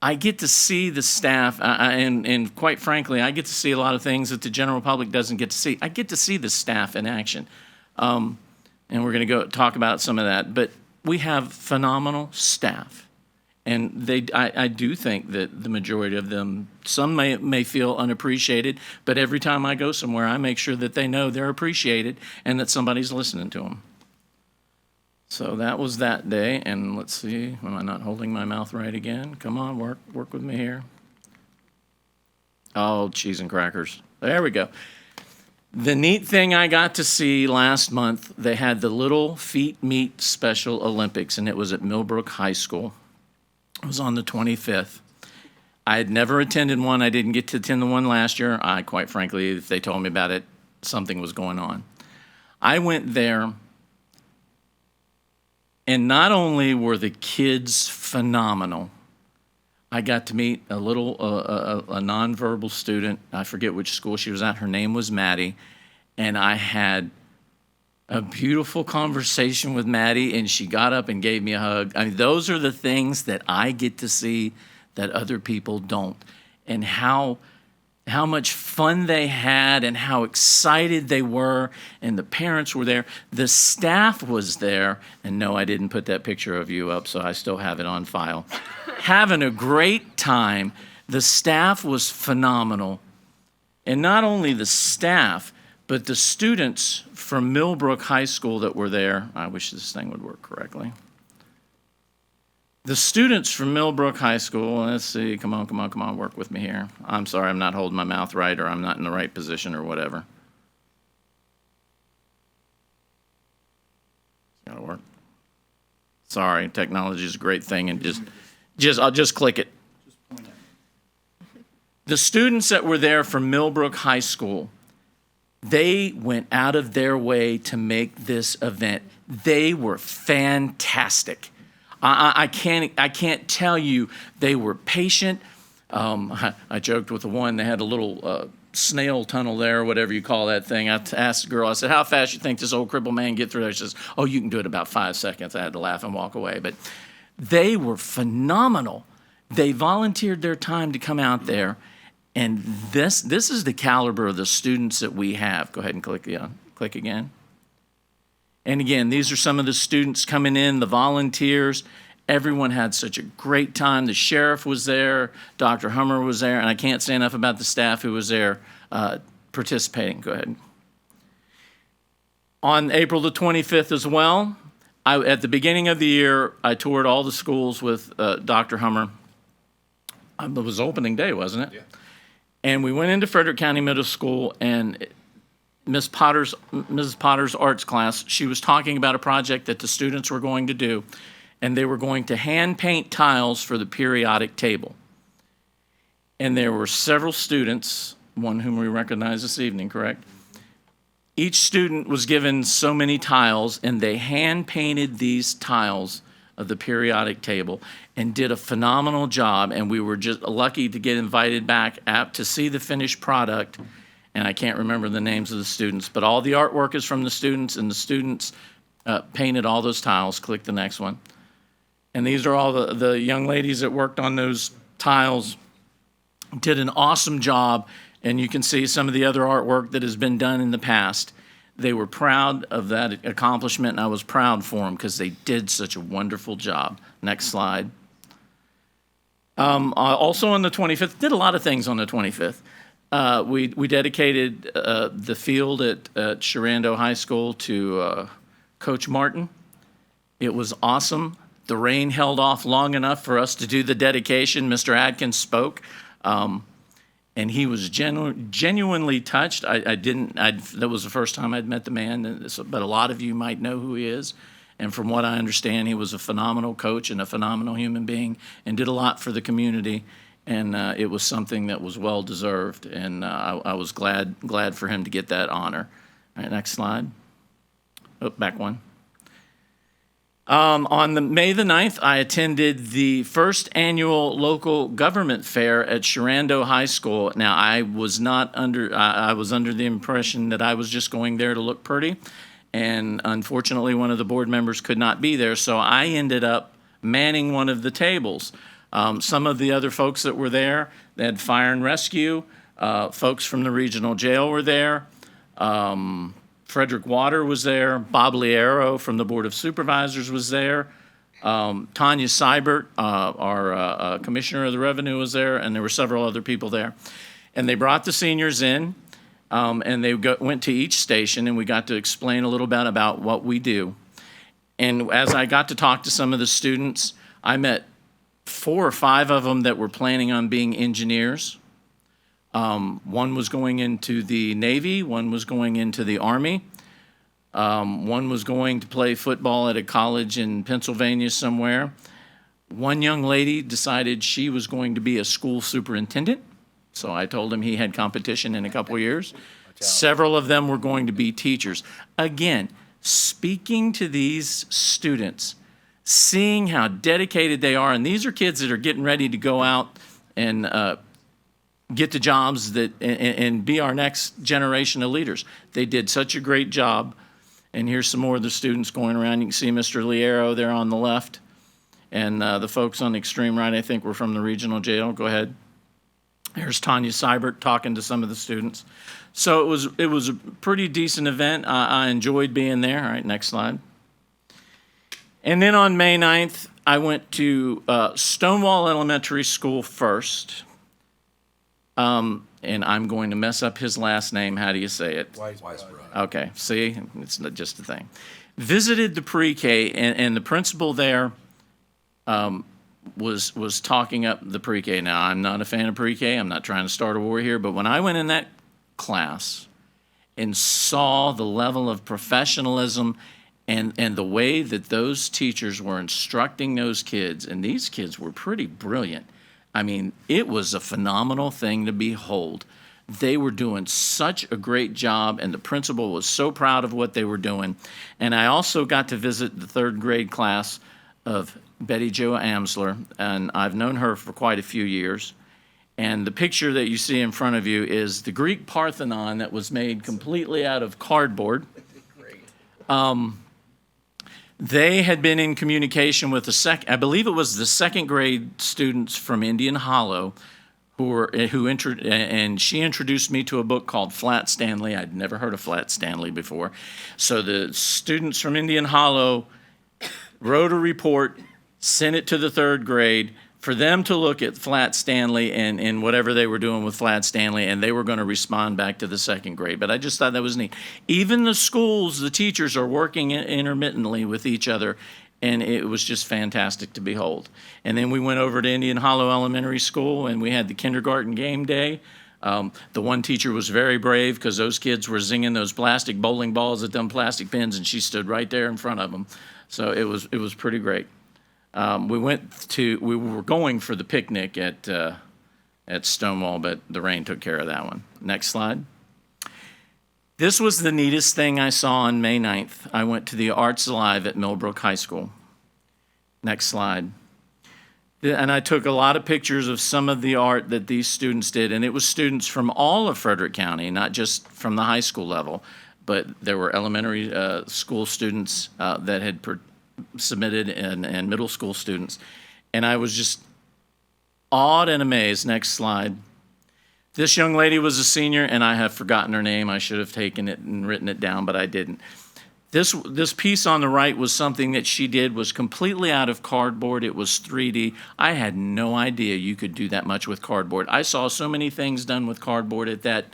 I get to see the staff, and quite frankly, I get to see a lot of things that the general public doesn't get to see. I get to see the staff in action, and we're going to go talk about some of that. But we have phenomenal staff. And I do think that the majority of them, some may feel unappreciated, but every time I go somewhere, I make sure that they know they're appreciated and that somebody's listening to them. So that was that day, and let's see, am I not holding my mouth right again? Come on, work with me here. Oh, cheese and crackers. There we go. The neat thing I got to see last month, they had the Little Feet Meet Special Olympics, and it was at Millbrook High School. It was on the 25th. I had never attended one. I didn't get to attend the one last year. Quite frankly, if they told me about it, something was going on. I went there, and not only were the kids phenomenal, I got to meet a nonverbal student. I forget which school she was at. Her name was Maddie, and I had a beautiful conversation with Maddie, and she got up and gave me a hug. I mean, those are the things that I get to see that other people don't, and how much fun they had and how excited they were, and the parents were there. The staff was there, and no, I didn't put that picture of you up, so I still have it on file. Having a great time. The staff was phenomenal, and not only the staff, but the students from Millbrook High School that were there, I wish this thing would work correctly. The students from Millbrook High School, let's see, come on, work with me here. I'm sorry, I'm not holding my mouth right, or I'm not in the right position or whatever. It's gotta work. Sorry, technology is a great thing, and I'll just click it. The students that were there from Millbrook High School, They went out of their way to make this event. They were fantastic. I can't tell you, they were patient. I joked with the one that had a little snail tunnel there, whatever you call that thing. I asked the girl, I said, how fast you think this old crippled man get through there? She says, oh, you can do it about 5 seconds. I had to laugh and walk away. But they were phenomenal. They volunteered their time to come out there. And this is the caliber of the students that we have. Go ahead and click again. And again, these are some of the students coming in, the volunteers. Everyone had such a great time. The sheriff was there, Dr. Hummer was there, and I can't say enough about the staff who was there participating. Go ahead. On April the 25th as well, at the beginning of the year, I toured all the schools with Dr. Hummer. It was opening day, wasn't it? Yeah. And we went into Frederick County Middle School, and Mrs. Potter's arts class, she was talking about a project that the students were going to do, and they were going to hand paint tiles for the periodic table. And there were several students, one whom we recognize this evening, correct? Each student was given so many tiles, and they hand painted these tiles of the periodic table and did a phenomenal job. And we were just lucky to get invited back to see the finished product. And I can't remember the names of the students, but all the artwork is from the students, and the students painted all those tiles. Click the next one. And these are all the young ladies that worked on those tiles, did an awesome job. And you can see some of the other artwork that has been done in the past. They were proud of that accomplishment, and I was proud for them because they did such a wonderful job. Next slide. Also on the 25th, did a lot of things on the 25th. We dedicated the field at Sharando High School to Coach Martin. It was awesome. The rain held off long enough for us to do the dedication. Mr. Adkins spoke, and he was genuinely touched. That was the first time I'd met the man, but a lot of you might know who he is. And from what I understand, he was a phenomenal coach and a phenomenal human being and did a lot for the community. And it was something that was well deserved, and I was glad for him to get that honor. All right, next slide. Oh, back one. On May the 9th, I attended the first annual local government fair at Sharando High School. Now, I was under the impression that I was just going there to look pretty, and unfortunately, one of the board members could not be there, so I ended up manning one of the tables. Some of the other folks that were there, they had fire and rescue, folks from the regional jail were there, Frederick Water was there, Bob Liero from the Board of Supervisors was there, Tanya Seibert, our Commissioner of the Revenue was there, and there were several other people there. And they brought the seniors in, and they went to each station, and we got to explain a little bit about what we do. And as I got to talk to some of the students, I met 4 or 5 of them that were planning on being engineers. One was going into the Navy, one was going into the Army, one was going to play football at a college in Pennsylvania somewhere. One young lady decided she was going to be a school superintendent, so I told him he had competition in a couple years. Several of them were going to be teachers. Again, speaking to these students, seeing how dedicated they are, and these are kids that are getting ready to go out and get to jobs and be our next generation of leaders. They did such a great job. And here's some more of the students going around. You can see Mr. Liero there on the left. And the folks on the extreme right, I think, were from the regional jail. Go ahead. Here's Tanya Seibert talking to some of the students. So it was a pretty decent event. I enjoyed being there. All right, next slide. And then on May 9th, I went to Stonewall Elementary School first. And I'm going to mess up his last name. How do you say it? Weisbrod. Okay, see, it's not just a thing. Visited the pre-K, and the principal there was talking up the pre-K. Now, I'm not a fan of pre-K. I'm not trying to start a war here, but when I went in that class and saw the level of professionalism and the way that those teachers were instructing those kids, and these kids were pretty brilliant. I mean, it was a phenomenal thing to behold. They were doing such a great job, and the principal was so proud of what they were doing. And I also got to visit the third grade class of Betty Jo Amsler, and I've known her for quite a few years. And the picture that you see in front of you is the Greek Parthenon that was made completely out of cardboard. They had been in communication with I believe it was the second grade students from Indian Hollow, and she introduced me to a book called Flat Stanley. I'd never heard of Flat Stanley before. So the students from Indian Hollow wrote a report, sent it to the third grade for them to look at Flat Stanley and whatever they were doing with Flat Stanley, and they were going to respond back to the second grade. But I just thought that was neat. Even the schools, the teachers are working intermittently with each other, and it was just fantastic to behold. And then we went over to Indian Hollow Elementary School, and we had the kindergarten game day. The one teacher was very brave because those kids were zinging those plastic bowling balls at them plastic pins, and she stood right there in front of them. So it was pretty great. We were going for the picnic at Stonewall, but the rain took care of that one. Next slide. This was the neatest thing I saw on May 9th. I went to the Arts Alive at Millbrook High School. Next slide. And I took a lot of pictures of some of the art that these students did, and it was students from all of Frederick County, not just from the high school level, but there were elementary school students that had submitted and middle school students. And I was just awed and amazed. Next slide. This young lady was a senior, and I have forgotten her name. I should have taken it and written it down, but I didn't. This piece on the right was something that she did, was completely out of cardboard. It was 3D. I had no idea you could do that much with cardboard. I saw so many things done with cardboard at that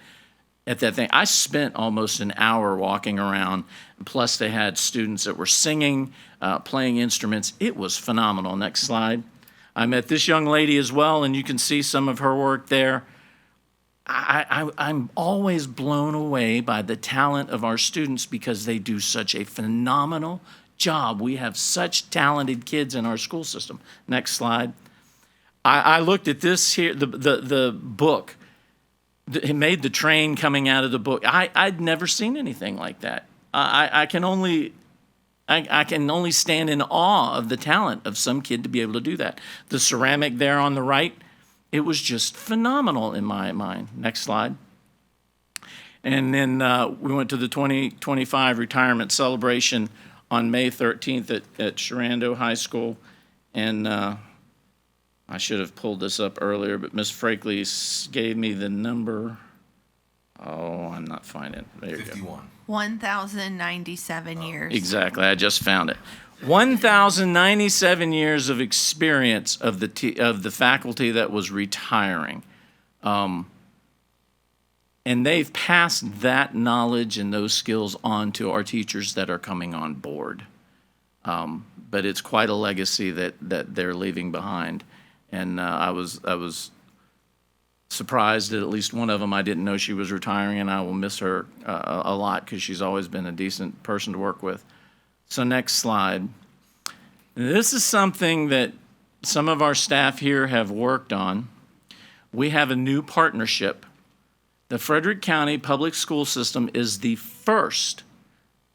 thing. I spent almost an hour walking around. Plus, they had students that were singing, playing instruments. It was phenomenal. Next slide. I met this young lady as well, and you can see some of her work there. I'm always blown away by the talent of our students because they do such a phenomenal job. We have such talented kids in our school system. Next slide. I looked at this here, the book. It made the train coming out of the book. I'd never seen anything like that. I can only stand in awe of the talent of some kid to be able to do that. The ceramic there on the right, it was just phenomenal in my mind. Next slide. And then we went to the 2025 retirement celebration on May 13th at Sharando High School. And I should have pulled this up earlier, but Ms. Frakely gave me the number. Oh, I'm not finding it. There you 51. go. 1,097 years. Exactly. I just found it. 1,097 years of experience of the faculty that was retiring. And they've passed that knowledge and those skills on to our teachers that are coming on board. But it's quite a legacy that they're leaving behind. And I was surprised that at least one of them, I didn't know she was retiring, and I will miss her a lot because she's always been a decent person to work with. So next slide. This is something that some of our staff here have worked on. We have a new partnership. The Frederick County Public School System is the first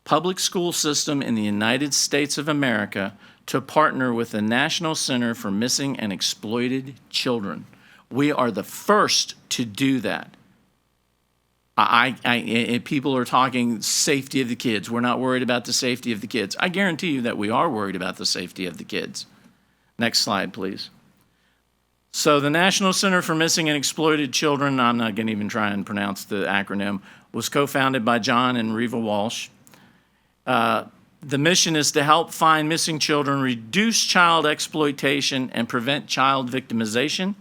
public school system in the United States of America to partner with the National Center for Missing and Exploited Children. We are the first to do that. People are talking safety of the kids. We're not worried about the safety of the kids. I guarantee you that we are worried about the safety of the kids. Next slide, please. So the National Center for Missing and Exploited Children, I'm not going to even try and pronounce the acronym, was co-founded by John and Reva Walsh. The mission is to help find missing children, reduce child exploitation, and prevent child victimization.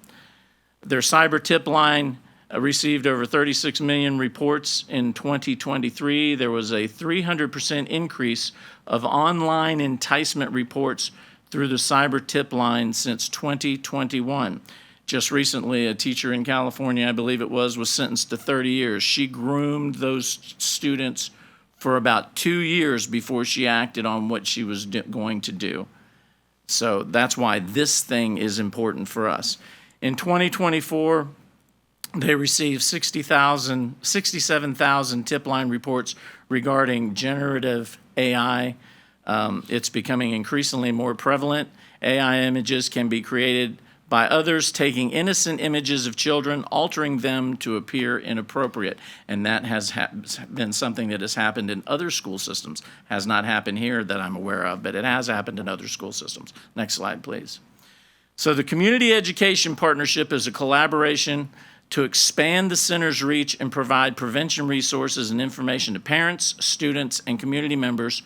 Their cyber tip line received over 36 million reports in 2023. There was a 300% increase of online enticement reports through the cyber tip line since 2021. Just recently, a teacher in California, I believe it was sentenced to 30 years. She groomed those students for about 2 years before she acted on what she was going to do. So that's why this thing is important for us. In 2024, They received 67,000 tip line reports regarding generative AI. It's becoming increasingly more prevalent. AI images can be created by others taking innocent images of children, altering them to appear inappropriate. And that has been something that has happened in other school systems. Has not happened here that I'm aware of, but it has happened in other school systems. Next slide, please. So the Community Education Partnership is a collaboration to expand the center's reach and provide prevention resources and information to parents, students, and community members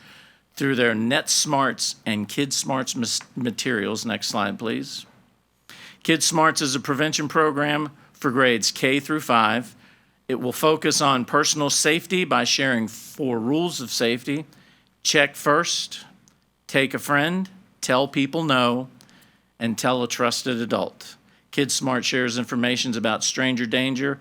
through their NetSmarts and KidSmarts materials. Next slide, please. KidSmarts is a prevention program for grades K through 5. It will focus on personal safety by sharing 4 rules of safety. Check first, take a friend, tell people no, and tell a trusted adult. KidSmart shares information about stranger danger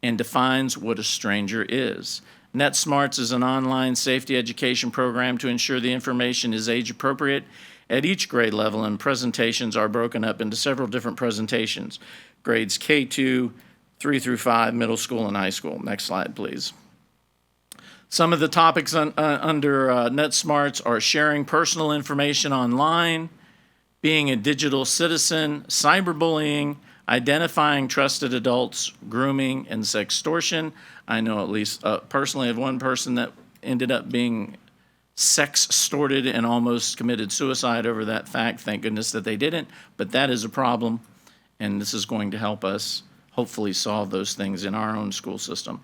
and defines what a stranger is. NetSmarts is an online safety education program to ensure the information is age appropriate at each grade level, and presentations are broken up into several different presentations. Grades K2, 3 through 5, middle school and high school. Next slide, please. Some of the topics under NetSmarts are sharing personal information online, being a digital citizen, cyberbullying, identifying trusted adults, grooming, and sextortion. I know at least personally of one person that ended up being sex-extorted and almost committed suicide over that fact. Thank goodness that they didn't, but that is a problem, and this is going to help us hopefully solve those things in our own school system.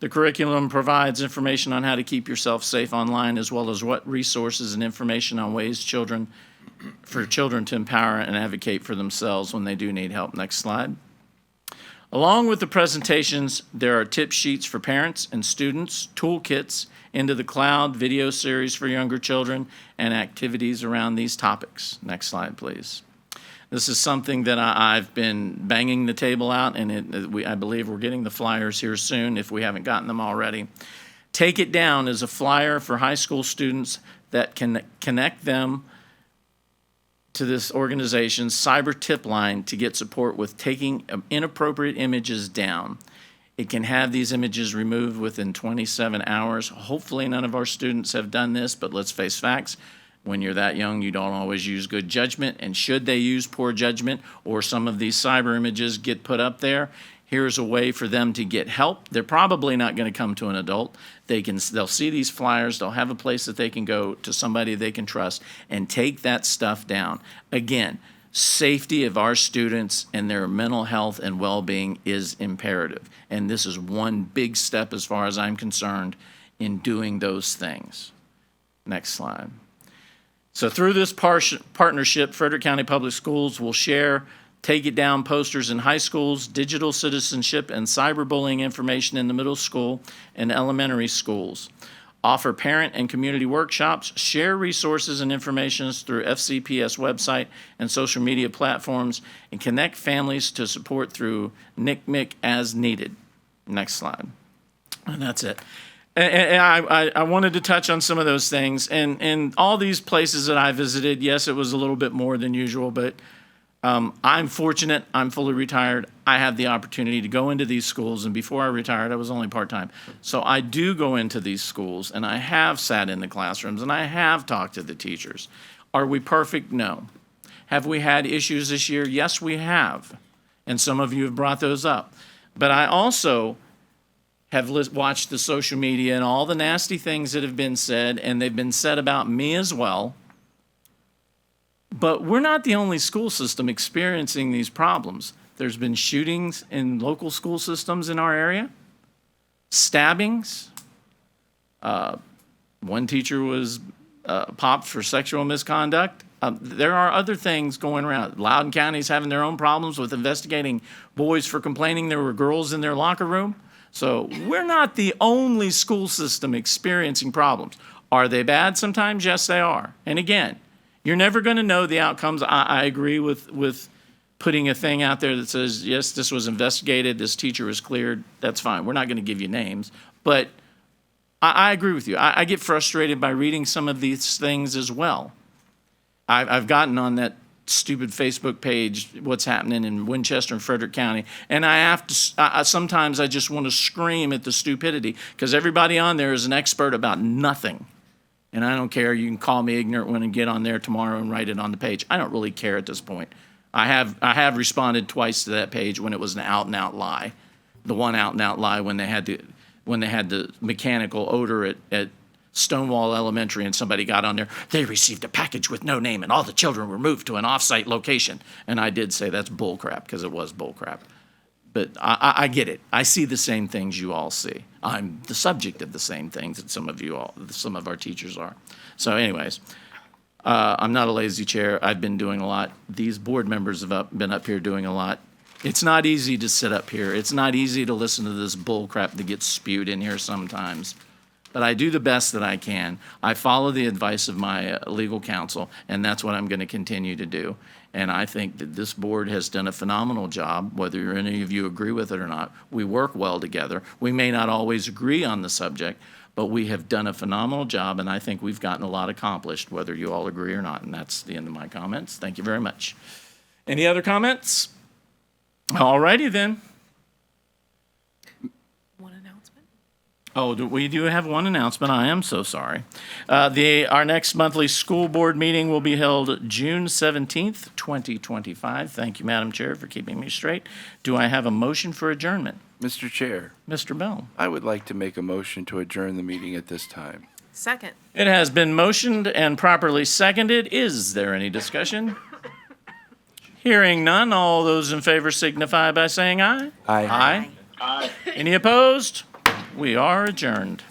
The curriculum provides information on how to keep yourself safe online, as well as what resources and information on ways for children to empower and advocate for themselves when they do need help. Next slide. Along with the presentations, there are tip sheets for parents and students, toolkits, into the cloud, video series for younger children, and activities around these topics. Next slide, please. This is something that I've been banging the table out, and I believe we're getting the flyers here soon if we haven't gotten them already. Take It Down is a flyer for high school students that can connect them to this organization's cyber tip line to get support with taking inappropriate images down. It can have these images removed within 27 hours. Hopefully none of our students have done this, but let's face facts. When you're that young, you don't always use good judgment, and should they use poor judgment or some of these cyber images get put up there, here's a way for them to get help. They're probably not going to come to an adult. They'll see these flyers, they'll have a place that they can go to somebody they can trust and take that stuff down. Again, safety of our students and their mental health and well-being is imperative. And this is one big step, as far as I'm concerned, in doing those things. Next slide. So through this partnership, Frederick County Public Schools will share Take It Down posters in high schools, digital citizenship and cyberbullying information in the middle school and elementary schools, offer parent and community workshops, share resources and information through FCPS website and social media platforms, and connect families to support through NCMEC as needed. Next slide. And that's it. And I wanted to touch on some of those things. And all these places that I visited, yes, it was a little bit more than usual, but I'm fortunate. I'm fully retired. I have the opportunity to go into these schools, and before I retired, I was only part-time. So I do go into these schools, and I have sat in the classrooms, and I have talked to the teachers. Are we perfect? No. Have we had issues this year? Yes, we have, and some of you have brought those up. But I also have watched the social media and all the nasty things that have been said, and they've been said about me as well. But we're not the only school system experiencing these problems. There's been shootings in local school systems in our area, stabbings. One teacher was popped for sexual misconduct. There are other things going around. Loudoun County's having their own problems with investigating boys for complaining there were girls in their locker room. So we're not the only school system experiencing problems. Are they bad sometimes? Yes, they are. And again, you're never going to know the outcomes. I agree with putting a thing out there that says, yes, this was investigated, this teacher was cleared. That's fine. We're not going to give you names. But I agree with you. I get frustrated by reading some of these things as well. I've gotten on that stupid Facebook page what's happening in Winchester and Frederick County, and I have to. Sometimes I just want to scream at the stupidity because everybody on there is an expert about nothing, and I don't care. You can call me ignorant when I get on there tomorrow and write it on the page. I don't really care at this point. I have responded twice to that page when it was an out and out lie, the one out and out lie when they had the mechanical odor at Stonewall Elementary, and somebody got on there, they received a package with no name and all the children were moved to an off-site location. And I did say that's bullcrap, because it was bullcrap. But I get it. I see the same things you all see. I'm the subject of the same things that some of our teachers are. So anyways, I'm not a lazy chair. I've been doing a lot. These board members have been up here doing a lot. It's not easy to sit up here. It's not easy to listen to this bullcrap that gets spewed in here sometimes. But I do the best that I can. I follow the advice of my legal counsel, and that's what I'm going to continue to do. And I think that this board has done a phenomenal job, whether any of you agree with it or not. We work well together. We may not always agree on the subject, but we have done a phenomenal job, and I think we've gotten a lot accomplished, whether you all agree or not. And that's the end of my comments. Thank you very much. Any other comments? All righty then. Oh, we do have one announcement. I am so sorry. Our next monthly school board meeting will be held June 17th, 2025. Thank you, Madam Chair, for keeping me straight. Do I have a motion for adjournment? Mr. Chair, Mr. Bell. I would like to make a motion to adjourn the meeting at this time. Second. It has been motioned and properly seconded. Is there any discussion? Hearing none, all those in favor signify by saying aye. Aye. Aye. Aye. Any opposed? We are adjourned.